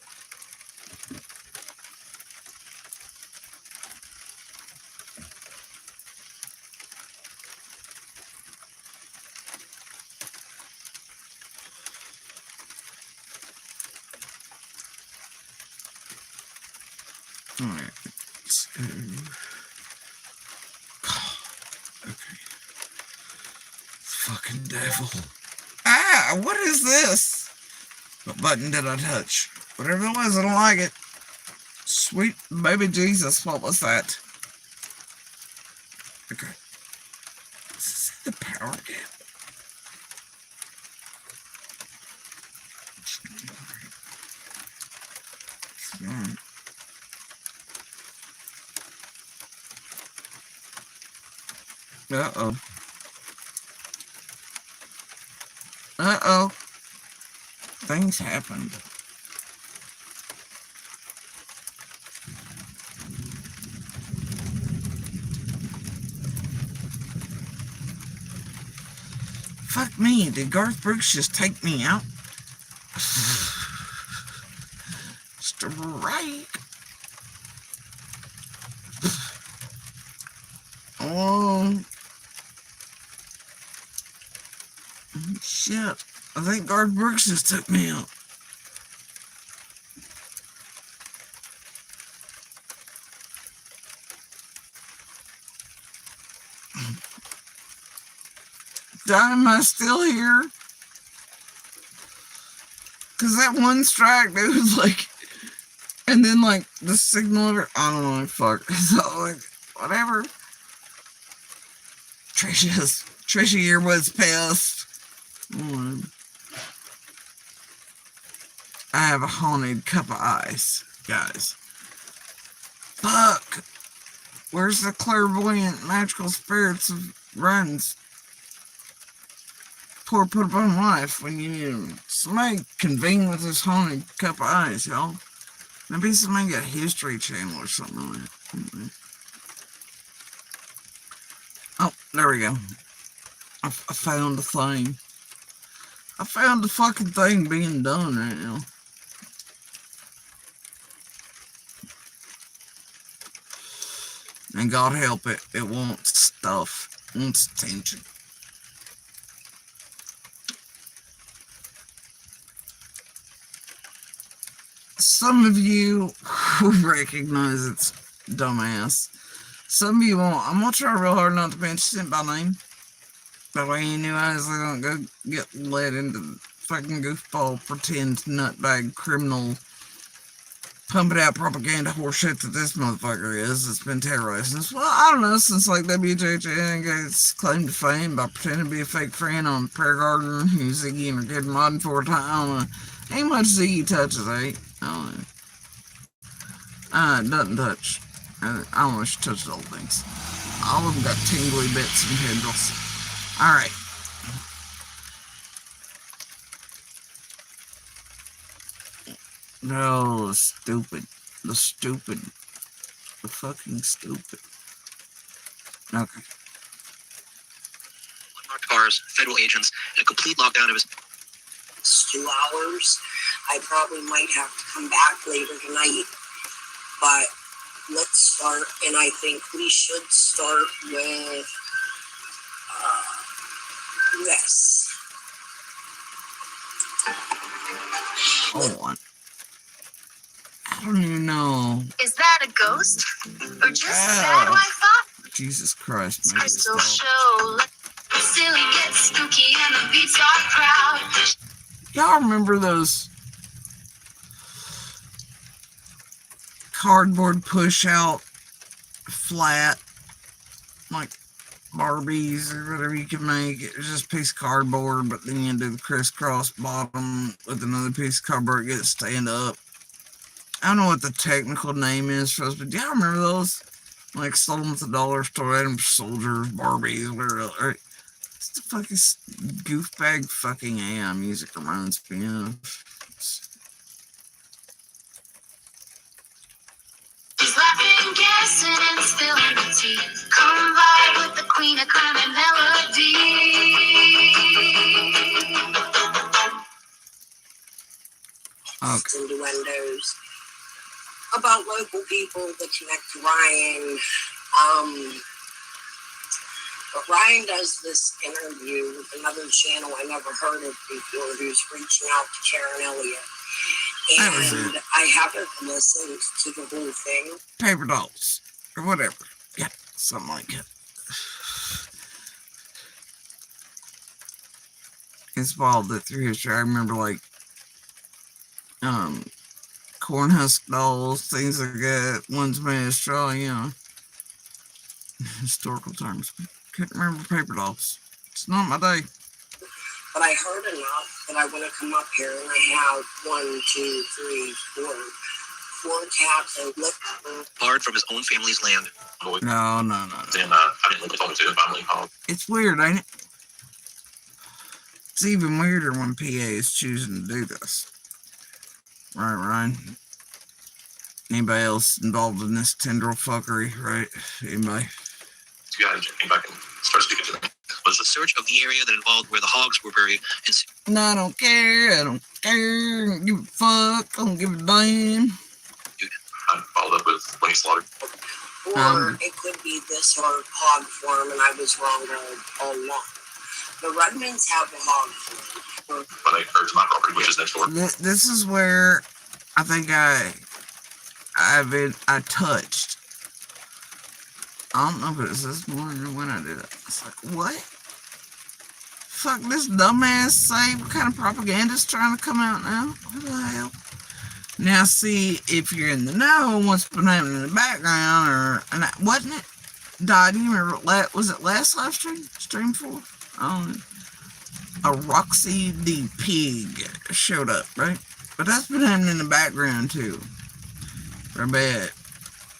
Alright, so, okay. Fucking devil. Ah, what is this? What button did I touch? Whatever it was, I don't like it. Sweet baby Jesus, what was that? Okay. Is this the power gap? Uh-oh. Uh-oh. Things happened. Fuck me, did Garth Brooks just take me out? Strike. Oh. Shit. I think Garth Brooks just took me out. Am I still here? Cause that one strike, dude, was like, and then like the signal, I don't know, fuck. So like, whatever. Trisha Yearwood's pissed. I have a haunted cup of ice, guys. Fuck. Where's the clairvoyant magical spirits of runs? Poor put upon life when you somebody convene with this haunted cup of ice, y'all. Maybe somebody got History Channel or something like that. Oh, there we go. I found the thing. I found the fucking thing being done right now. And God help it, it wants stuff. It wants attention. Some of you will recognize it's dumbass. Some of you won't. I'm gonna try real hard not to mention it by name. That way you guys don't go get led into fucking goofball, pretend nutbag, criminal, pumping out propaganda horseshit that this motherfucker is. It's been terrorizing us. Well, I don't know, since like WJJ gets claim to fame by pretending to be a fake friend on Prayer Garden, who's Ziggy and a good modern for a time. I don't know. Ain't much Ziggy touches, eh? I don't know. It doesn't touch. I almost touched old things. All of them got tingly bits and tendrils. Alright. No, the stupid. The stupid. The fucking stupid. Okay. Unmarked cars, federal agents, and a complete lockdown of his... It's 2 hours. I probably might have to come back later tonight. But let's start, and I think we should start with this. Hold on. I don't even know. Is that a ghost? Or just bad Wi-Fi? Jesus Christ, man. Crystal show. Silly gets spooky and the beats are proud. Y'all remember those cardboard push-out flat, like Barbies or whatever you could make? It was just a piece of cardboard, but then you do the crisscross bottom with another piece of cardboard to get it stand up. I don't know what the technical name is for those, but do y'all remember those? Like sold at the dollar store, Adam Soldiers, Barbies, whatever. Right? It's the fucking goofbag fucking AI music reminds me of. She's laughing, guessing, and spilling the tea. Come vibe with the queen of crime and melody. Okay. Innuendos about local people that connect to Ryan. But Ryan does this interview with another channel I never heard of before, who's reaching out to Karen Elliott. That was And it. I haven't listened to the whole thing. Paper dolls. Or whatever. Yeah, something like that. It's wild that through history I remember like corn husk dolls, things like that, ones made of straw, historical terms. Couldn't remember paper dolls. It's not my day. But I heard enough that I want to come up here, and I have 1, 2, 3, 4 cats and lick. Barred from his own family's land. No. Then I didn't live with him to the family home. It's weird, ain't it? It's even weirder when PA is choosing to do this. Right, Ryan? Anybody else involved in this tendril fuckery, right? Anybody? You gotta get me back and start speaking to them. Was the search of the area that involved where the hogs were buried. No, I don't care. I don't care. I don't give a fuck. I don't give a damn. I followed up with when he slaughtered. Or it could be this hog farm, and I was wrong all along. The Redmonds have a hog farm. When they heard to my property, which is next door. This is where I think I touched. I don't know if it was this morning or when I did it. It's like, what? Fuck, this dumbass say what kind of propagandist trying to come out now? What the hell? Now, see, if you're in the know, what's been happening in the background, wasn't it? Do you remember, was it last live stream? Stream 4? I don't know. A Roxy the Pig showed up, right? But that's been happening in the background, too. I bet.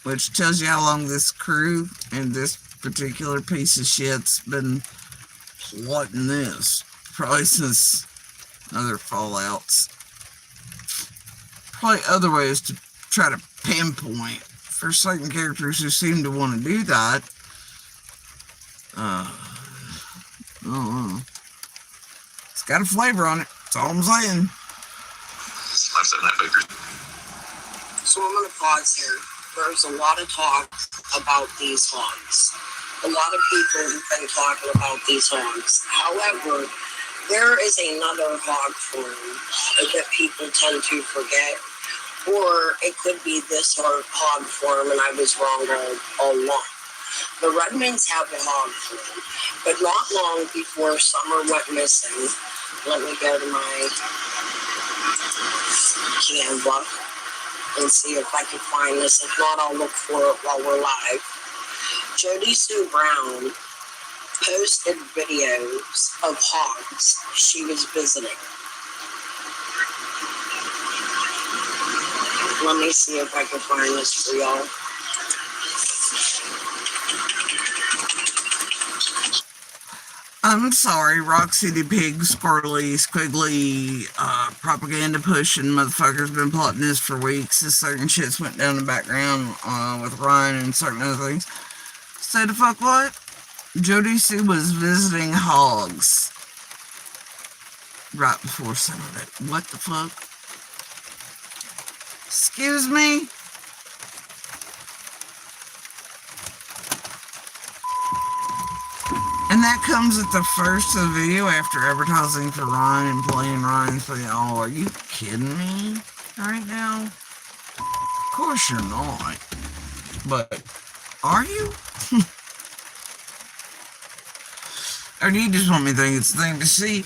Which tells you how long this crew and this particular piece of shit's been plotting this. Probably since other Fallouts. Probably other ways to try to pinpoint for certain characters who seem to want to do that. I don't know. It's got a flavor on it. That's all I'm saying. I've said that bakery. So I'm going to pause here. There's a lot of talk about these hogs. A lot of people have been talking about these hogs. However, there is another hog farm that people tend to forget. Or it could be this hog farm, and I was wrong all along. The Redmonds have a hog farm, but not long before Summer went missing. Let me go to my Canva and see if I can find this. If not, I'll look for it while we're live. Jody Sue Brown posted videos of hogs she was visiting. Let me see if I can find this for y'all. I'm sorry, Roxy the Pig, squirrely, squiggly, propaganda pushing motherfuckers been plotting this for weeks. This certain shit's went down in the background with Ryan and certain other things. So the fuck what? Jody Sue was visiting hogs right before some of it. What the fuck? Excuse me? And that comes at the first of the video after advertising for Ryan and playing Ryan's video. Oh, are you kidding me right now? Of course you're not. But, are you? Or do you just want me to think it's a thing to see?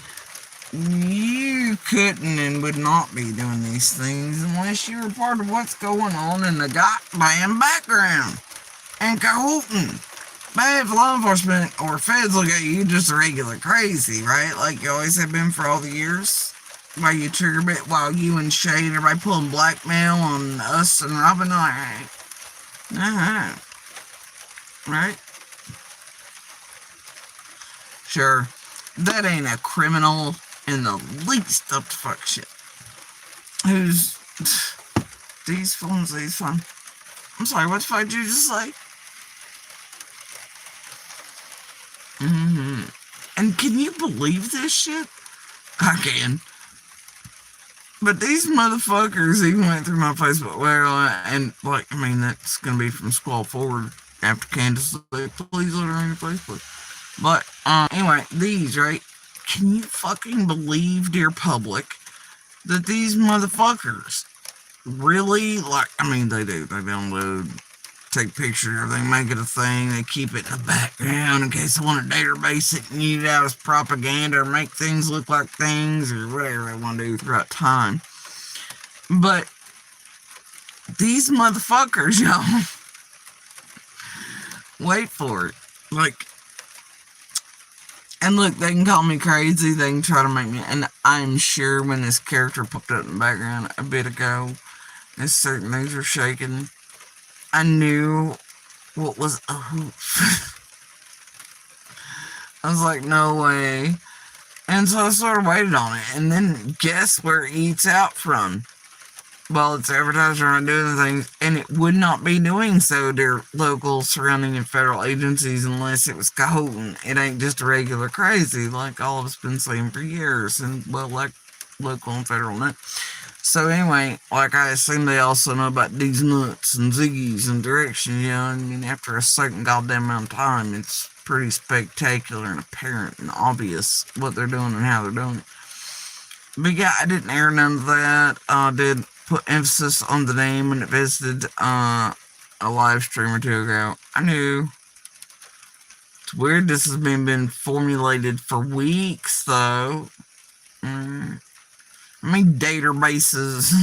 You couldn't and would not be doing these things unless you were part of what's going on in the goddamn background. And cahooting. But if law enforcement or feds look at you just regular crazy, right? Like you always have been for all the years. While you trigger bit, while you and Shay and everybody pulling blackmail on us and Robin, alright. Uh-huh. right? Sure, that ain't a criminal in the least up to fuck shit. Who's these phones? I'm sorry, what the fuck did you just say? And can you believe this shit? I can. But these motherfuckers even went through my Facebook. Well, and like, I mean, that's gonna be from Squall Forward after Candace said, please let her on your Facebook. But anyway, these, right? Can you fucking believe, dear public, that these motherfuckers really, like, I mean, they do. They download, take pictures, everything, make it a thing. They keep it in the background in case they want to database it and use it out as propaganda or make things look like things or whatever they want to do throughout time. But these motherfuckers, y'all, wait for it. Like, and look, they can call me crazy, they can try to make me, and I'm sure when this character popped up in the background a bit ago, and certain things were shaking, I knew what was a hoop. I was like, no way. And so I sort of waited on it, and then guess where it eats out from? Well, it's advertising on doing things, and it would not be doing so to local, surrounding, and federal agencies unless it was cahoting. It ain't just a regular crazy like all of us been saying for years, and well, like local and federal know. So anyway, like I assume they also know about these nuts and ziggies and directions, you know. I mean, after a certain goddamn amount of time, it's pretty spectacular and apparent and obvious what they're doing and how they're doing it. But yeah, I didn't air none of that. I did put emphasis on the name when it visited a live stream or two ago. I knew. It's weird this has been formulated for weeks, though. I mean, databases,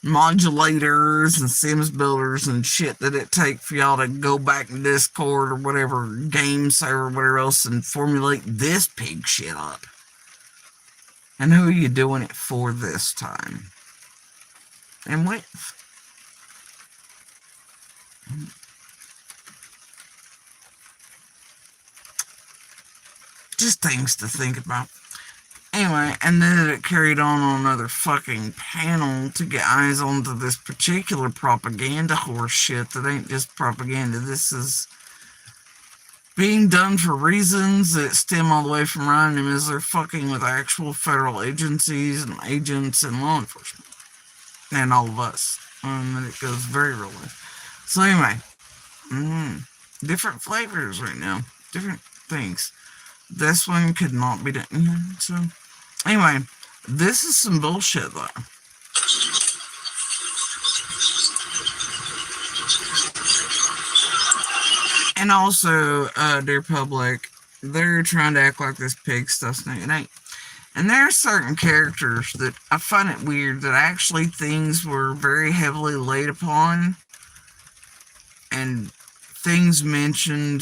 modulators, and Sims builders and shit that it take for y'all to go back to Discord or whatever game server, whatever else, and formulate this pig shit up. And who are you doing it for this time? And with? Just things to think about. Anyway, and then it carried on another fucking panel to get eyes onto this particular propaganda horse shit that ain't just propaganda. This is being done for reasons that stem all the way from Ryan and is they're fucking with actual federal agencies and agents and law enforcement. And all of us. And it goes very real life. So anyway, different flavors right now. Different things. This one could not be done. Yeah, so anyway, this is some bullshit though. And also, dear public, they're trying to act like this pig stuff's new. It ain't. And there are certain characters that I find it weird that actually things were very heavily laid upon and things mentioned,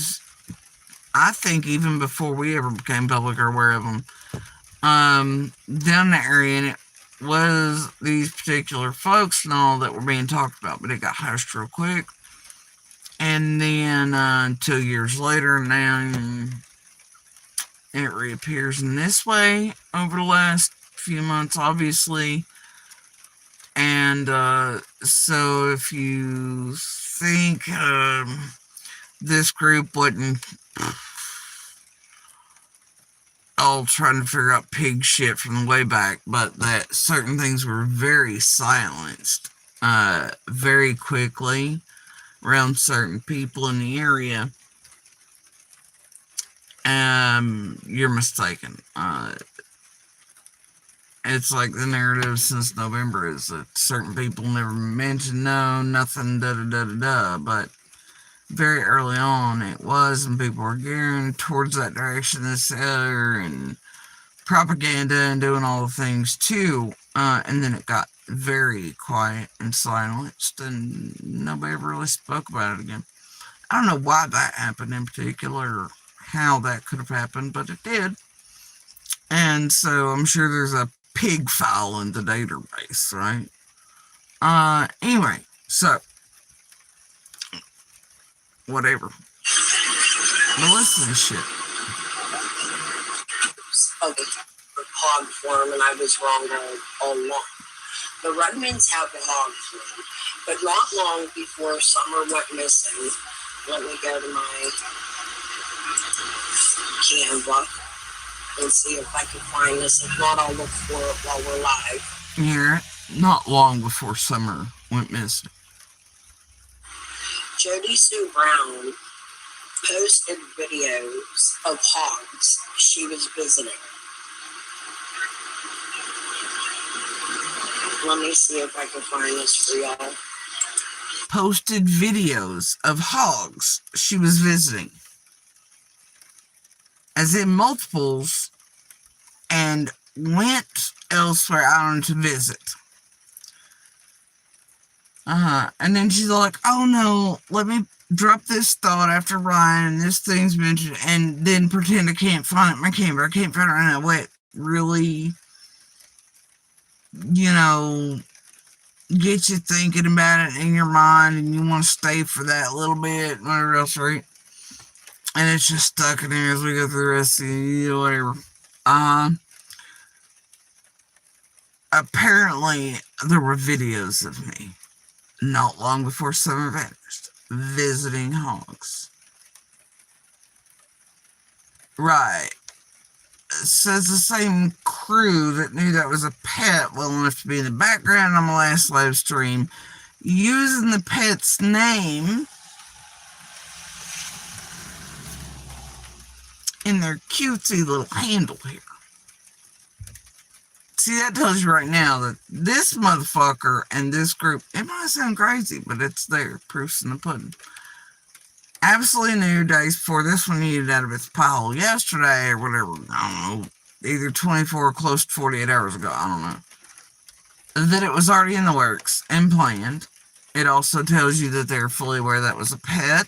I think even before we ever became public or aware of them, down the area, and it was these particular folks and all that were being talked about, but it got hushed real quick. And then 2 years later, now it reappears in this way over the last few months, obviously. And so if you think this group wasn't all trying to figure out pig shit from the way back, but that certain things were very silenced very quickly around certain people in the area, you're mistaken. It's like the narrative since November is that certain people never mentioned nothing, but very early on it was, and people were gearing towards that direction this year, and propaganda and doing all the things too, and then it got very quiet and silenced, and nobody ever really spoke about it again. I don't know why that happened in particular, or how that could have happened, but it did. And so I'm sure there's a pig file in the database, right? Anyway, so whatever. But listen to this shit. Of the hog farm, and I was wrong all along. The Redmonds have the hog farm, but not long before Summer went missing. Let me go to my Canva and see if I can find this. If not, I'll look for it while we're live. Here, not long before Summer went missing. Jody Sue Brown posted videos of hogs she was visiting. Let me see if I can find this for y'all. Posted videos of hogs she was visiting. As in multiples, and went elsewhere out to visit. And then she's like, oh no, let me drop this thought after Ryan, and this thing's mentioned, and then pretend I can't find it in my camera. I can't find it right now. Wait, really? You know, get you thinking about it in your mind, and you want to stay for that little bit, whatever else, right? And it's just stuck in there as we go through the rest of the whatever. Apparently, there were videos of me, not long before Summer vanished, visiting hogs. Right. Says the same crew that knew that was a pet well enough to be in the background on my last live stream, using the pet's name in their cutesy little handle here. See, that tells you right now that this motherfucker and this group, it might sound crazy, but it's there. Proof's in the pudding. Absolutely knew days before this one needed out of its pile yesterday or whatever. I don't know. Either 24 or close to 48 hours ago. I don't know. That it was already in the works and planned. It also tells you that they're fully aware that was a pet.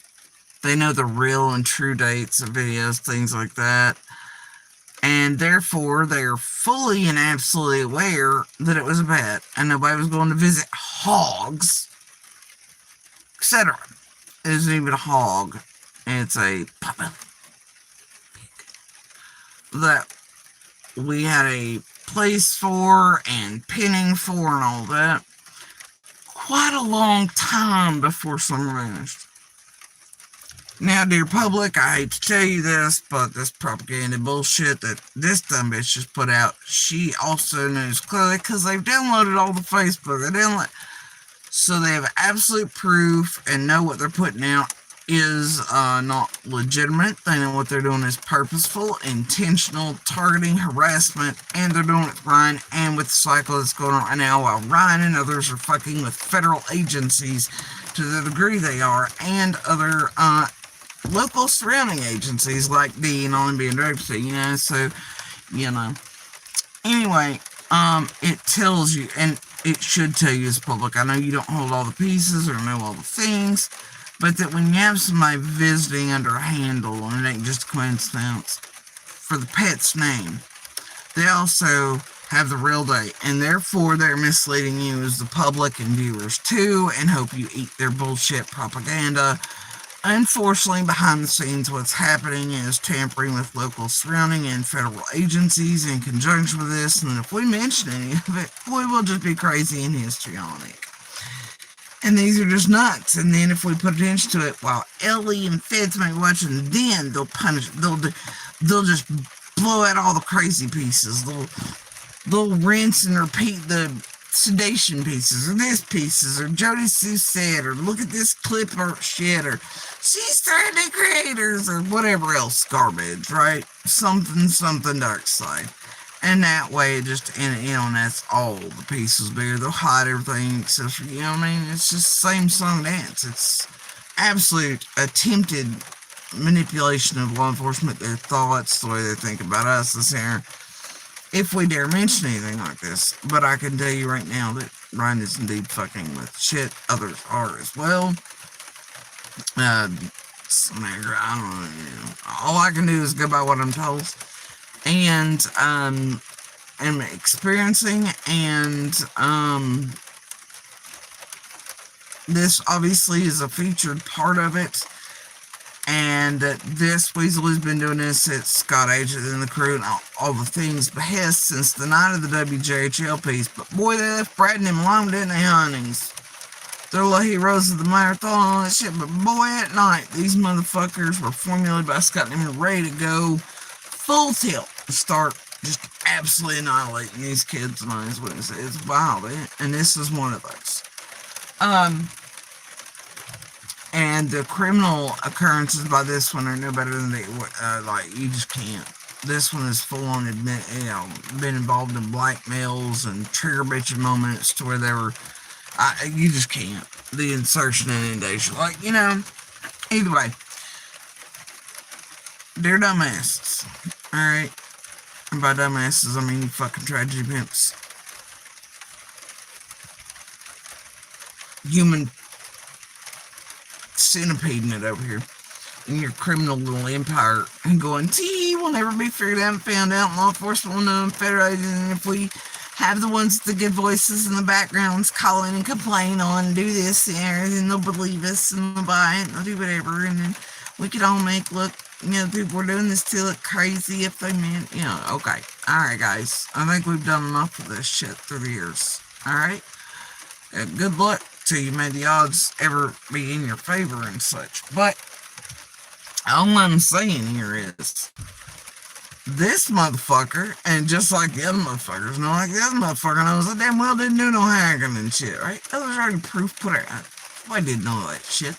They know the real and true dates of videos, things like that. And therefore, they are fully and absolutely aware that it was a pet. And nobody was going to visit hogs, etc. It isn't even a hog. It's a puppy that we had a place for and pinning for and all that. Quite a long time before Summer vanished. Now, dear public, I hate to tell you this, but this propaganda bullshit that this dumb bitch just put out, she also knows clearly because they've downloaded all the Facebook. So they have absolute proof and know what they're putting out is not legitimate. They know what they're doing is purposeful, intentional, targeting, harassment, and they're doing it with Ryan and with the cycle that's going on right now while Ryan and others are fucking with federal agencies to the degree they are, and other local surrounding agencies like being on being directed to, you know, so, you know. Anyway, it tells you, and it should tell you as public. I know you don't hold all the pieces or know all the things, but that when you have somebody visiting under a handle, and it ain't just a coincidence, for the pet's name, they also have the real date, and therefore they're misleading you as the public and viewers too, and hope you eat their bullshit propaganda. Unfortunately, behind the scenes, what's happening is tampering with local surrounding and federal agencies in conjunction with this, and if we mention any of it, we will just be crazy and histrionic. And these are just nuts, and then if we put attention to it, while Ellie and Feds may be watching, then they'll punish, they'll just blow out all the crazy pieces. They'll rinse and repeat the sedation pieces, or this pieces, or Jody Sue said, or look at this clip or shit, or she's threatening creators, or whatever else garbage, right? Something dark side. And that way, just, and that's all the pieces there. They'll hide everything except for, you know what I mean? It's just the same song dance. It's absolute attempted manipulation of law enforcement, their thoughts, the way they think about us, this here. If we dare mention anything like this, but I can tell you right now that Ryan is indeed fucking with shit. Others are as well. I don't know, you know. All I can do is go by what I'm told. And, am experiencing, and, this obviously is a featured part of it. And this weasel has been doing this at Scott Agent and the crew and all the things behest since the night of the WJHL piece. But boy, they left Brad and him alone, didn't they, honeys? They're the heroes of the marathon and all that shit. But boy, at night, these motherfuckers were formulated by Scott and him ready to go full tilt and start just absolutely annihilating these kids and eyes witnesses. It's wild, and this is one of those. And the criminal occurrences by this one are no better than they, like, you just can't. This one is full on admit, been involved in blackmails and trigger bitching moments to where they were, you just can't. The insertion and inundation, like, either way, they're dumbasses, alright? And by dumbasses, I mean you fucking tragedy pimps. Human centipeding it over here in your criminal little empire and going, "Tee, will never be figured out and found out. Law enforcement will know and federated, and if we have the ones with the good voices in the backgrounds call in and complain on and do this and they'll believe us and they'll buy it and they'll do whatever, and then we could all make look, people are doing this to look crazy if they meant, okay. Alright, guys. I think we've done enough of this shit through the years. Alright? Good luck to you. May the odds ever be in your favor and such. But all I'm saying here is this motherfucker, and just like the other motherfuckers, like the other motherfucker knows that damn well didn't do no hacking and shit, right? That was already proof put out. I didn't know that shit.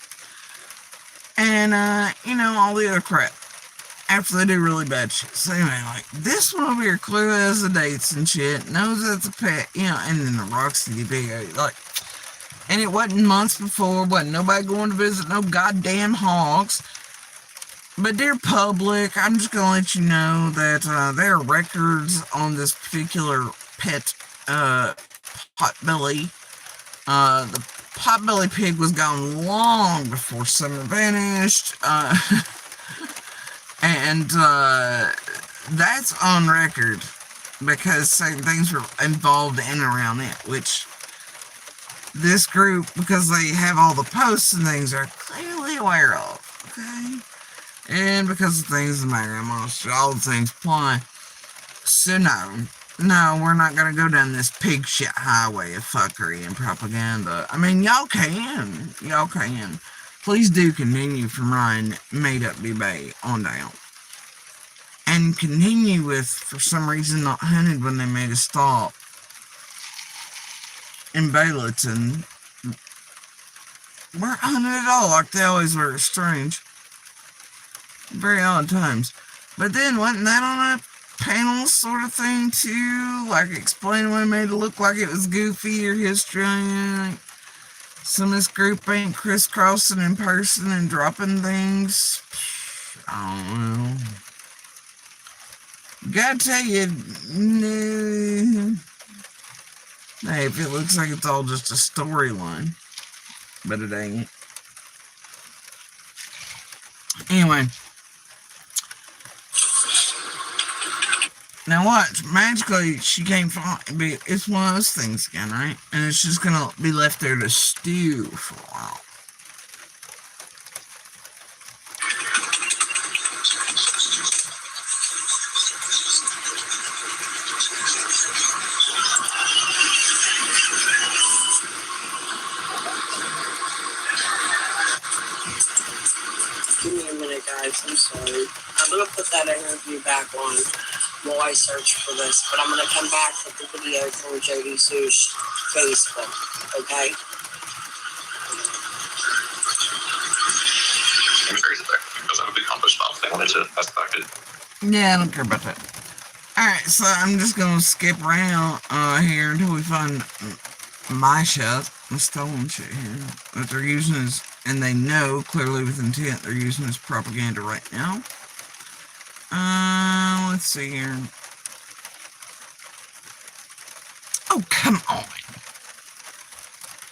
And, all the other crap. After they do really bad shit. So anyway, like, this one over here clearly has the dates and shit, knows that's a pet, and then the Roxy big, like, and it wasn't months before, wasn't nobody going to visit no goddamn hogs. But dear public, I'm just going to let you know that there are records on this particular pet potbelly. The potbelly pig was gone long before summer vanished. And that's on record because certain things were involved in and around it, which this group, because they have all the posts and things, are clearly aware of, okay? And because of things in my grandma, all the things apply. So no, we're not gonna go down this pig shit highway of fuckery and propaganda. I mean, y'all can. Please do continue from Ryan made up debate on down. And continue with, for some reason, not hunted when they made a stop in Bayleton. Weren't hunted at all, like they always were. Strange. Very odd times. But then, wasn't that on a panel sort of thing, too? Like, explaining what made it look like it was goofy or history. Like, some of this group ain't crisscrossing in person and dropping things. I don't know. Gotta tell you, no. Hey, if it looks like it's all just a storyline. But it ain't. Anyway. Now watch, magically she came from, it's one of those things again, right? And it's just gonna be left there to stew for a while. Give me a minute, guys. I'm sorry. I'm gonna put that interview back on while I search for this, but I'm gonna come back with the video from JD Sush Facebook. Okay? I'm curious there because I'm a big accomplished mouth. I wanted to ask about it. Yeah, I don't care about that. Alright, so I'm just gonna skip around here until we find my shit, the stolen shit here, that they're using as, and they know clearly with intent they're using as propaganda right now. Let's see here. Oh, come on.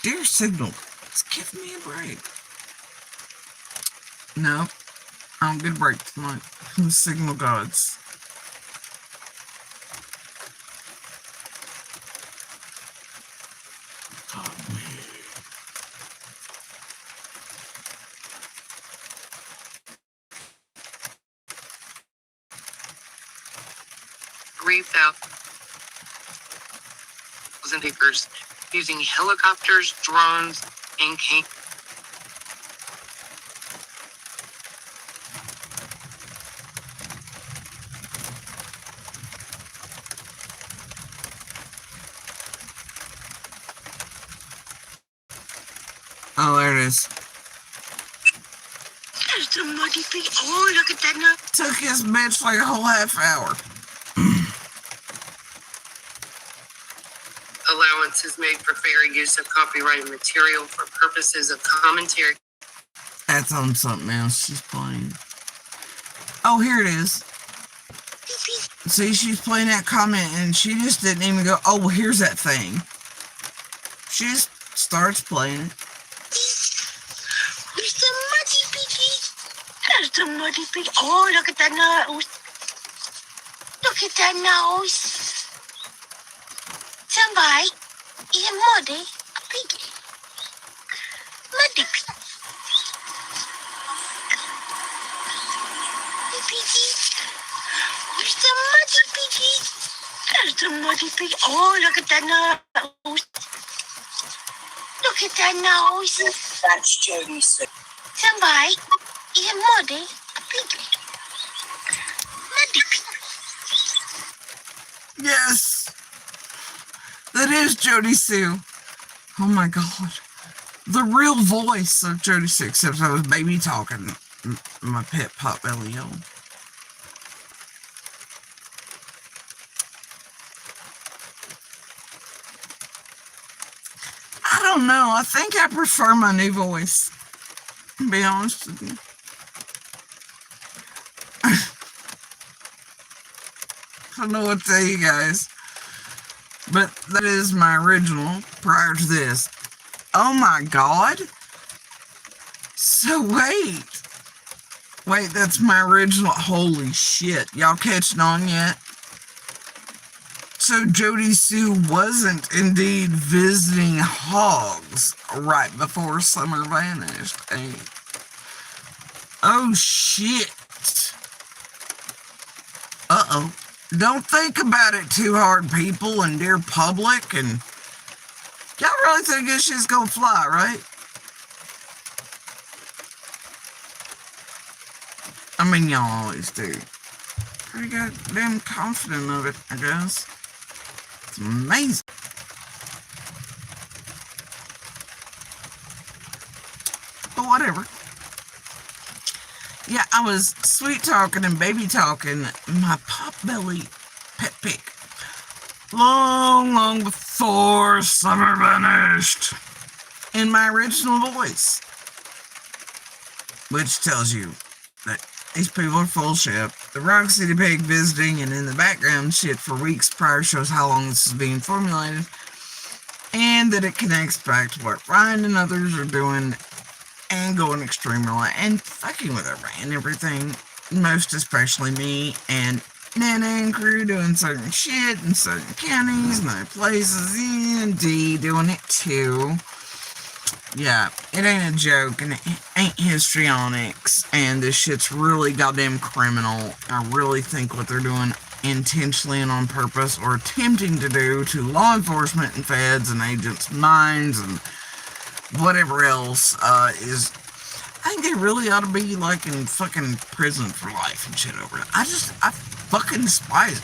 Dear Signal, give me a break. No, I don't get a break tonight from the Signal gods. 3,000 acres using helicopters, drones, and Oh, there it is. There's the muddy feet. Oh, look at that now. Took his bitch like a whole half hour. Allowance is made for fair use of copyrighted material for purposes of commentary. That's on something else she's playing. Oh, here it is. See, she's playing that comment and she just didn't even go, oh, well, here's that thing. She just starts playing it. There's the muddy piggy. There's the muddy pig. Oh, look at that nose. Look at that nose. Somebody is muddy piggy. Muddy piggy. Piggy. Where's the muddy piggy? There's the muddy pig. Oh, look at that nose. Look at that nose. That's Jody Sue. Somebody is muddy piggy. Muddy piggy. Yes. That is Jody Sue. Oh my God. The real voice of Jody Sue, except I was baby talking my pet Potbelly, y'all. I don't know. I think I prefer my new voice. To be honest with you. I don't know what to tell you guys. But that is my original prior to this. Oh my God. So wait. Wait, that's my original. Holy shit. Y'all catching on yet? So Jody Sue wasn't indeed visiting hogs right before summer vanished. Hey. Oh shit. Uh-oh. Don't think about it too hard, people and dear public. And y'all really think this shit's gonna fly, right? I mean, y'all always do. Pretty goddamn confident of it, I guess. It's amazing. But whatever. Yeah, I was sweet talking and baby talking my Potbelly pet pig. Long, long before summer vanished. In my original voice. Which tells you that these people are full of shit. The Rock City Pig visiting and in the background shit for weeks prior shows how long this is being formulated. And that it connects back to what Ryan and others are doing and going extremely light and fucking with everybody and everything. Most especially me and Nana and crew doing certain shit in certain counties and other places. And D doing it too. Yeah, it ain't a joke and it ain't histrionics. And this shit's really goddamn criminal. I really think what they're doing intentionally and on purpose or attempting to do to law enforcement and feds and agents' minds and whatever else is, I think they really ought to be like in fucking prison for life and shit over it. I fucking despise it.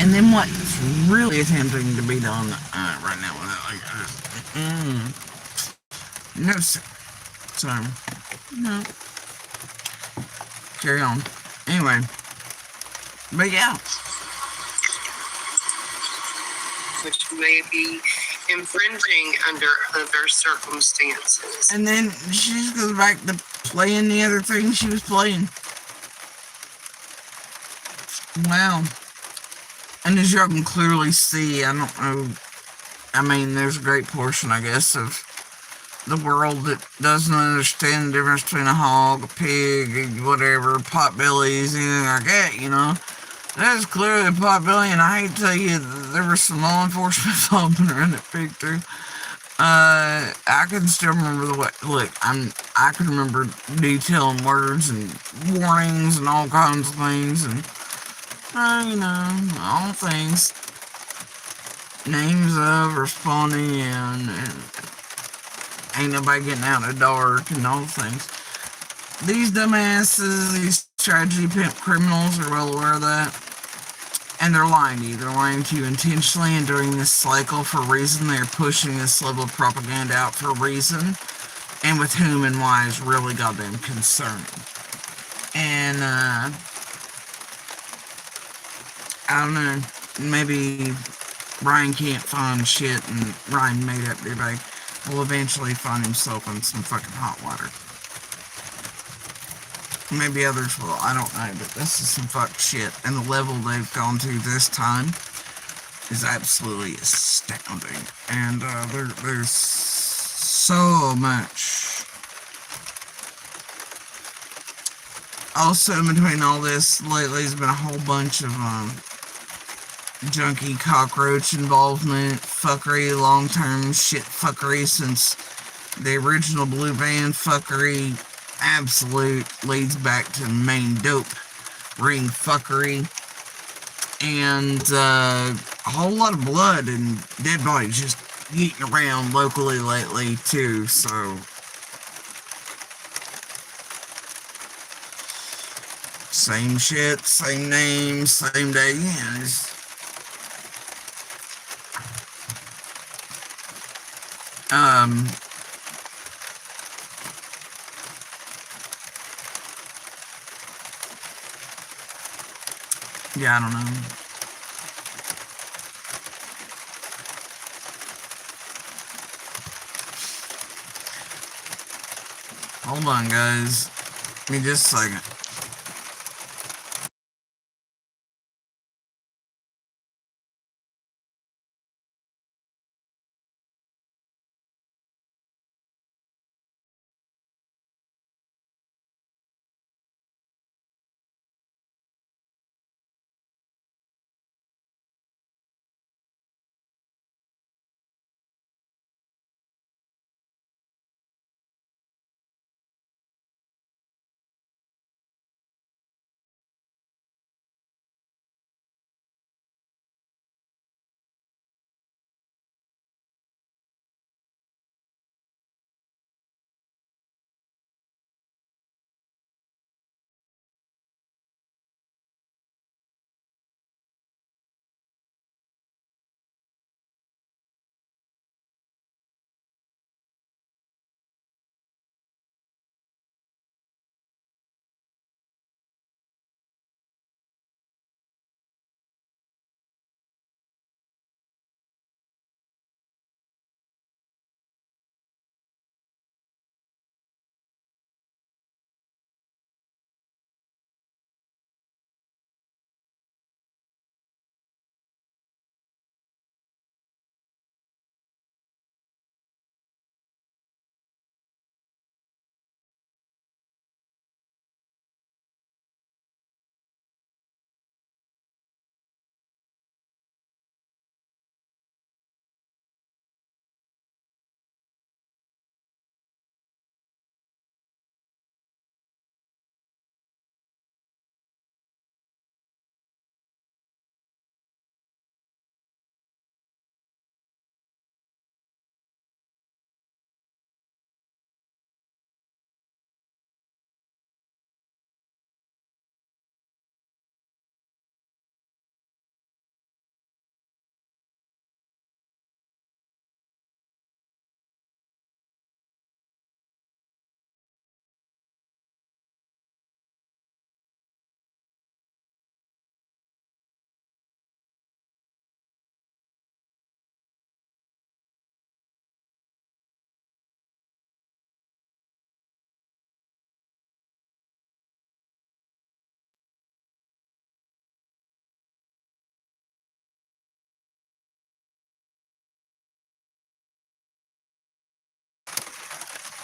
And then what is really attempting to be done right now with it, like, no, sir. So, no. Carry on. Anyway. But yeah. Which may be infringing under other circumstances. And then she just goes back to playing the other thing she was playing. Wow. And as y'all can clearly see, I don't know, I mean, there's a great portion, I guess, of the world that doesn't understand the difference between a hog, a pig, whatever, potbellies, anything like that, you know. That's clearly a potbelly, and I hate to tell you, there was some law enforcement following around that pig too. I can still remember the way, look, I can remember detailing words and warnings and all kinds of things, and All things. Names of responding and ain't nobody getting out in the dark and all things. These dumbasses, these tragedy pimp criminals are well aware of that. And they're lying to you. They're lying to you intentionally, and during this cycle for a reason. They're pushing this level of propaganda out for a reason. And with whom and why is really goddamn concerning. And, I don't know. Maybe Ryan can't find shit and Ryan made up everybody will eventually find himself in some fucking hot water. Maybe others will, I don't know, but this is some fucked shit, and the level they've gone to this time is absolutely astounding. And there's so much. Also, in between all this, lately there's been a whole bunch of junkie cockroach involvement, fuckery, long-term shit fuckery since the original blue van fuckery. Absolute leads back to main dope ring fuckery, and a whole lot of blood and dead bodies just eating around locally lately too. So same shit, same names, same day. Yeah, I don't know. Hold on, guys. Give me just a second.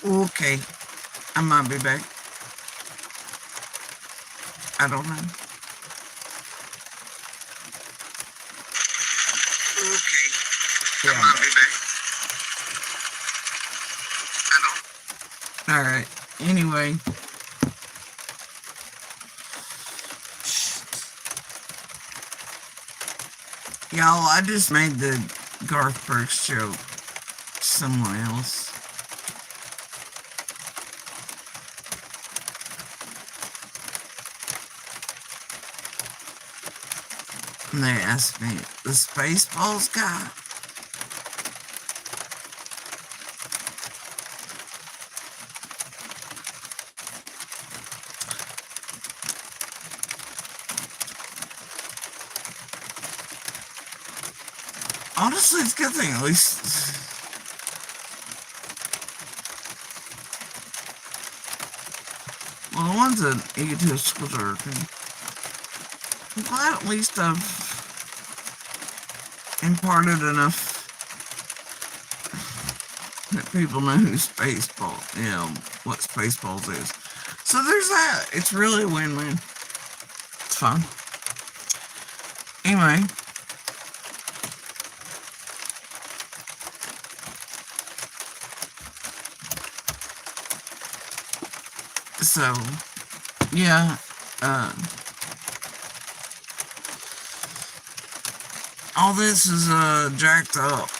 Okay, I might be back. I don't know. Okay, yeah, I might be back. I don't. All right. Anyway. Y'all, I just made the Garth Brooks joke someone else. And they asked me, the Spaceballs guy? Honestly, it's a good thing, at least. Well, the one's an egotistical jerk, and I'm glad at least I've imparted enough that people know who Spaceball, what Spaceballs is. So there's that. It's really a win-win. It's fun. Anyway. So, yeah, all this is jacked up,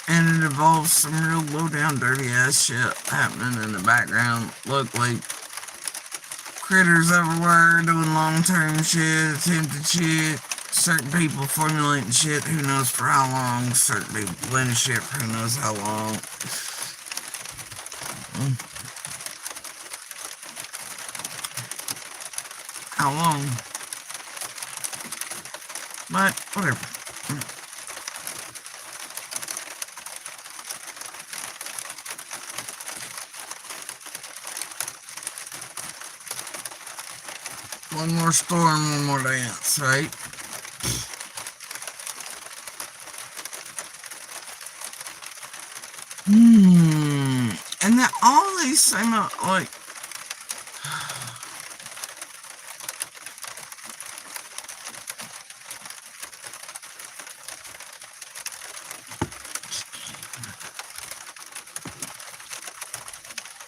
and it involves some real low down dirty ass shit happening in the background locally. Critters everywhere doing long term shit, attempted shit, certain people formulating shit who knows for how long, certain people blending shit for who knows how long. How long? But whatever. One more storm, one more dance, right? And then all these same, like,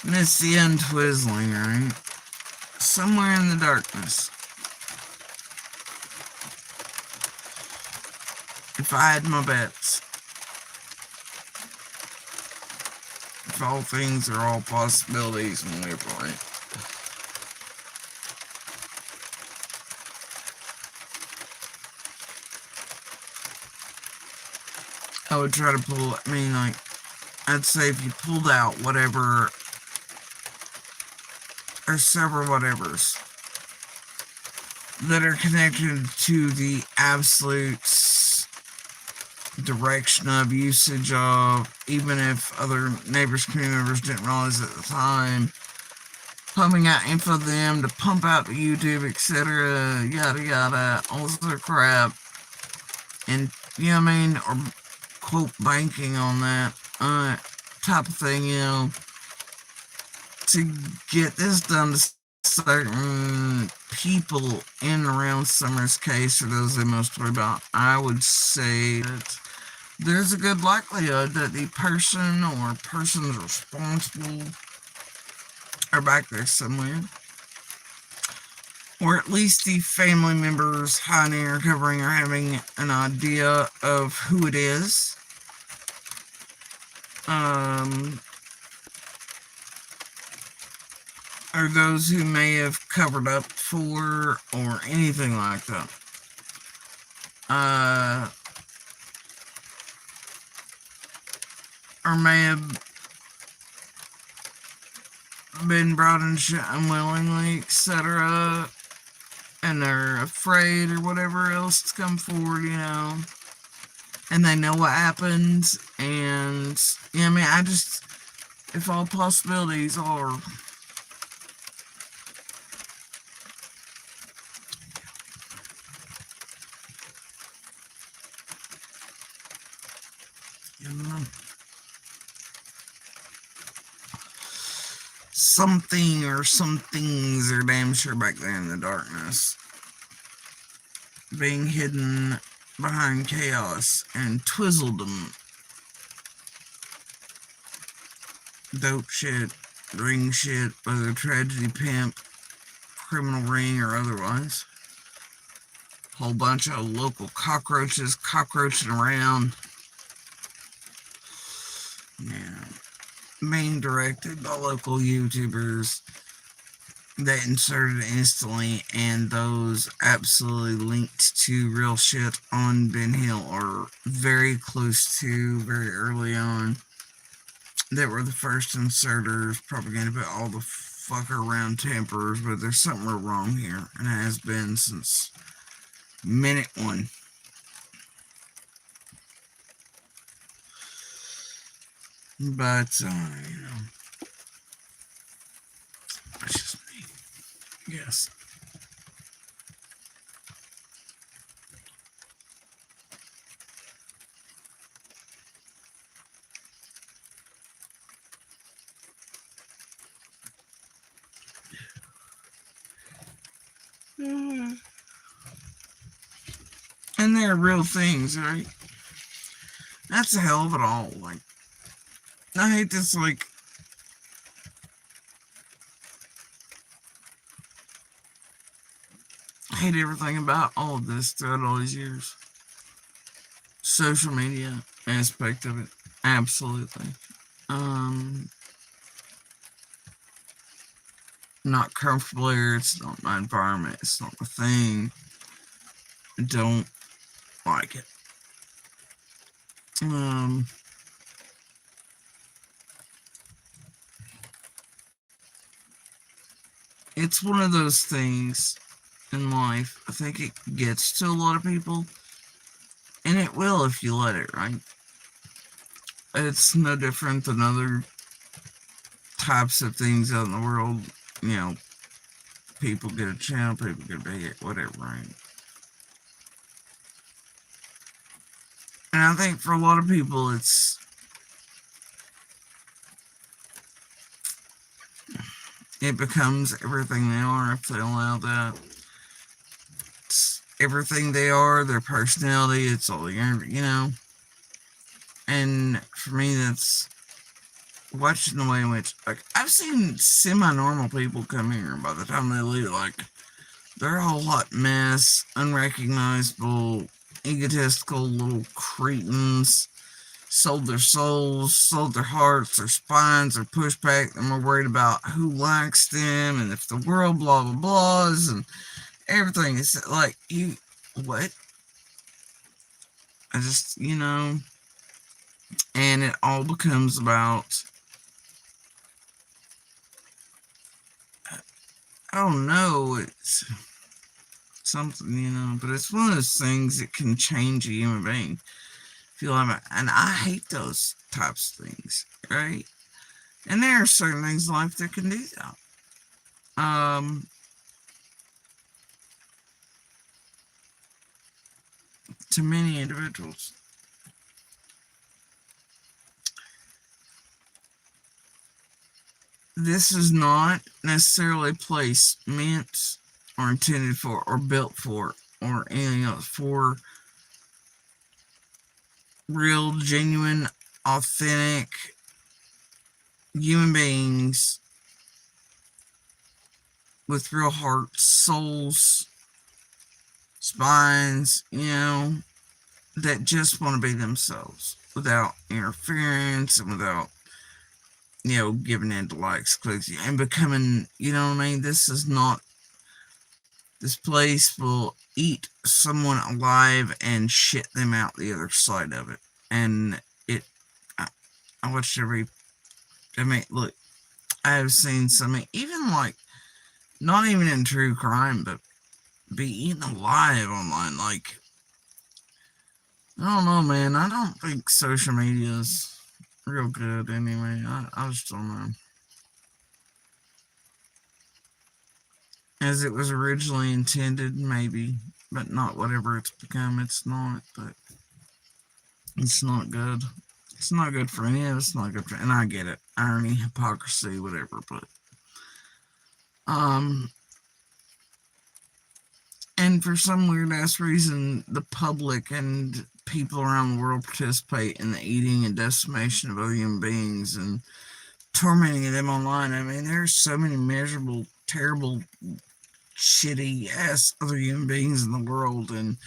miss the end twizzling, right? Somewhere in the darkness. If I had my bets. If all things are all possibilities when we're playing. I would try to pull, I'd say if you pulled out whatever, or several whatevers that are connected to the absolute direction of usage of, even if other neighbors, community members didn't realize at the time, pumping out info to them to pump out to YouTube, etc., yada yada, all this other crap, and or quote banking on that type of thing, to get this done to certain people in and around Summer's case, or those they most worry about, I would say that there's a good likelihood that the person or persons responsible are back there somewhere. Or at least the family members hiding or covering are having an idea of who it is. Or those who may have covered up for, or anything like that. Or may have been brought in shit unwillingly, etc., and they're afraid or whatever else to come forward, and they know what happened, and, if all possibilities are, something or some things are damn sure back there in the darkness, being hidden behind chaos and twizzledom. Dope shit, ring shit, whether tragedy, pimp, criminal ring, or otherwise. Whole bunch of local cockroaches cockroaching around. Yeah. Being directed by local YouTubers that inserted instantly, and those absolutely linked to real shit on Ben Hill or very close to very early on, that were the first inserters, propaganda, but all the fucker around tempers. But there's something real wrong here, and it has been since minute one. But it's just me. Yes. Mm. And they're real things, right? That's a hell of it all. Like, I hate this, like, I hate everything about all of this throughout all these years. Social media aspect of it. Absolutely. Not comfortable here. It's not my environment. It's not the thing. I don't like it. It's one of those things in life. I think it gets to a lot of people, and it will if you let it, right? It's no different than other types of things out in the world. You know, people get a channel, people get a big, whatever, right? And I think for a lot of people, it becomes everything they are if they allow that. It's everything they are, their personality, it's all you know. And for me, that's watching the way in which, like, I've seen semi-normal people come here. By the time they leave, like, they're a whole hot mess, unrecognizable, egotistical little cretins. Sold their souls, sold their hearts, their spines, their pushback, and we're worried about who likes them and if the world blah blah blahs and everything. It's like, you, what? I just, and it all becomes about, I don't know, it's something, but it's one of those things that can change a human being. And I hate those types of things, right? And there are certain things in life that can do that. To many individuals. This is not necessarily a place meant or intended for or built for or anything else for real, genuine, authentic human beings with real hearts, souls, spines, that just want to be themselves without interference and without, giving in to likes, clicks, and becoming, you know what I mean? This place will eat someone alive and shit them out the other side of it. And I watched look, I have seen some, even like, not even in true crime, but be eaten alive online. Like, I don't know, man. I don't think social media is real good anyway. I just don't know. As it was originally intended, maybe, but not whatever it's become. It's not, but it's not good. It's not good for any of us. It's not good for, and I get it. Irony, hypocrisy, whatever, but, and for some weird ass reason, the public and people around the world participate in the eating and decimation of other human beings and tormenting them online. I mean, there's so many miserable, terrible shitty ass other human beings in the world, and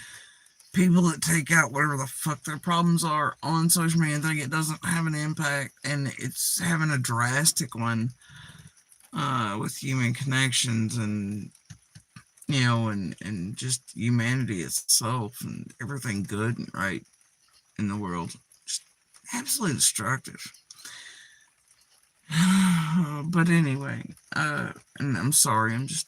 people that take out whatever the fuck their problems are on social media and think it doesn't have an impact, and it's having a drastic one with human connections and and just humanity itself and everything good and right in the world. Just absolutely destructive. But anyway, and I'm sorry, I'm just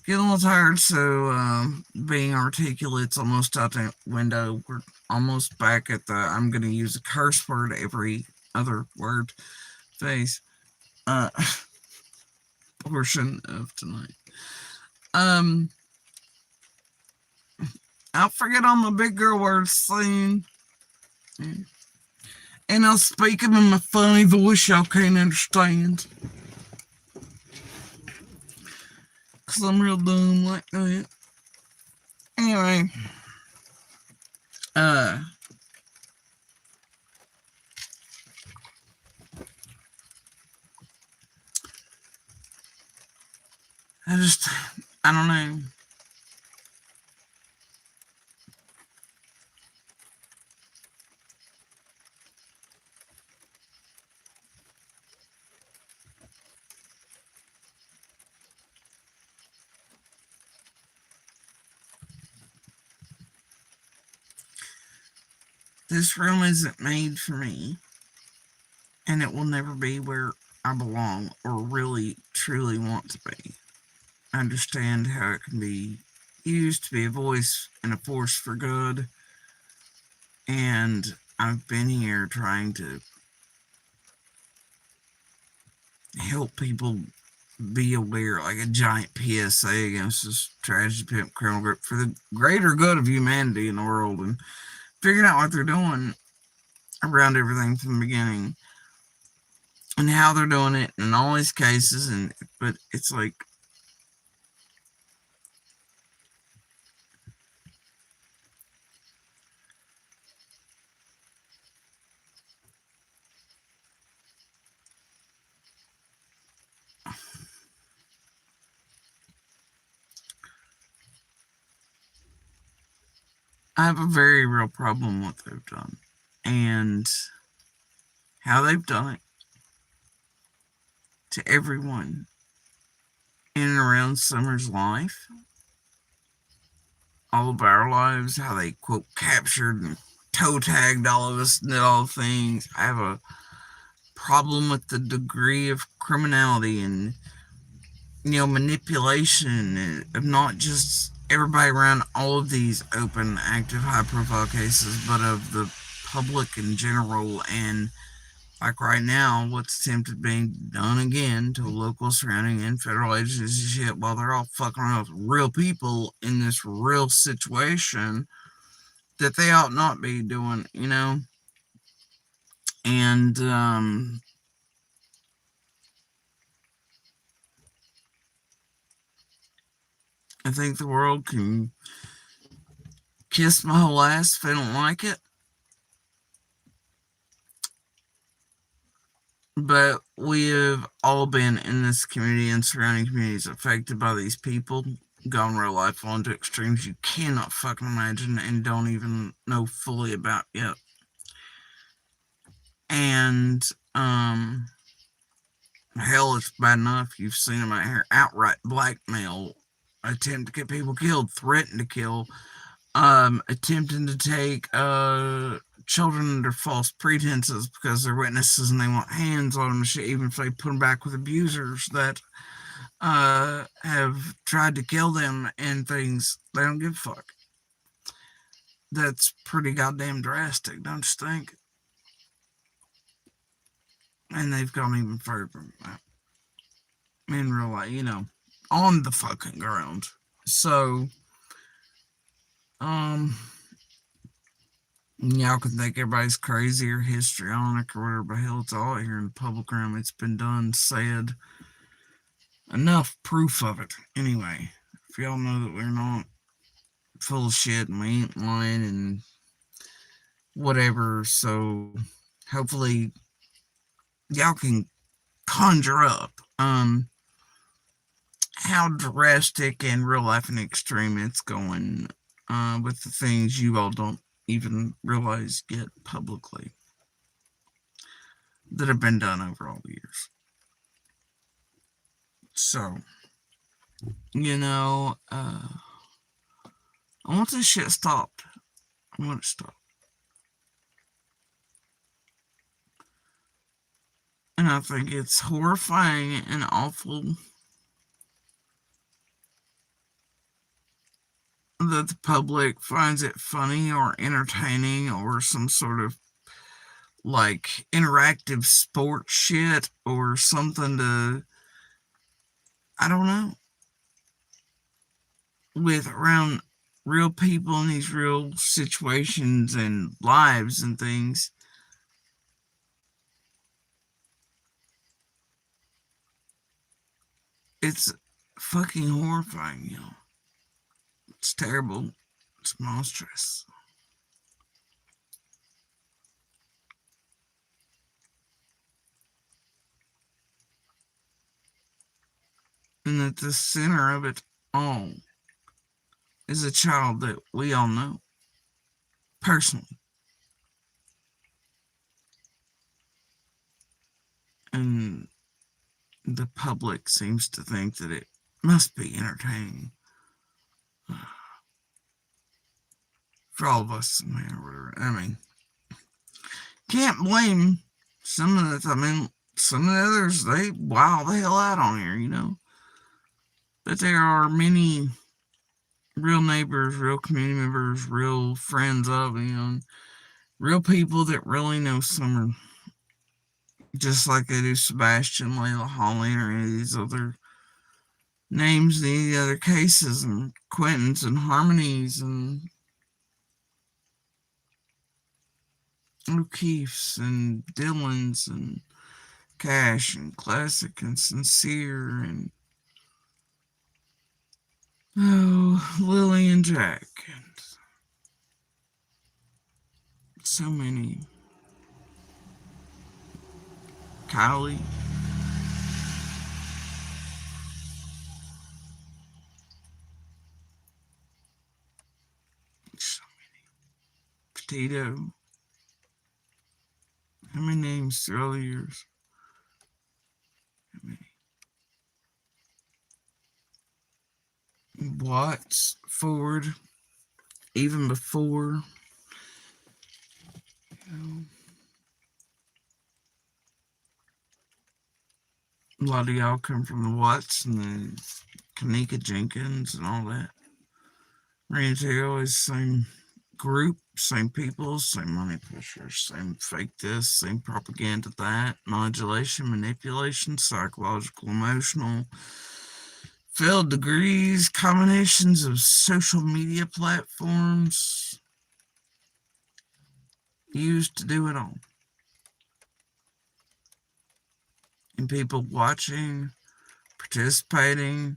getting a little tired, so being articulate's almost out the window. We're almost back at the I'm going to use a curse word every other word phase uh, portion of tonight. I'll forget all my big girl words soon. And I'll speak them in my funny voice y'all can't understand. Because I'm real dumb like that. Anyway, uh, I don't know. This room isn't made for me, and it will never be where I belong or really truly want to be. I understand how it can be used to be a voice and a force for good, and I've been here trying to help people be aware, like a giant PSA against this tragedy pimp criminal group for the greater good of humanity in the world, and figuring out what they're doing around everything from the beginning and how they're doing it in all these cases. And but it's like I have a very real problem with what they've done and how they've done it to everyone in and around Summer's life, all of our lives, how they quote captured and toe tagged all of us and did all the things. I have a problem with the degree of criminality and manipulation of not just everybody around all of these open, active, high profile cases, but of the public in general. And like right now, what's attempted being done again to local surrounding and federal agencies shit while they're all fucking around with real people in this real situation that they ought not be doing, And I think the world can kiss my whole ass if they don't like it. But we have all been in this community and surrounding communities affected by these people, gone real life on to extremes you cannot fucking imagine and don't even know fully about yet. And hell, it's bad enough. You've seen them out here outright blackmail, attempt to get people killed, threaten to kill, attempting to take children under false pretenses because they're witnesses and they want hands on them, shit, even if they put them back with abusers that have tried to kill them and things. They don't give a fuck. That's pretty goddamn drastic, don't you think? And they've gone even further in real life, on the fucking ground. So, y'all can think everybody's crazy or histrionic or whatever, but hell, it's all here in the public realm. It's been done, said. Enough proof of it. Anyway, if y'all know that we're not full of shit and we ain't lying and whatever, so hopefully y'all can conjure up how drastic and real life and extreme it's going with the things you all don't even realize yet publicly that have been done over all the years. So, I want this shit stopped. I want it stopped. And I think it's horrifying and awful that the public finds it funny or entertaining or some sort of like interactive sports shit or something to, I don't know, with around real people in these real situations and lives and things. It's fucking horrifying, It's terrible. It's monstrous. And at the center of it all is a child that we all know personally. And the public seems to think that it must be entertaining for all of us, man, or whatever. I mean, can't blame some of the, some of the others, they wow the hell out on here. But there are many real neighbors, real community members, real friends of, real people that really know Summer, just like they do Sebastian, Layla, Holly, or any of these other names, the other cases, and Quentin's and Harmonies and O'Keefe's and Dylan's and Cash and Classic and Sincere and Lily and Jack and so many. Kylie. So many. Potato. How many names through all the years? How many? Watts, Ford, even before. A lot of y'all come from the Watts and the Kanika Jenkins and all that. Rancho always same group, same people, same money pushers, same fake this, same propaganda that, modulation, manipulation, psychological, emotional, failed degrees, combinations of social media platforms used to do it all. And people watching, participating.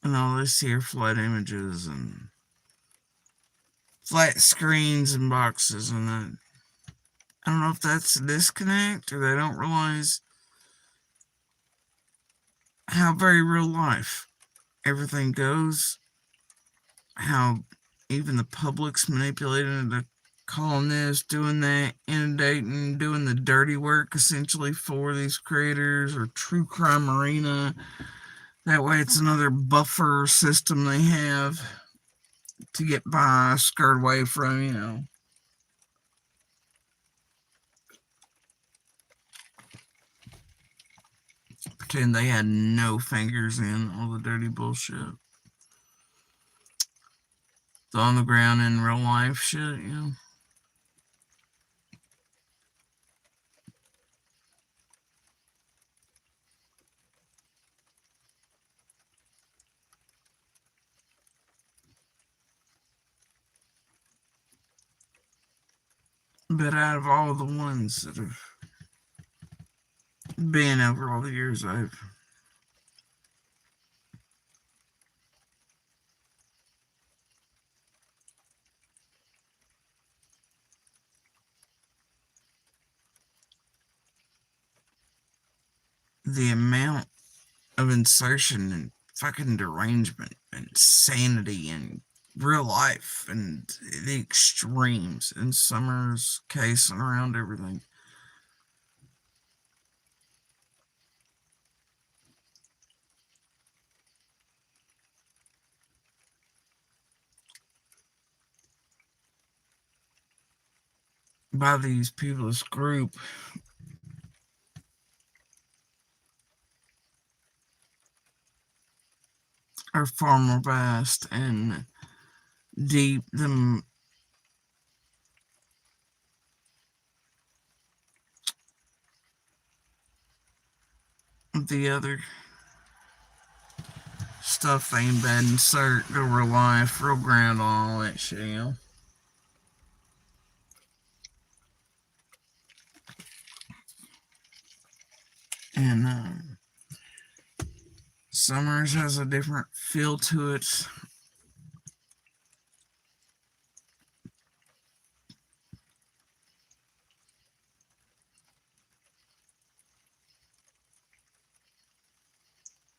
And all this here flat images and flat screens and boxes and that. I don't know if that's a disconnect or they don't realize how very real life everything goes, how even the public's manipulated to calling this, doing that, inundating, doing the dirty work essentially for these creators or True Crime Arena. That way it's another buffer system they have to get by, skirt away from, pretend they had no fingers in all the dirty bullshit. The on the ground in real life shit. But out of all the ones that have been over all the years, I've the amount of insertion and fucking derangement and sanity and real life and the extremes in Summer's case and around everything. By these people, this group, are far more vast and deep than the other stuff they embed and insert the real life, real ground on all that shit, you know? And Summers has a different feel to it.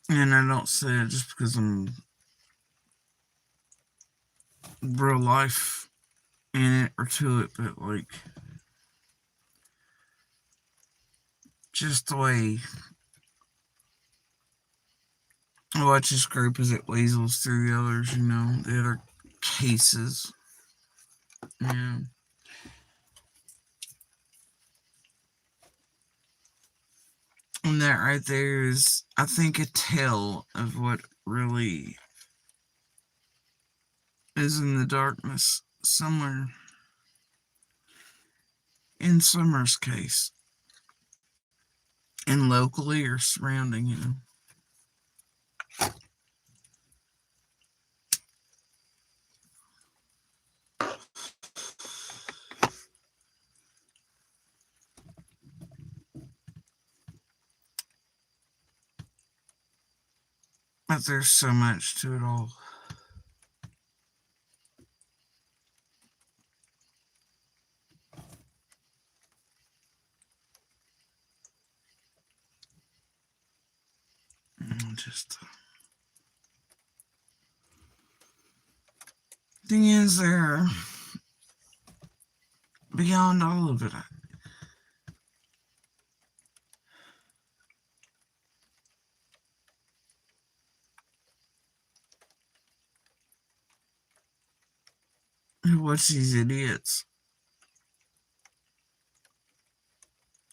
And I don't say it just because I'm real life in it or to it, but like just the way I watch this group as it weasels through the others, you know, the other cases. Yeah. And that right there is, I think, a tell of what really is in the darkness somewhere in Summer's case and locally or surrounding, you know. But there's so much to it all. Just thing is, there beyond all of it. Who watch these idiots?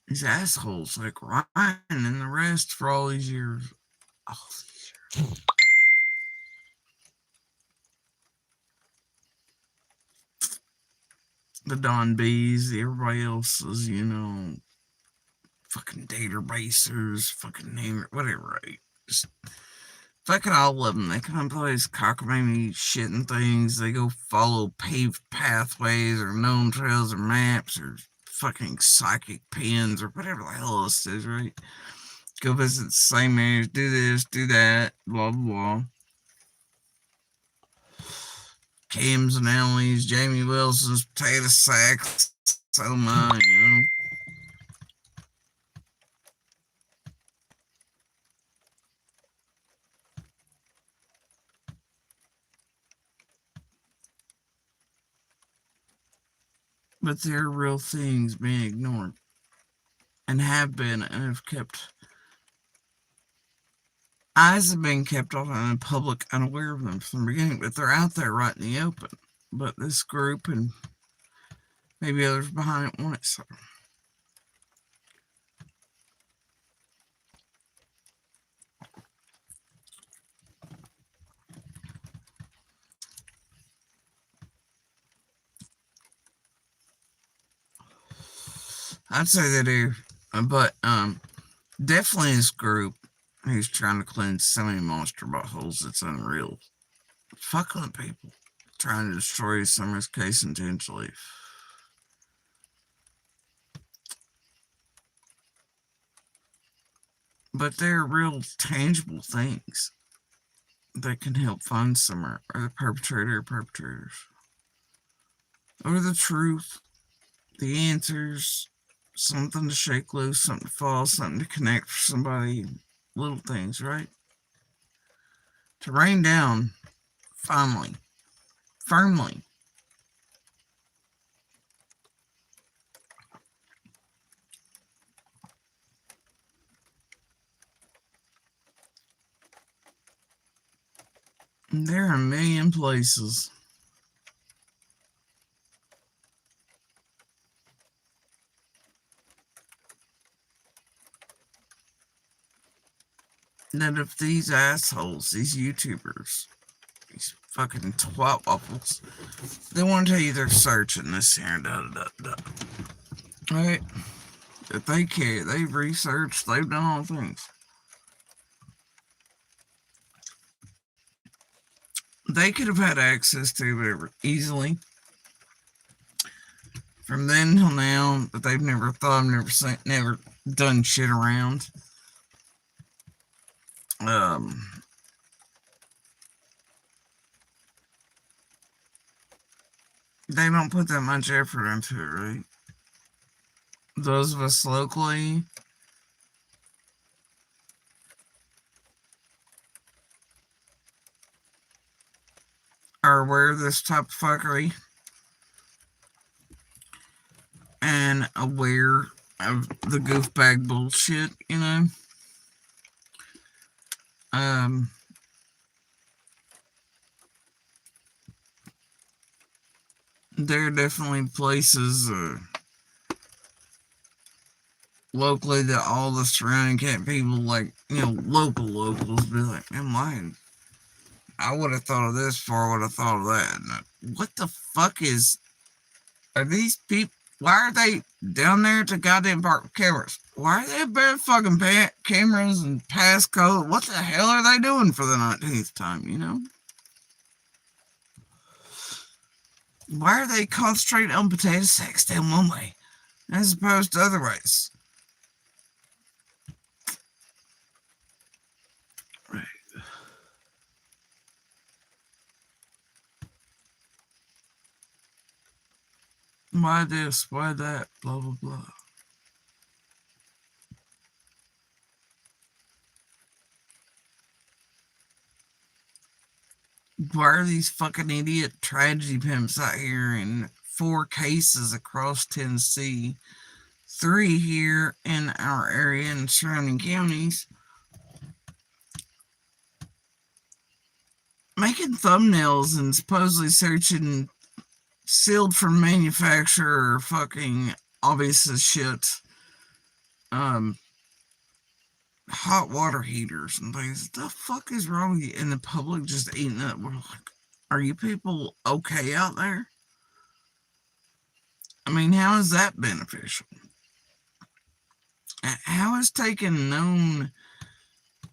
These assholes like Ryan and the rest for all these years. All these years. The Don B's, the everybody else's, you know, fucking data racers, fucking name it, whatever, right? Just fucking all of them. They come play these cockamamie shit and things. They go follow paved pathways or known trails or maps or fucking psychic pins or whatever the hell this is, right? Go visit the same areas, do this, do that, blah, blah, blah. Kim's and Emily's, Jamie Wilson's, potato sacks, so mine, you know. But there are real things being ignored and have been and have kept. Eyes have been kept off and the public unaware of them from the beginning, but they're out there right in the open. But this group and maybe others behind it want it so. I'd say they do, but definitely this group who's trying to cleanse so many monster buttholes, it's unreal. Fucking people trying to destroy Summer's case intentionally. But they're real tangible things that can help find Summer or the perpetrator or perpetrators. Or the truth, the answers, Something to shake loose, something to fall, something to connect for somebody. Little things, right? To rain down, finally, firmly. And there are a million places that if these assholes, these YouTubers, these fucking twat waffles, they want to tell you they're searching this here, da da da da. Right? If they care, they've researched, they've done all things. They could have had access to it easily from then till now, but they've never thought, never seen, never done shit around. Um, they don't put that much effort into it, right? Those of us locally are aware of this type of fuckery and aware of the goofbag bullshit, you know. Um, there are definitely places locally that all the surrounding cat people, like, you know, locals, be like, man, why? I would have thought of this before I would have thought of that. And what the fuck are these people? Why are they down there at the goddamn park with cameras? Why are they better fucking cameras and passcode? What the hell are they doing for the 19th time, you know? Why are they concentrating on potato sacks down one way as opposed to other ways? Right. Why this? Why that? Blah, blah, blah. Why are these fucking idiot tragedy pimps out here in 4 cases across Tennessee, 3 here in our area and surrounding counties, making thumbnails and supposedly searching sealed from manufacturer fucking obvious as shit hot water heaters and things? What the fuck is wrong with you? And the public just eating it. We're like, are you people okay out there? I mean, how is that beneficial? How is taking known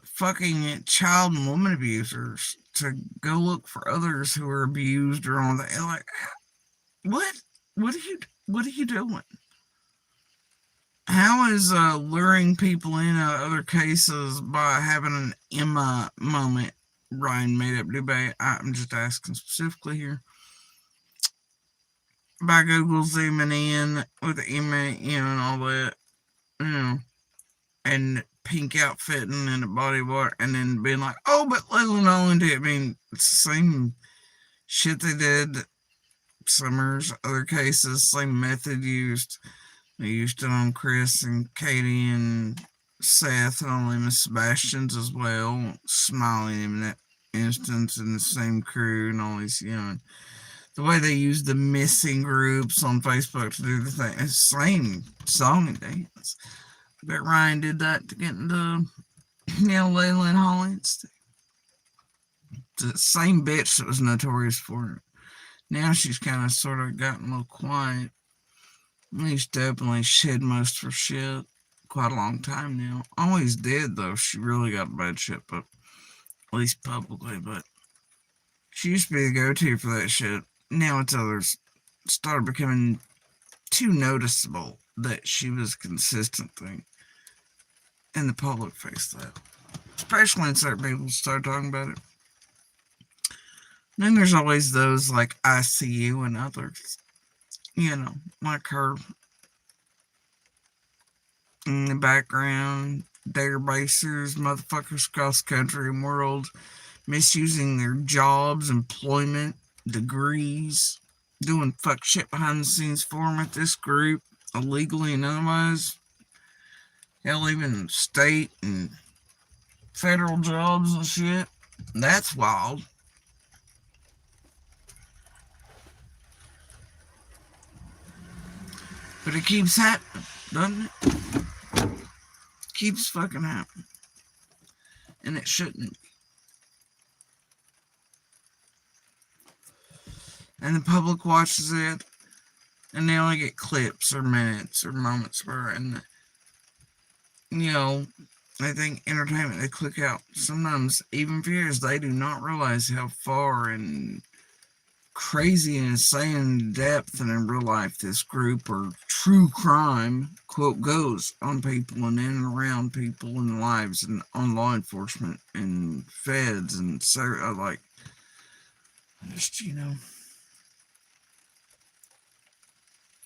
fucking child and woman abusers to go look for others who are abused or on the like? What? What are you doing? How is luring people in other cases by having an Emma moment? Ryan made up debate. I'm just asking specifically here. By Google zooming in with the Emma, you know, and all that, you know, and pink outfitting and a body water, and then being like, oh, but Leland Olin did. I mean, it's the same shit they did. Summers, other cases, same method used. They used it on Chris and Katie and Seth and all them and Sebastian's as well. Smiling in that instance in the same crew and all these, you know. The way they use the missing groups on Facebook to do the thing. It's the same song and dance. I bet Ryan did that to get into, you know, Layla and Holly. It's the same bitch that was notorious for it. Now she's kind of sort of gotten a little quiet. He's definitely shed most of her shit quite a long time now. Always did, though. She really got bad shit, but at least publicly. But she used to be the go-to for that shit. Now it's others. Started becoming too noticeable that she was a consistent thing. And the public faced that. Especially when certain people start talking about it. Then there's always those like ICU and others. You know, like her. in the background, databases, motherfuckers across the country and world misusing their jobs, employment, degrees, doing fuck shit behind the scenes for them at this group, illegally and otherwise. Hell, even state and federal jobs and shit. That's wild. But it keeps happening, doesn't it? Keeps fucking happening. And it shouldn't. And the public watches it, and they only get clips or minutes or moments where, and you know, they think entertainment, they click out. Sometimes, even viewers, they do not realize how far and crazy and insane depth and in real life this group or true crime quote goes on people and in and around people and lives and on law enforcement and feds and so like just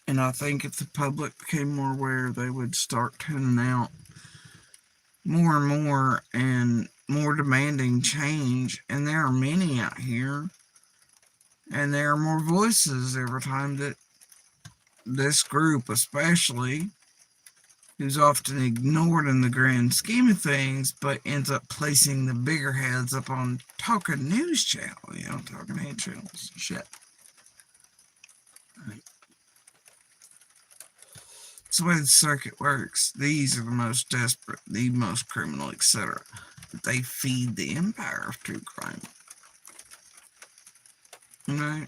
and I think if the public became more aware they would start tuning out more and more demanding change, and there are many out here and there are more voices every time that this group especially, who's often ignored in the grand scheme of things, but ends up placing the bigger heads up on talking news channel, talking head channels and shit. Right. It's the way the circuit works. These are the most desperate, the most criminal, etc. They feed the empire of true crime. Right?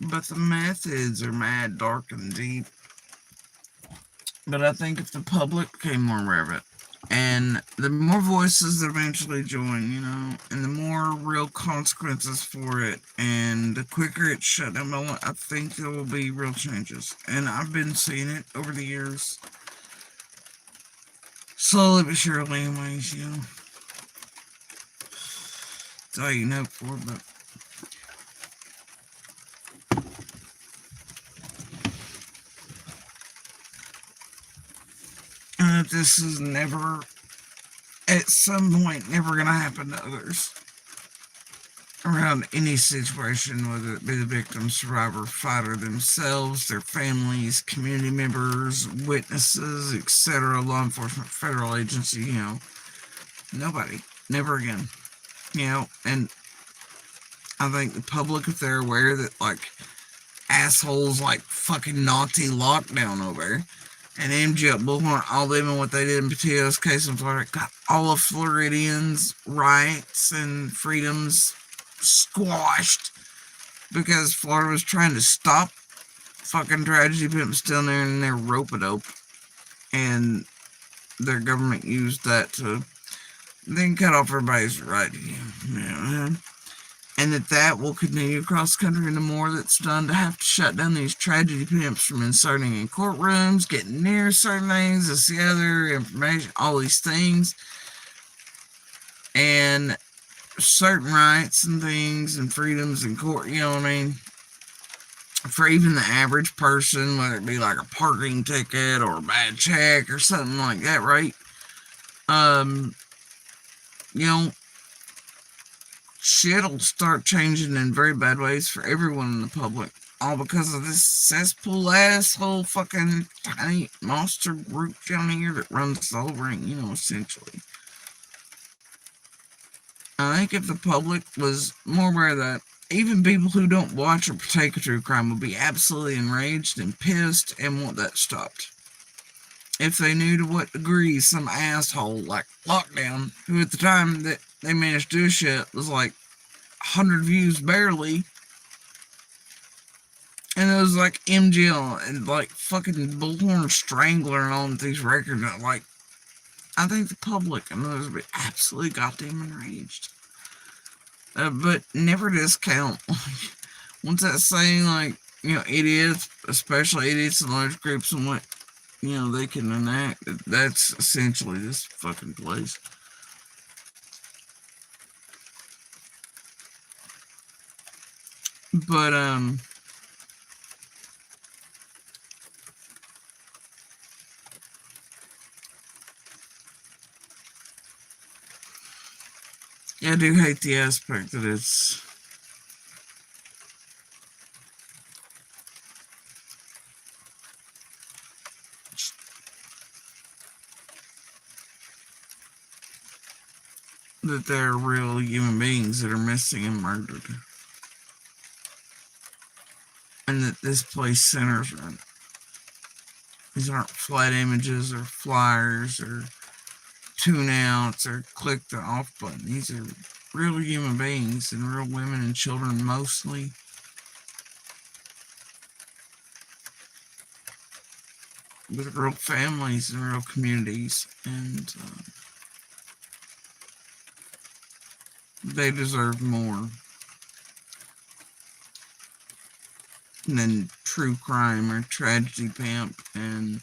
But the methods are mad, dark, and deep. But I think if the public became more aware of it, and the more voices that eventually join, and the more real consequences for it, and the quicker it's shut down, I think there will be real changes. And I've been seeing it over the years. Slowly but surely, anyways, That's all you know for, but this is never, at some point, never going to happen to others around any situation, whether it be the victim, survivor, fighter themselves, their families, community members, witnesses, etc., law enforcement, federal agency, nobody, never again, and I think the public, if they're aware that, like, assholes like fucking Nazi lockdown over and MG up Bullhorn, all them and what they did in Patillo's case in Florida, got all of Floridians' rights and freedoms squashed because Florida was trying to stop fucking tragedy Pimp still there in their rope-a-dope, and their government used that to then cut off everybody's right, and that will continue across the country, and the more that's done to have to shut down these tragedy pimps from inserting in courtrooms, getting near certain things, this, the other, information, all these things, and certain rights and things and freedoms in court, for even the average person, whether it be like a parking ticket or a bad check or something like that, right? Shit'll start changing in very bad ways for everyone in the public. All because of this cesspool asshole fucking tiny monster group down here that runs the whole ring, essentially. I think if the public was more aware of that, even people who don't watch or partake of true crime would be absolutely enraged and pissed and want that stopped. If they knew to what degree some asshole like Lockdown, who at the time that they managed to do shit was like 100 views barely, and it was like MGL and like fucking Bullhorn Strangler and all these records, like, I think the public and those would be absolutely goddamn enraged. But never discount, what's that saying, like, idiots, especially idiots in large groups, and what, they can enact. That's essentially this fucking place. But, I do hate the aspect that they're real human beings that are missing and murdered. And that this place centers on. These aren't flat images or flyers or tune outs or click the off button. These are real human beings and real women and children mostly. With real families and real communities. And they deserve more than true crime or tragedy pimp, and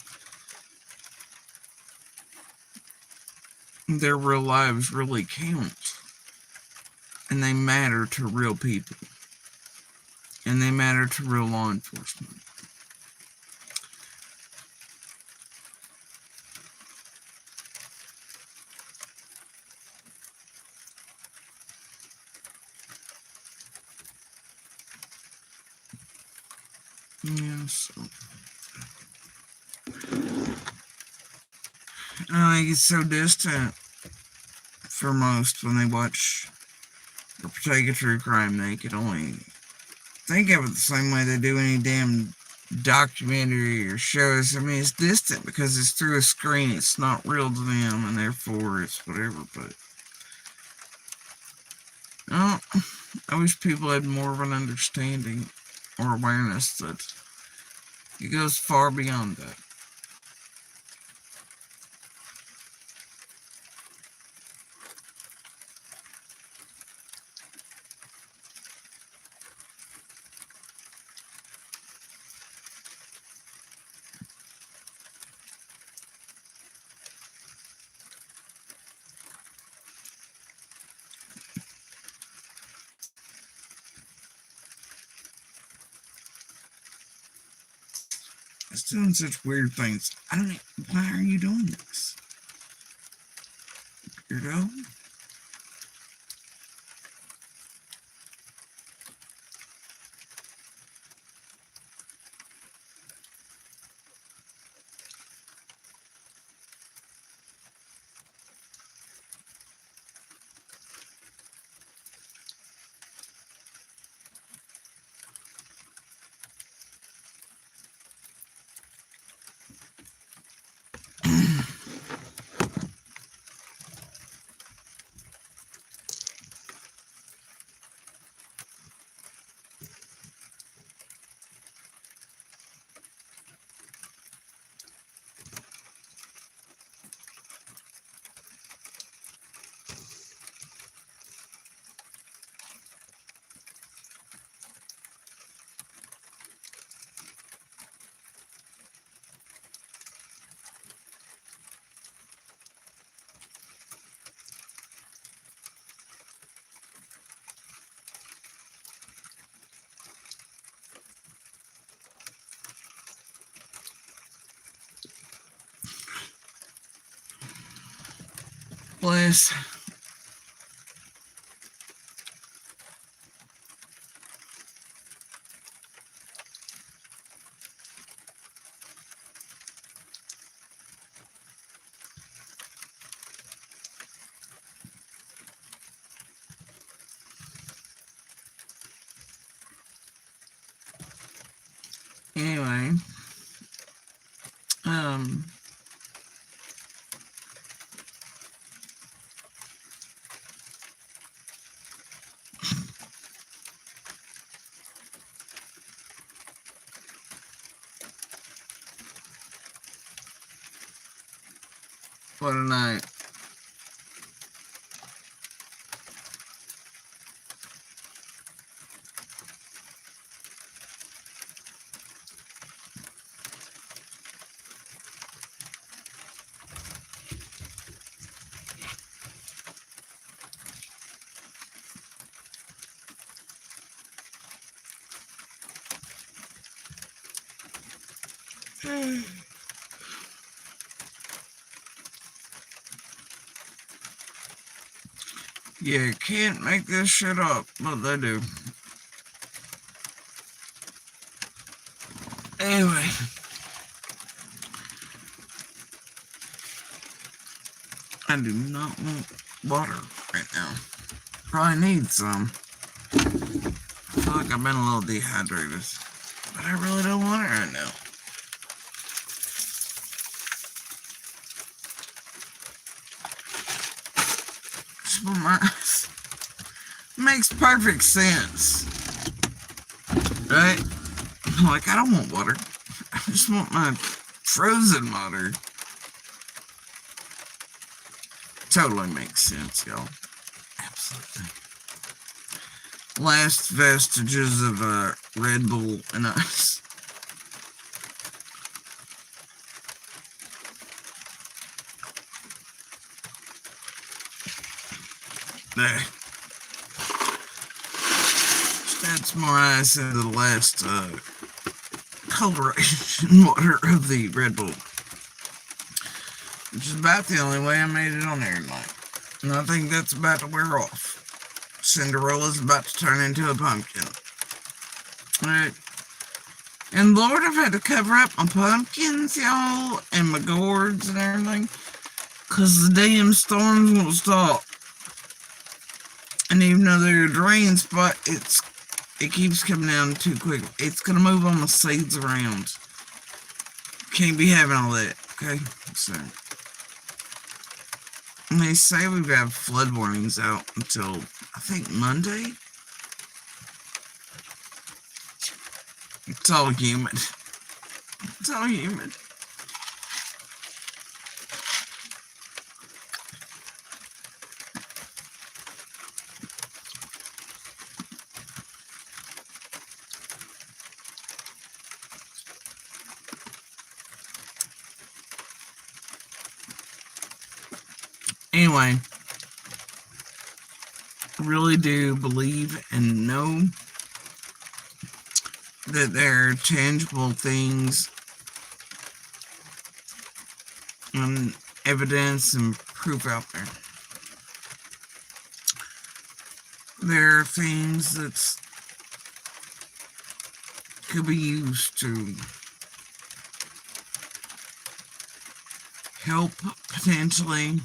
their real lives really count, and they matter to real people, and they matter to real law enforcement. Yeah, so I think it's so distant for most when they watch or take a true crime. They can only think of it the same way they do any damn documentary or shows. I mean, it's distant because it's through a screen. It's not real to them, and therefore it's whatever. But oh, I wish people had more of an understanding or awareness that it goes far beyond that. It's doing such weird things. I don't know. Why are you doing this? Weirdo? Bless. Anyway, um, what a night. You can't make this shit up, but they do. Anyway, I do not want water right now. Probably need some. I feel like I've been a little dehydrated, but I really don't want it right now. Makes perfect sense, right? Like, I don't want water. I just want my frozen water. Totally makes sense, y'all. Absolutely. Last vestiges of Red Bull and ice. There. Just add some more ice into the last coloration water of the Red Bull. Which is about the only way I made it on there tonight. And I think that's about to wear off. Cinderella's about to turn into a pumpkin. Alright. And Lord, I've had to cover up my pumpkins, y'all, and my gourds and everything. Because the damn storms won't stop. And even though they're a drain spot, it keeps coming down too quick. It's going to move all my seeds around. Can't be having all that, okay? So, and they say we've got flood warnings out until, I think, Monday. It's all humid. It's all humid. Anyway, really do believe and know that there are tangible things and evidence and proof out there. There are things that could be used to help potentially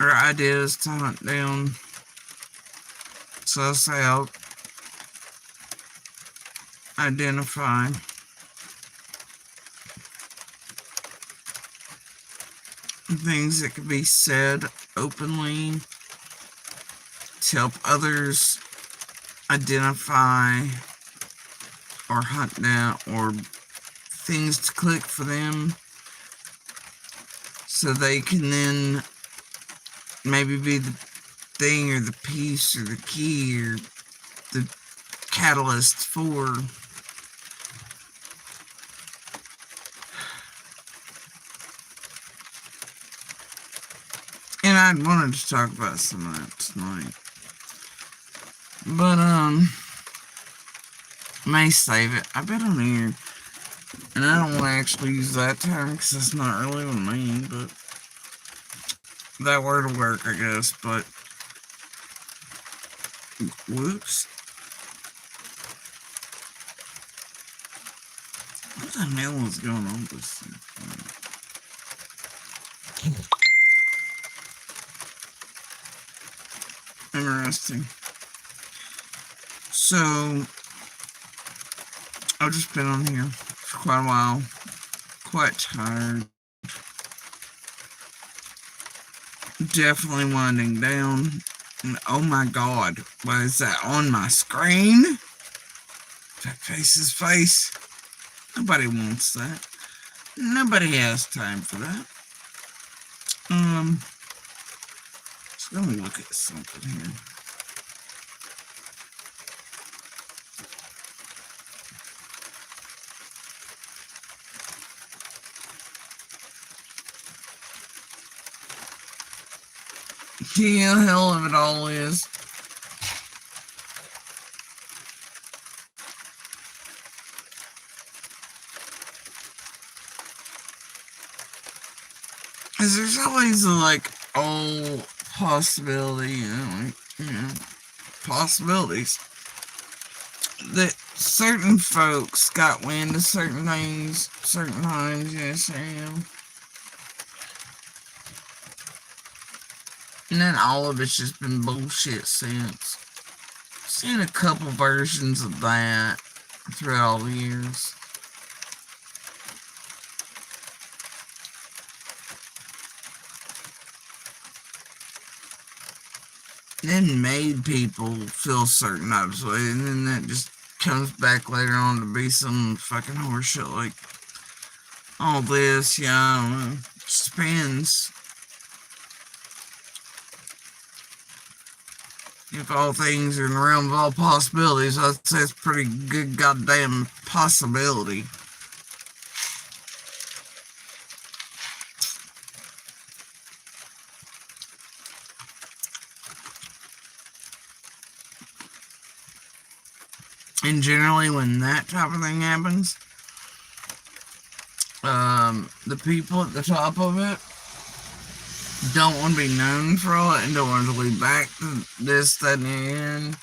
or ideas to hunt down, suss out, identify, things that could be said openly to help others identify or hunt down, or things to click for them so they can then maybe be the thing or the piece or the key or the catalyst for and I wanted to talk about some of that tonight, but may save it. I bet on here, and I don't want to actually use that term because it's not really what I mean, but that word will work, I guess. But whoops, what the hell is going on with this thing? Interesting. So I've just been on here for quite a while, quite tired, definitely winding down, and oh my god, what is that on my screen? That face's face. Nobody wants that. Nobody has time for that. So let me look at something here. The hell of it all is, Because there's always like, possibility, possibilities that certain folks got wind of certain things, certain times, Sam. And then all of it's just been bullshit since. Seen a couple versions of that throughout all the years. Then made people feel certain types of way, and then that just comes back later on to be some fucking horseshit like all this, I don't know. It just depends. If all things are in the realm of all possibilities, I'd say it's a pretty good goddamn possibility. And generally, when that type of thing happens, the people at the top of it don't want to be known for all it and don't want to lead back to this, that, and the end.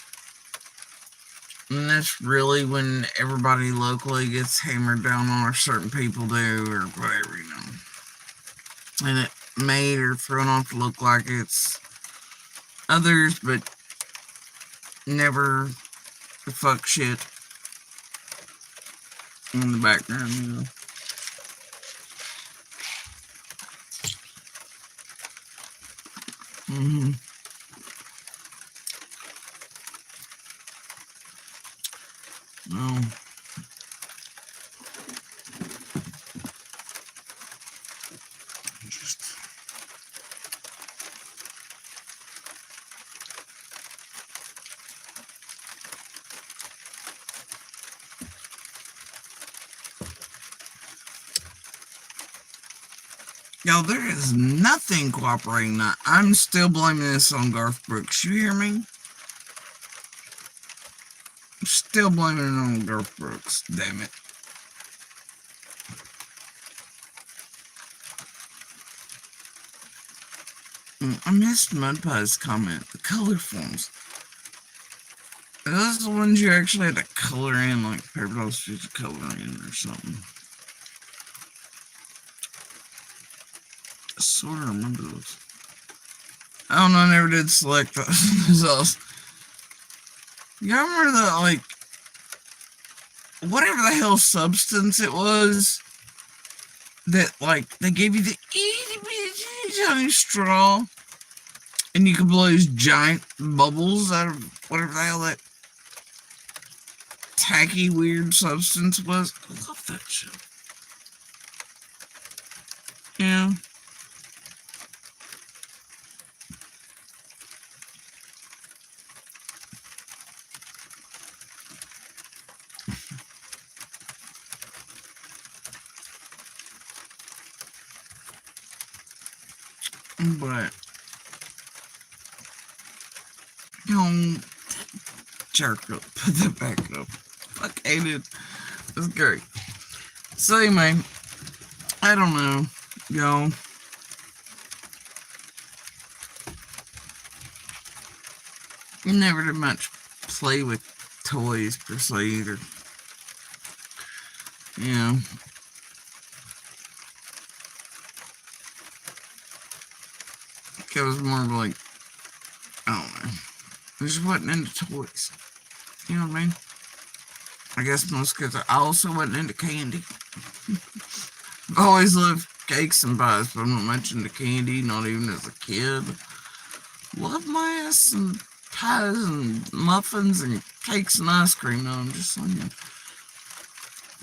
And that's really when everybody locally gets hammered down on, or certain people do, or whatever, And it made or thrown off to look like it's others, but never the fuck shit in the background, Mm-hmm. No. Just Yo, there is nothing cooperating now. I'm still blaming this on Garth Brooks. You hear me? I'm still blaming it on Garth Brooks. Damn it. I missed Mudpie's comment. The color forms. Are those the ones you actually had to color in, like paper dolls used to color in or something? I sort of remember those. I don't know, I never did select those. You remember that, like, whatever the hell substance it was that, like, they gave you the itty bitty tiny straw and you could blow these giant bubbles out of whatever the hell that tacky weird substance was? I love that shit. Yeah. But, jerk up. Put that back up. Fuck, hate it. It's great. So anyway, I don't know, y'all. Never did much play with toys per se either. It was more of like, I don't know. I just wasn't into toys. You know what I mean? I guess most kids I also wasn't into candy. I've always loved cakes and pies, but I'm not much into candy, not even as a kid. Love my ass some pies and muffins and cakes and ice cream, though, I'm just saying.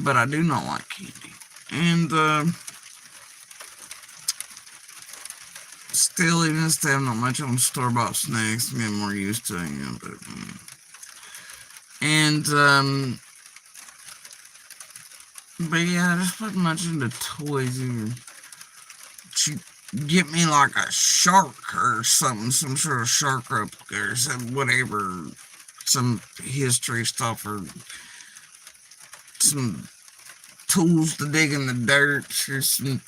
But I do not like candy. And, still, even this day, I'm not much on store-bought snacks. I'm getting more used to it, but, but yeah, I just wasn't much into toys either. She get me like a shark or something, some sort of shark replica or some whatever, some history stuff or some tools to dig in the dirt or some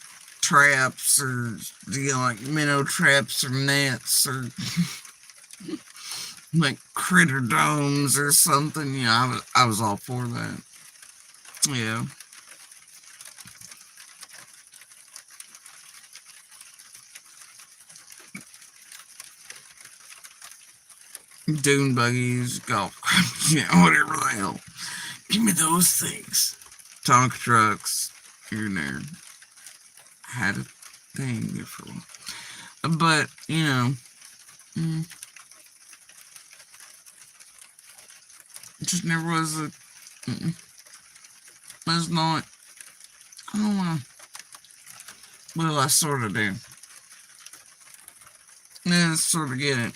traps, or like minnow traps or nets, or like critter domes or something. I was all for that. Yeah. Dune buggies, golf carts, whatever the hell. Give me those things. Tonka trucks, here and there. Had a thing there for a while. But, it just never was a. Was not. I don't know. Well, I sort of do. Yeah, I sort of get it.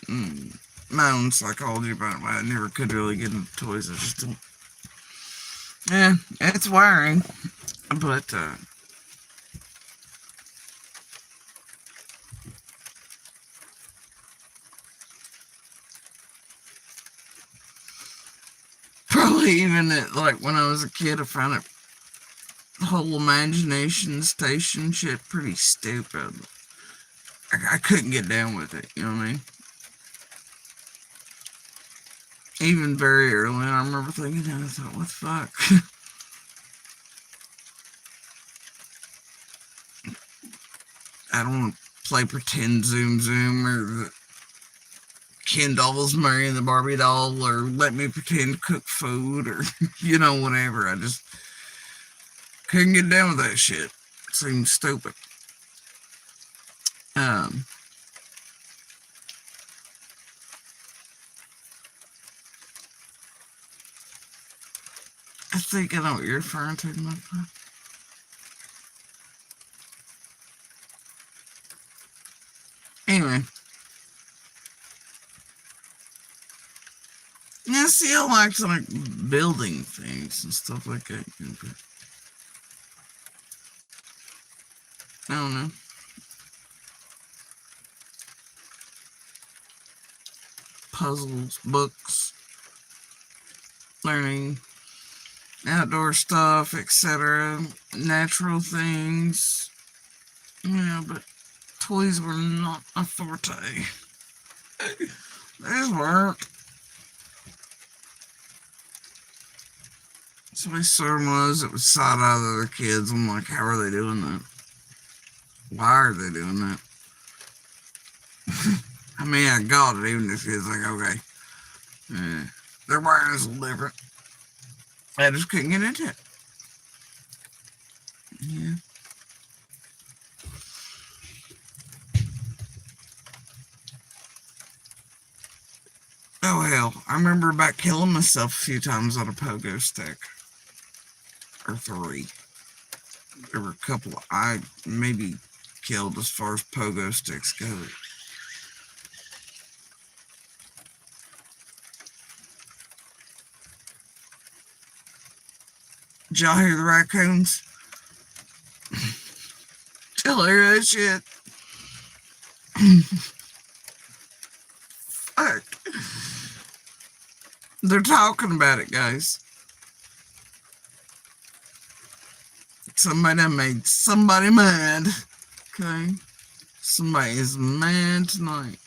My own psychology about it. I never could really get into toys. I just don't. Yeah, it's wiring. But, probably even like when I was a kid, I found it the whole imagination station shit pretty stupid. I couldn't get down with it, you know what I mean? Even very early, I remember thinking, I thought, what the fuck? I don't want to play pretend Zoom Zoom or the Ken doll's marrying the Barbie doll, or let me pretend cook food, or whatever. I just couldn't get down with that shit. It seemed stupid. I think I know what you're referring to, motherfucker. Anyway. Yeah, see, I like building things and stuff like that. But I don't know. Puzzles, books, learning, outdoor stuff, etc. Natural things. But toys were not a forte. They weren't. So my son was, it was side eye of the other kids. I'm like, how are they doing that? Why are they doing that? I mean, I got it, even if it's like, okay, their wiring is a little different. I just couldn't get into it. Yeah. Oh, hell. I remember about killing myself a few times on a pogo stick. Or 3. There were a couple I maybe killed as far as pogo sticks go. Did y'all hear the raccoons? Did y'all hear that shit? Fuck. They're talking about it, guys. Somebody made somebody mad. Okay? Somebody is mad tonight.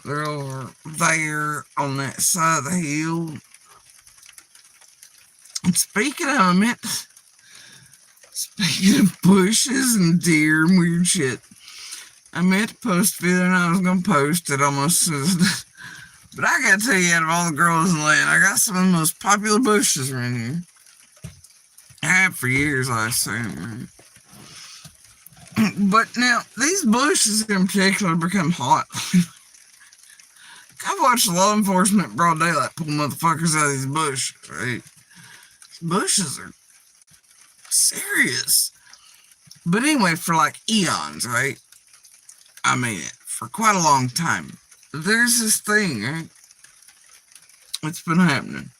They're over there on that side of the hill. And speaking of bushes and deer and weird shit, I meant to post a video and I was going to post it almost. But I got to tell you, out of all the girls in the land, I got some of the most popular bushes around here. I have for years, I assume. But now, these bushes in particular become hot. I've watched law enforcement broad daylight pull motherfuckers out of these bushes, right? Bushes are serious. But anyway, for like eons, right? I mean it, for quite a long time. There's this thing, right? It's been happening.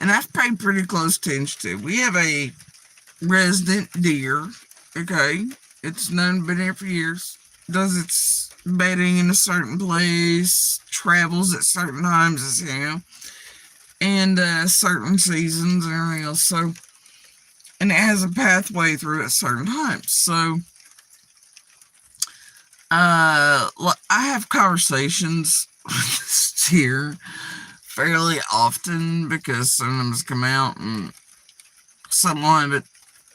And I've paid pretty close attention to. We have a resident deer, okay? It's been here for years. Does its bedding in a certain place, travels at certain times, and certain seasons and everything else. So, and it has a pathway through at certain times. So, I have conversations with this deer fairly often because sometimes come out and something a bit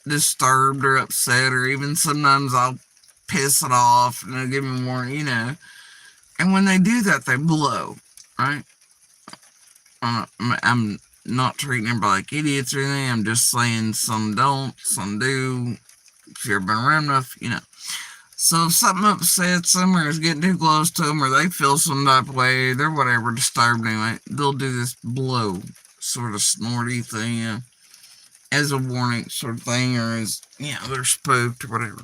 disturbed or upset, or even sometimes I'll piss it off and they'll give me more. And when they do that, they blow, right? I'm not treating everybody like idiots or anything. I'm just saying some don't, some do. If you've been around enough. So if something upsets them or is getting too close to them or they feel some type of way, they're whatever, disturbed anyway, they'll do this blow sort of snorty thing, as a warning sort of thing, or as, they're spooked or whatever.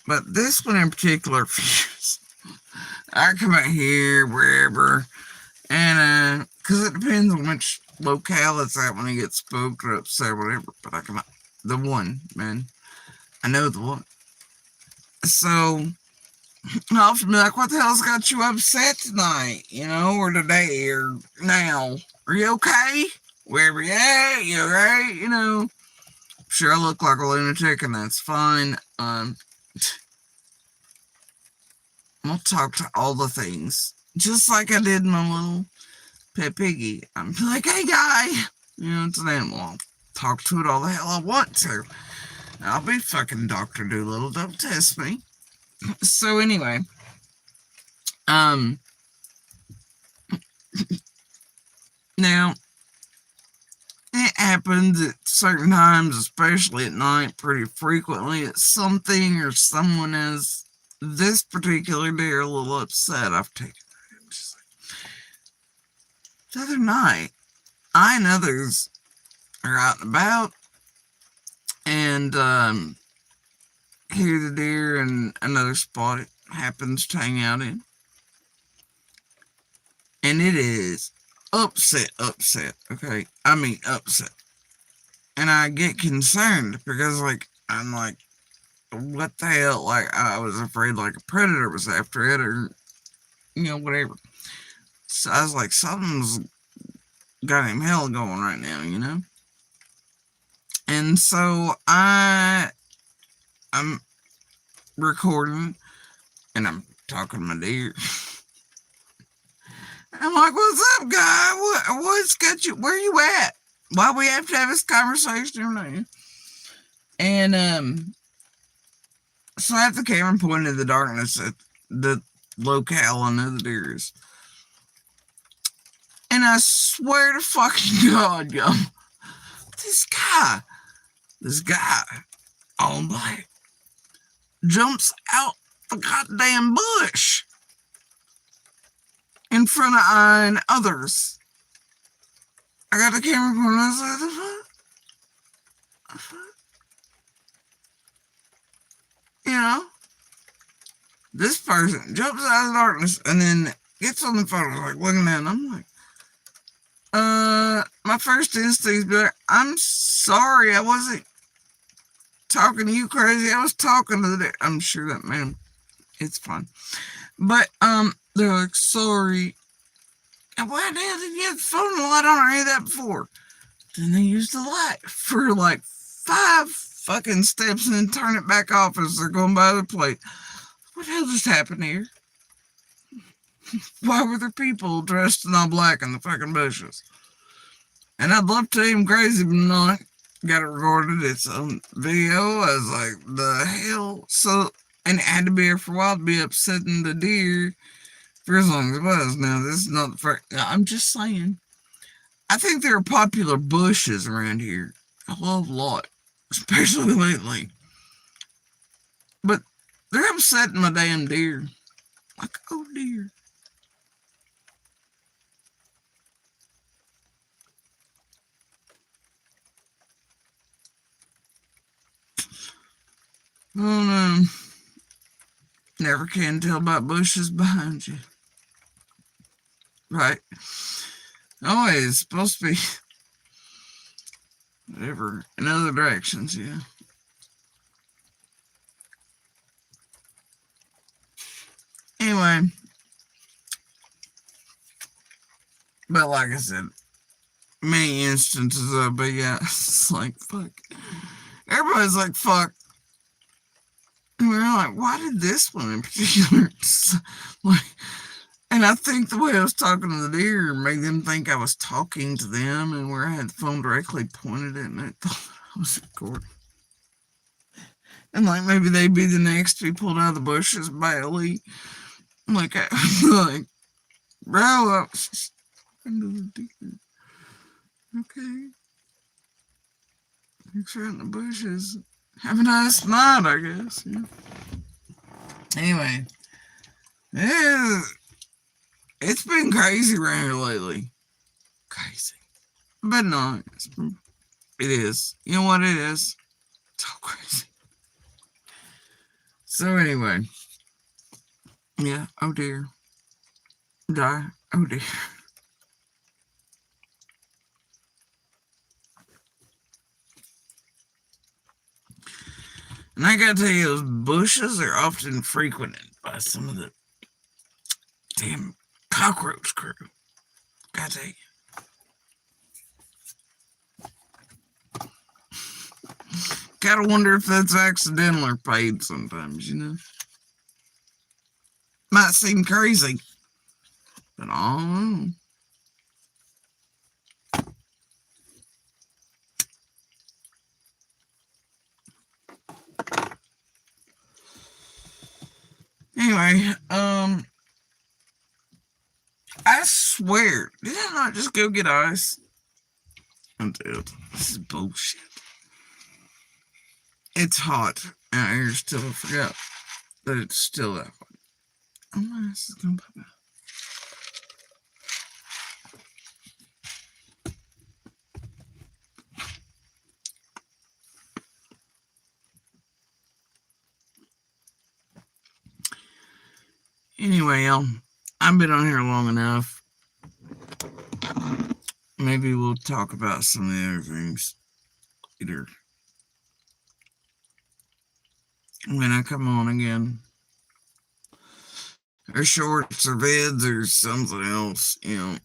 But this one in particular, I come out here, wherever, and, because it depends on which locale it's at when he gets spooked or upset or whatever, but I come out, the one, man, I know the one. So, I'll often be like, what the hell's got you upset tonight, or today, or now? Are you okay? Wherever you at, you alright, Sure, I look like a lunatic, and that's fine. I'll talk to all the things, just like I did my little pet piggy. I'm like, hey, guy, it's an animal. I'll talk to it all the hell I want to. I'll be fucking Dr. Doolittle. Don't test me. So anyway, now, it happens at certain times, especially at night, pretty frequently. It's something or someone is this particular day a little upset. I've taken it. Just like, the other night, I and others are out and about, and hear the deer in another spot it happens to hang out in, and it is upset. Okay, I mean upset, and I get concerned because I'm like, what the hell? Like, I was afraid like a predator was after it, or whatever. So I was like, something's got him hell going right now. And so I'm recording, and I'm talking to my deer. I'm like, what's up, guy? What's got you? Where you at? Why we have to have this conversation? And so I have the camera pointed in the darkness at the locale I know the deer is. And I swear to fucking God, yo, this guy, all black, jumps out the goddamn bush in front of I and others. I got the camera pointed, and I was like, the fuck? This person jumps out of the darkness and then gets on the phone, like looking at it, and I'm like, my first instinct is be like, I'm sorry, I wasn't talking to you crazy, I was talking to the, I'm sure that man, it's fine. But, they're like, sorry. And why the hell did you have the phone light on or any of that before? Then they used the light for like 5 fucking steps and then turn it back off as they're going by the plate. What the hell just happened here? Why were there people dressed in all black in the fucking bushes? And I'd love to him crazy, but not. Got it recorded. It's on video. I was like, the hell? So, and it had to be here for a while to be upsetting the deer for as long as it was. Now, this is not the first. I'm just saying. I think there are popular bushes around here. A whole lot. Especially lately. But they're upsetting my damn deer. Like, oh dear. Oh no. Never can tell about bushes behind you. Right? Always it's supposed to be whatever in other directions, yeah. Anyway. But like I said, many instances of, but yeah, it's like fuck. Everybody's like fuck. And we were like, why did this one in particular? Like, and I think the way I was talking to the deer made them think I was talking to them, and where I had the phone directly pointed at, and they thought I was recording. And like maybe they'd be the next to be pulled out of the bushes by Ellie. Like, like, bro, I was just talking to the deer. Okay. Thanks for in the bushes. Have a nice night, I guess. Yeah. Anyway, yeah, it's been crazy around here lately. Crazy. But no, it is. You know what it is? It's all crazy. So anyway, yeah, oh dear. Die. Oh dear. And I gotta tell you, those bushes are often frequented by some of the damn cockroach crew. Gotta tell you. Gotta wonder if that's accidental or paid sometimes, you know? Might seem crazy, but I don't know. Anyway, I swear, did I not just go get ice? I'm dead. This is bullshit. It's hot out here still. I forgot that it's still that hot. Oh, my ass is gonna pop out. Anyway, I've been on here long enough. Maybe we'll talk about some of the other things later when I come on again. Or shorts or vids or something else, you know.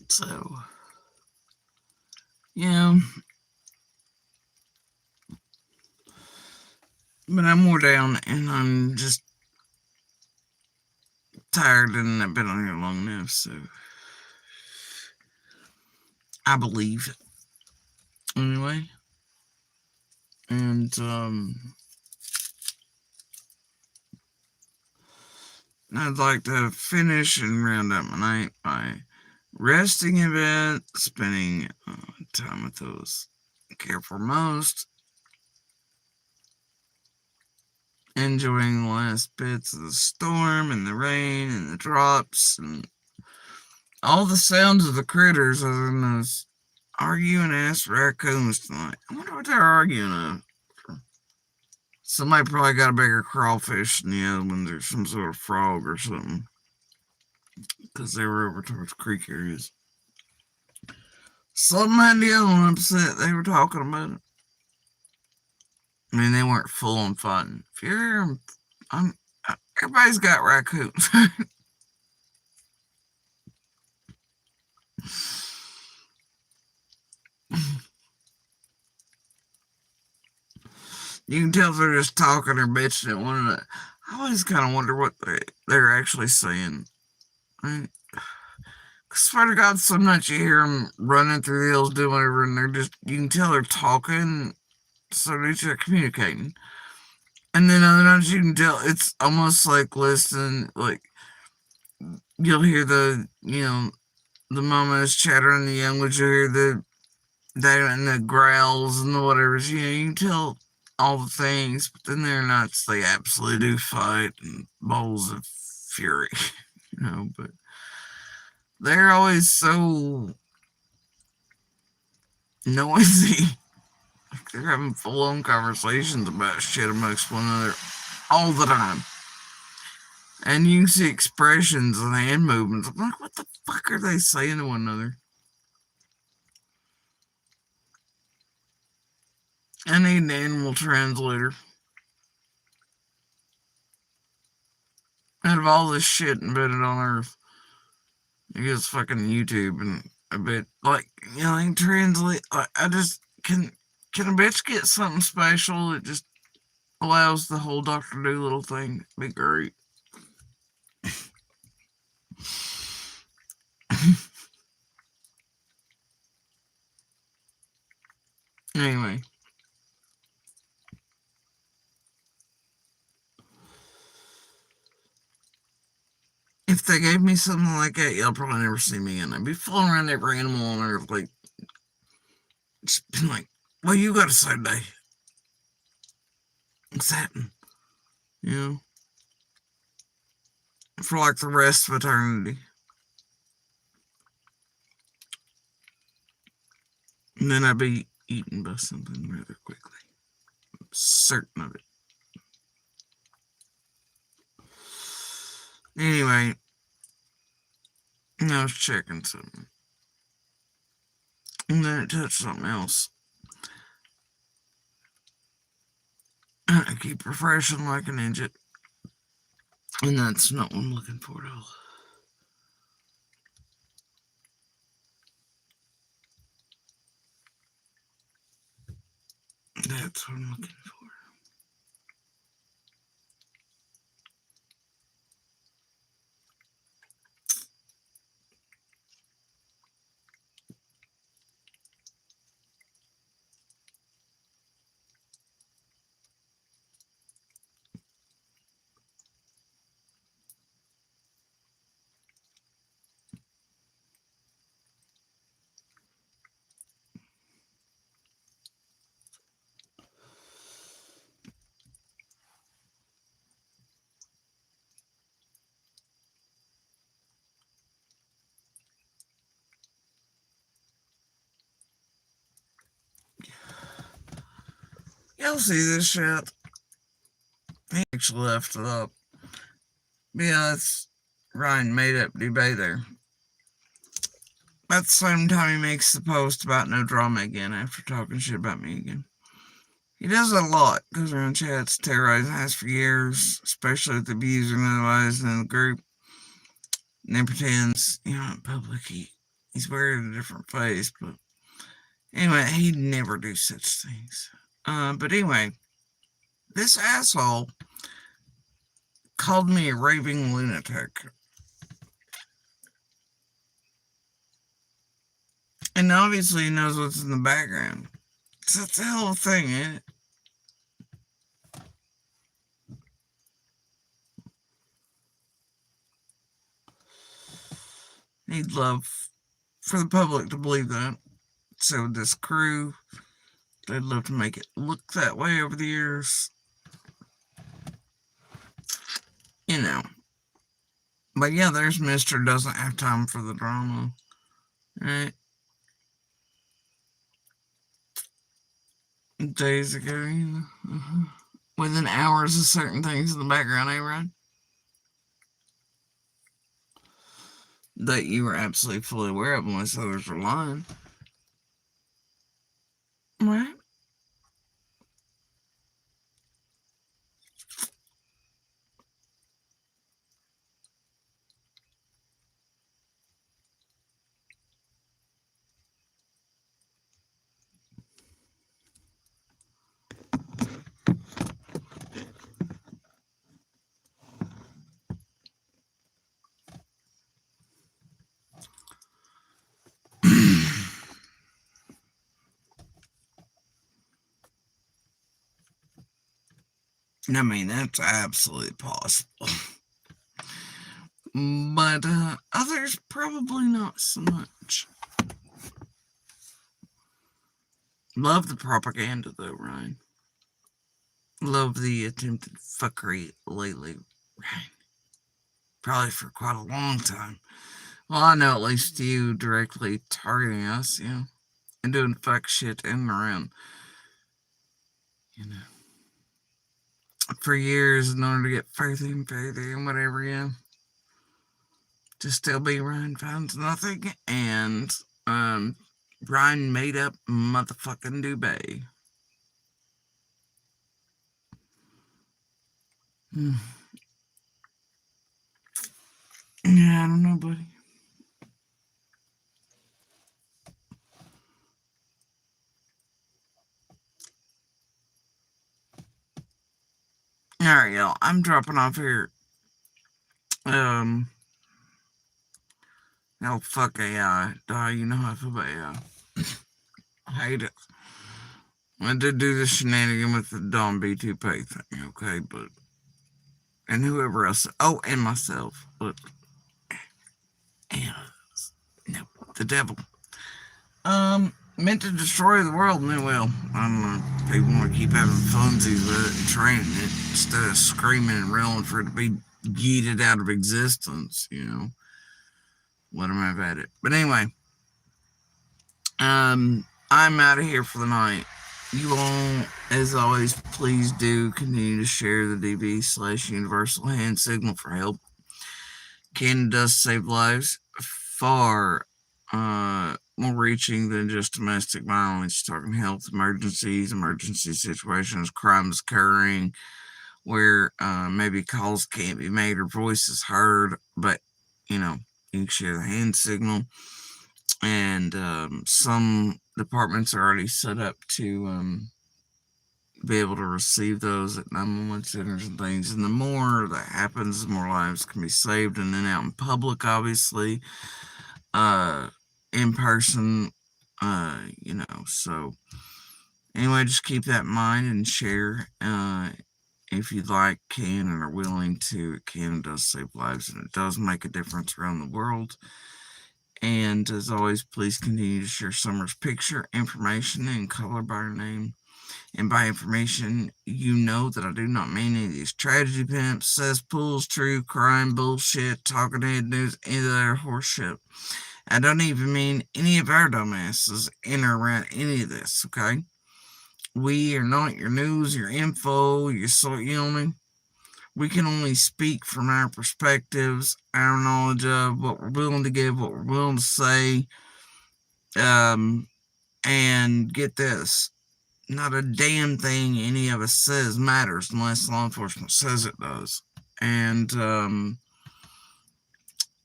So, yeah. But I'm more down and I'm just tired and I've been on here long enough, so I believe. Anyway. And I'd like to finish and round up my night by resting a bit, spending time with those I care for most, enjoying the last bits of the storm and the rain and the drops and all the sounds of the critters other than those arguing ass raccoons tonight. I wonder what they're arguing of. Somebody probably got a bigger crawfish than the other ones or some sort of frog or something. Because they were over towards creek areas. Something had the other one upset. They were talking about it. I mean, they weren't full on fighting. If you're, everybody's got raccoons. You can tell if they're just talking or bitching at one another. I always kind of wonder what they're actually saying. Right? I swear to God, sometimes you hear them running through the hills doing whatever, and they're just, you can tell they're talking, so they're just communicating. And then other times you can tell it's almost like listening, like you'll hear the, you know, the mama is chattering, the young ones, you'll hear and the growls and the whatever. You know, you can tell all the things, but then they're not, they absolutely do fight and bowls of fury, you know, but they're always so noisy. Like they're having full on conversations about shit amongst one another all the time. And you can see expressions and hand movements. I'm like, what the fuck are they saying to one another? I need an animal translator. Out of all this shit invented on Earth, I guess fucking YouTube and a bit like I translate. I just can a bitch get something special that just allows the whole Doctor Dolittle thing to be great. Anyway, if they gave me something like that, y'all probably never see me again. I'd be flying around every animal on Earth, like, just been like, well, you got to say today. What's happening? You know, for like the rest of eternity. And then I'd be eaten by something rather quickly. I'm certain of it. Anyway, I was checking something. And then it touched something else. I keep refreshing like an ninja. And that's not what I'm looking for at all. That's what I'm looking for. Y'all see this shit? He actually left it up. Yeah, that's Ryan made up debate there. At the same time, he makes the post about no drama again after talking shit about me again. He does it a lot, goes around chats, terrorizing us for years, especially with abusing otherwise in the group, and then pretends, in public he's wearing a different face, but anyway, he'd never do such things. But anyway, this asshole called me a raving lunatic. And obviously he knows what's in the background. So that's a hell of a thing, ain't it? He'd love for the public to believe that. So this crew, they'd love to make it look that way over the years. You know. But yeah, there's Mr. Doesn't have time for the drama. Right? Days ago, within hours of certain things in the background, right? That you were absolutely fully aware of unless others were lying. Right? I mean, that's absolutely possible. But others probably not so much. Love the propaganda though, Ryan. Love the attempted fuckery lately, Ryan. Probably for quite a long time. Well, I know at least you directly targeting us, and doing fuck shit in and around, for years in order to get further and further and whatever, to still be Ryan finds nothing, and Ryan made up motherfucking Dubay. Yeah, I don't know, buddy. Alright, y'all. I'm dropping off here. Um, oh, fuck AI. You know how I feel about AI. I hate it. I did do the shenanigan with the Don B2Pay thing, okay? But, and whoever else. Oh, and myself. But, yeah, no, the devil. Meant to destroy the world, and then, well, I don't know. People want to keep having funsies with it and training it instead of screaming and reeling for it to be yeeted out of existence, you know. Let them have at it. But anyway, I'm out of here for the night. You all, as always, please do continue to share the DV/universal hand signal for help. Canada does save lives, far more reaching than just domestic violence. Talking health emergencies, emergency situations, crimes occurring where maybe calls can't be made or voices heard, but you know, you can share the hand signal. And some departments are already set up to be able to receive those at 911 centers and things. And the more that happens, the more lives can be saved. And then out in public, obviously, in person, you know. So anyway, just keep that in mind and share. If you'd like, can, and are willing to. It can, does save lives, and it does make a difference around the world. And as always, please continue to share Summer's picture, information, and color by her name. And by information, you know that I do not mean any of these tragedy pimps, cesspools, true crime, bullshit, talking head news, any of that horseshit. I don't even mean any of our dumbasses in or around any of this, okay? We are not your news, your info, you know what I mean? We can only speak from our perspectives, our knowledge of what we're willing to give, what we're willing to say. And get this, not a damn thing any of us says matters unless law enforcement says it does. And,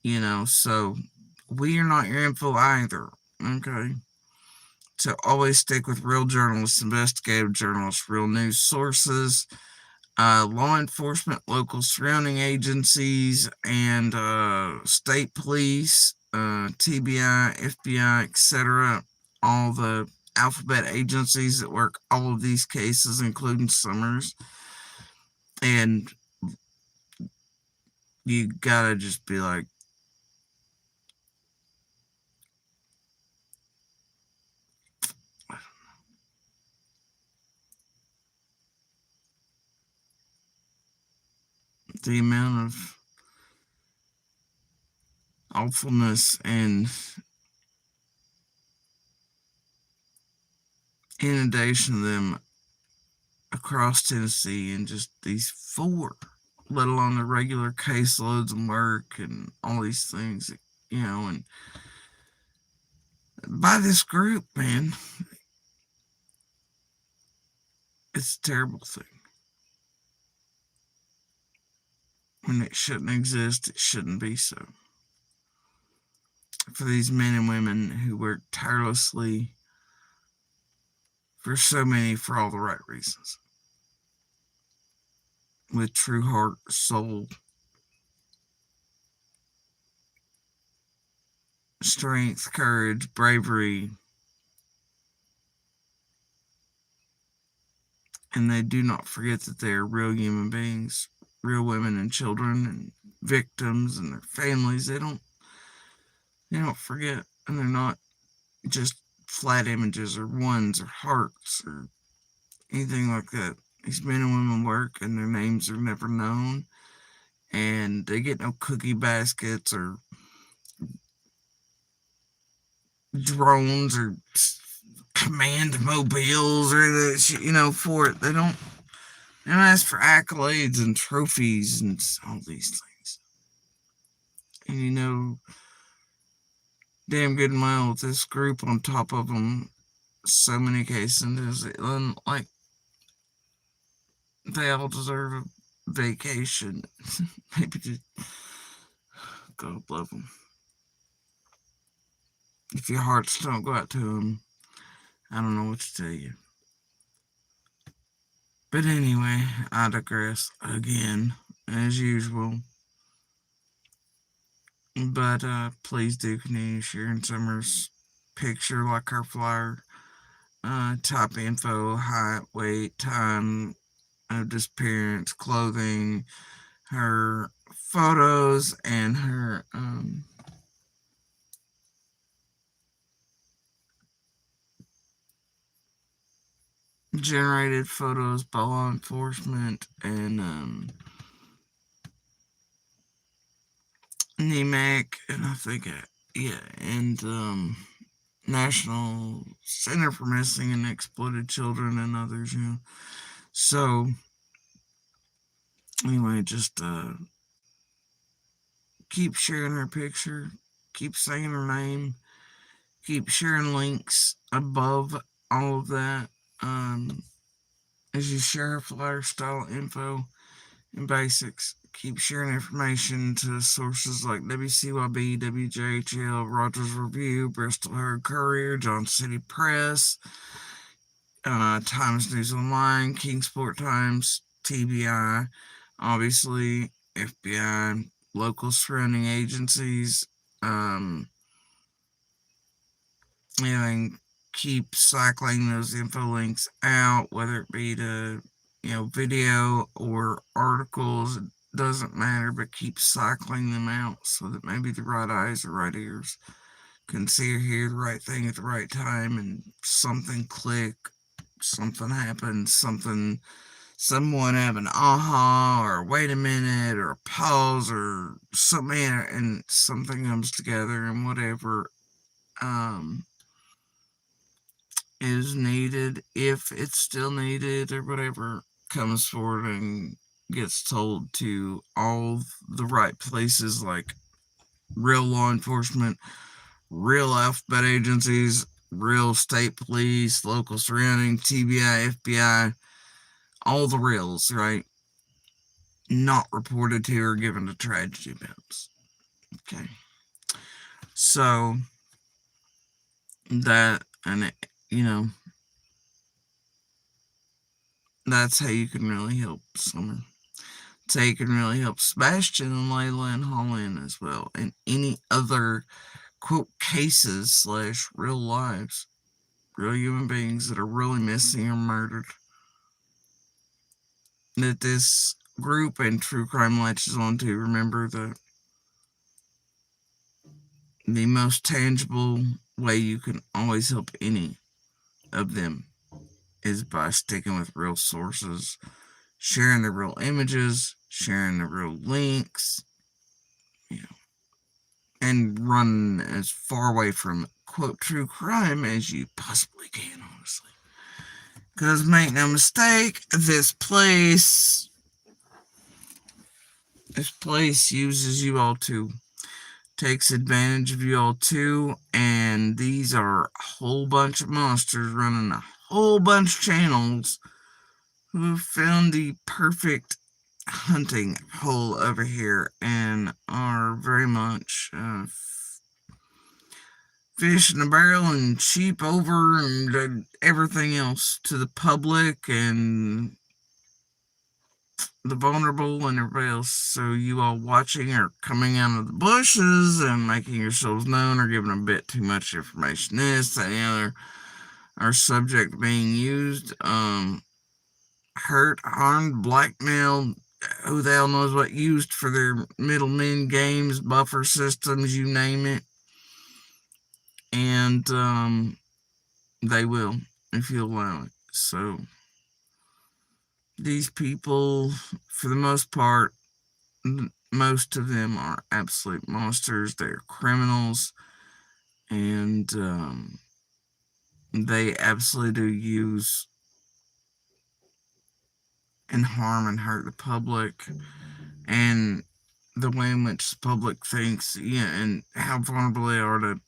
you know, so we are not your info either, okay? So always stick with real journalists, investigative journalists, real news sources, law enforcement, local surrounding agencies, and state police, TBI, FBI, etc. All the alphabet agencies that work all of these cases, including Summers. And you gotta just be like, the amount of awfulness and inundation of them across Tennessee and just these four, let alone the regular caseloads and work and all these things, you know, and by this group, man, it's a terrible thing. When it shouldn't exist, it shouldn't be so. For these men and women who work tirelessly for so many for all the right reasons. With true heart, soul, strength, courage, bravery. And they do not forget that they are real human beings, real women and children and victims and their families. They don't forget, and they're not just flat images or ones or hearts or anything like that. These men and women work and their names are never known, and they get no cookie baskets or drones or command mobiles or the, you know, for it. They don't ask for accolades and trophies and all these things. And you know damn good and well with this group on top of them, so many cases, like they all deserve a vacation. Maybe just God love them. If your hearts don't go out to them, I don't know what to tell you. But anyway, I digress again, as usual. But please do continue sharing Summer's picture like her flyer. Top info, height, weight, time of disappearance, clothing, her photos, and her generated photos by law enforcement and NEMAC, and I think, yeah, and National Center for Missing and Exploited Children and others, So, anyway, just keep sharing her picture, keep saying her name, keep sharing links above all of that. Um, as you share her flyer style info and basics, keep sharing information to sources like WCYB, WJHL, Rogers Review, Bristol Herald Courier, John City Press, Times News Online, Kingsport Times, TBI, obviously FBI, local surrounding agencies, um, and keep cycling those info links out, whether it be to video or articles. It doesn't matter, but keep cycling them out so that maybe the right eyes or right ears can see or hear the right thing at the right time, and something click, something happens, someone have an aha or wait a minute or pause or something, and something comes together, and whatever um is needed, if it's still needed or whatever, comes forward and gets told to all the right places, like real law enforcement, real alphabet agencies, real state police, local surrounding, TBI, FBI, all the reals, right? Not reported to or given to tragedy events. Okay. So that, and that's how you can really help Summer. That's how you can really help Sebastian and Layla and Holland as well, and any other quote cases slash real lives, real human beings that are really missing or murdered, that this group and true crime latches on to. Remember that the most tangible way you can always help any of them is by sticking with real sources, sharing the real images, sharing the real links, you know, and running as far away from quote true crime as you possibly can, honestly. Because make no mistake, this place uses you all too, takes advantage of you all too, and these are a whole bunch of monsters running a whole bunch of channels who found the perfect hunting hole over here and are very much fish in a barrel and cheap over and everything else to the public and the vulnerable and everybody else. So you all watching are coming out of the bushes and making yourselves known or giving a bit too much information. This, that, and the other. Our subject being used, hurt, harmed, blackmailed, who the hell knows what, used for their middlemen games, buffer systems, you name it. And they will, if you allow it. So these people, for the most part, most of them are absolute monsters. They're criminals, and they absolutely do use and harm and hurt the public, and the way in which the public thinks, and how vulnerable they are to,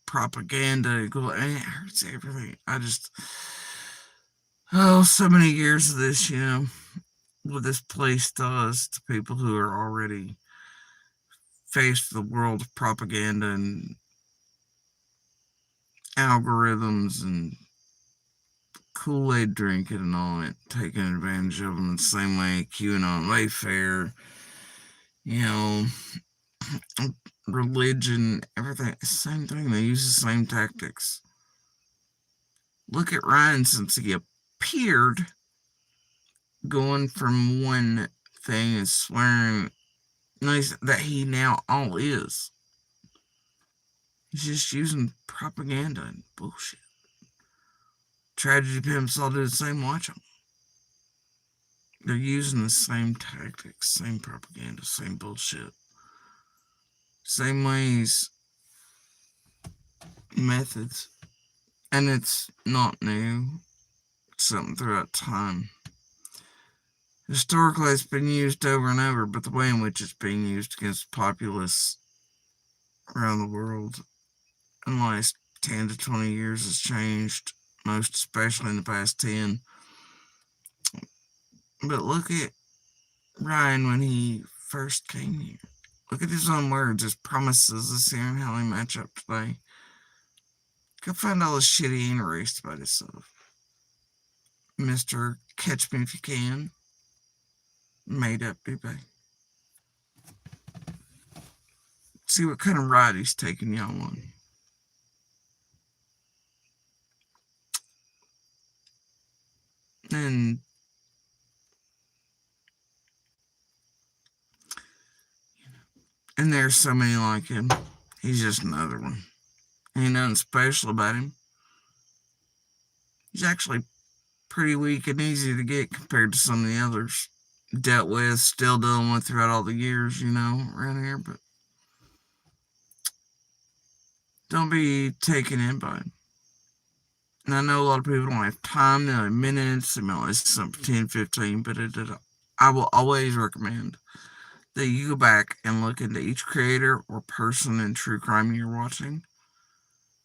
propaganda. And it hurts everything. So many years of this, what this place does to people who are already faced with the world of propaganda and algorithms and Kool-Aid drinking and all that, taking advantage of them the same way QAnon, Wayfair, you know, religion, everything, same thing. They use the same tactics. Look at Ryan since he appeared, going from one thing and swearing that he now all is. He's just using propaganda and bullshit. Tragedy pimps all do the same. Watch them. They're using the same tactics, same propaganda, same bullshit, same ways, methods. And it's not new. It's something throughout time. Historically, it's been used over and over, but the way in which it's being used against the populace around the world in the last 10 to 20 years has changed, most especially in the past 10. But look at Ryan when he first came here. Look at his own words, his promises this year, and how they match up today. Go find all the shit he ain't erased about himself. Mr. Catch Me If You Can. Made up, baby. See what kind of ride he's taking y'all on. And there's so many like him. He's just another one. Ain't nothing special about him. He's actually pretty weak and easy to get compared to some of the others dealt with, still dealing with throughout all the years, around here. But don't be taken in by him. And I know a lot of people don't have time, they don't have minutes, they might listen to something for 10, 15, but I will always recommend that you go back and look into each creator or person in true crime you're watching,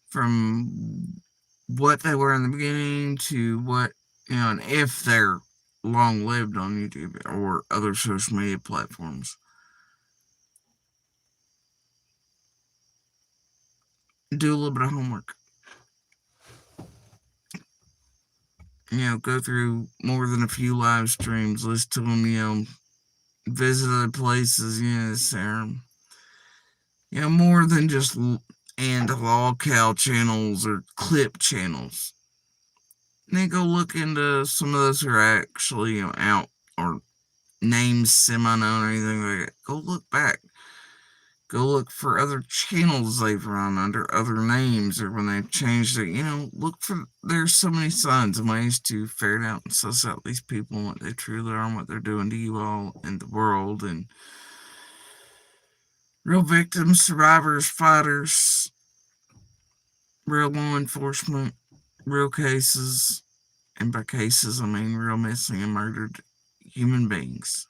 from what they were in the beginning to what, and if they're long lived on YouTube or other social media platforms. Do a little bit of homework. Go through more than a few live streams, listen to them, visit other places, more than just and log cow channels or clip channels. Then go look into some of those who are actually, out or names semi-known or anything like that. Go look back. Go look for other channels they've run under other names, or when they've changed it, look for, there's so many signs and ways to ferret out and suss out these people and what they truly are and what they're doing to you all and the world, and real victims, survivors, fighters, real law enforcement, real cases, and by cases I mean real missing and murdered human beings.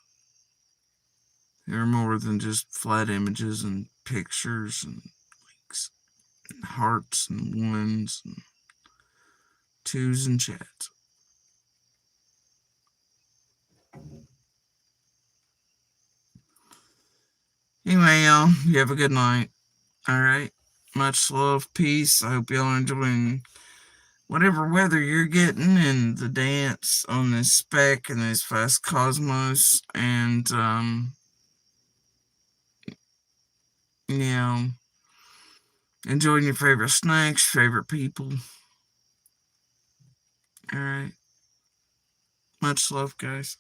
They're more than just flat images and pictures and links and hearts and ones and twos and chats. Anyway, y'all, you have a good night. Alright? Much love, peace. I hope y'all are enjoying whatever weather you're getting and the dance on this spec and this fast cosmos, and enjoying your favorite snacks, favorite people. Alright. Much love, guys.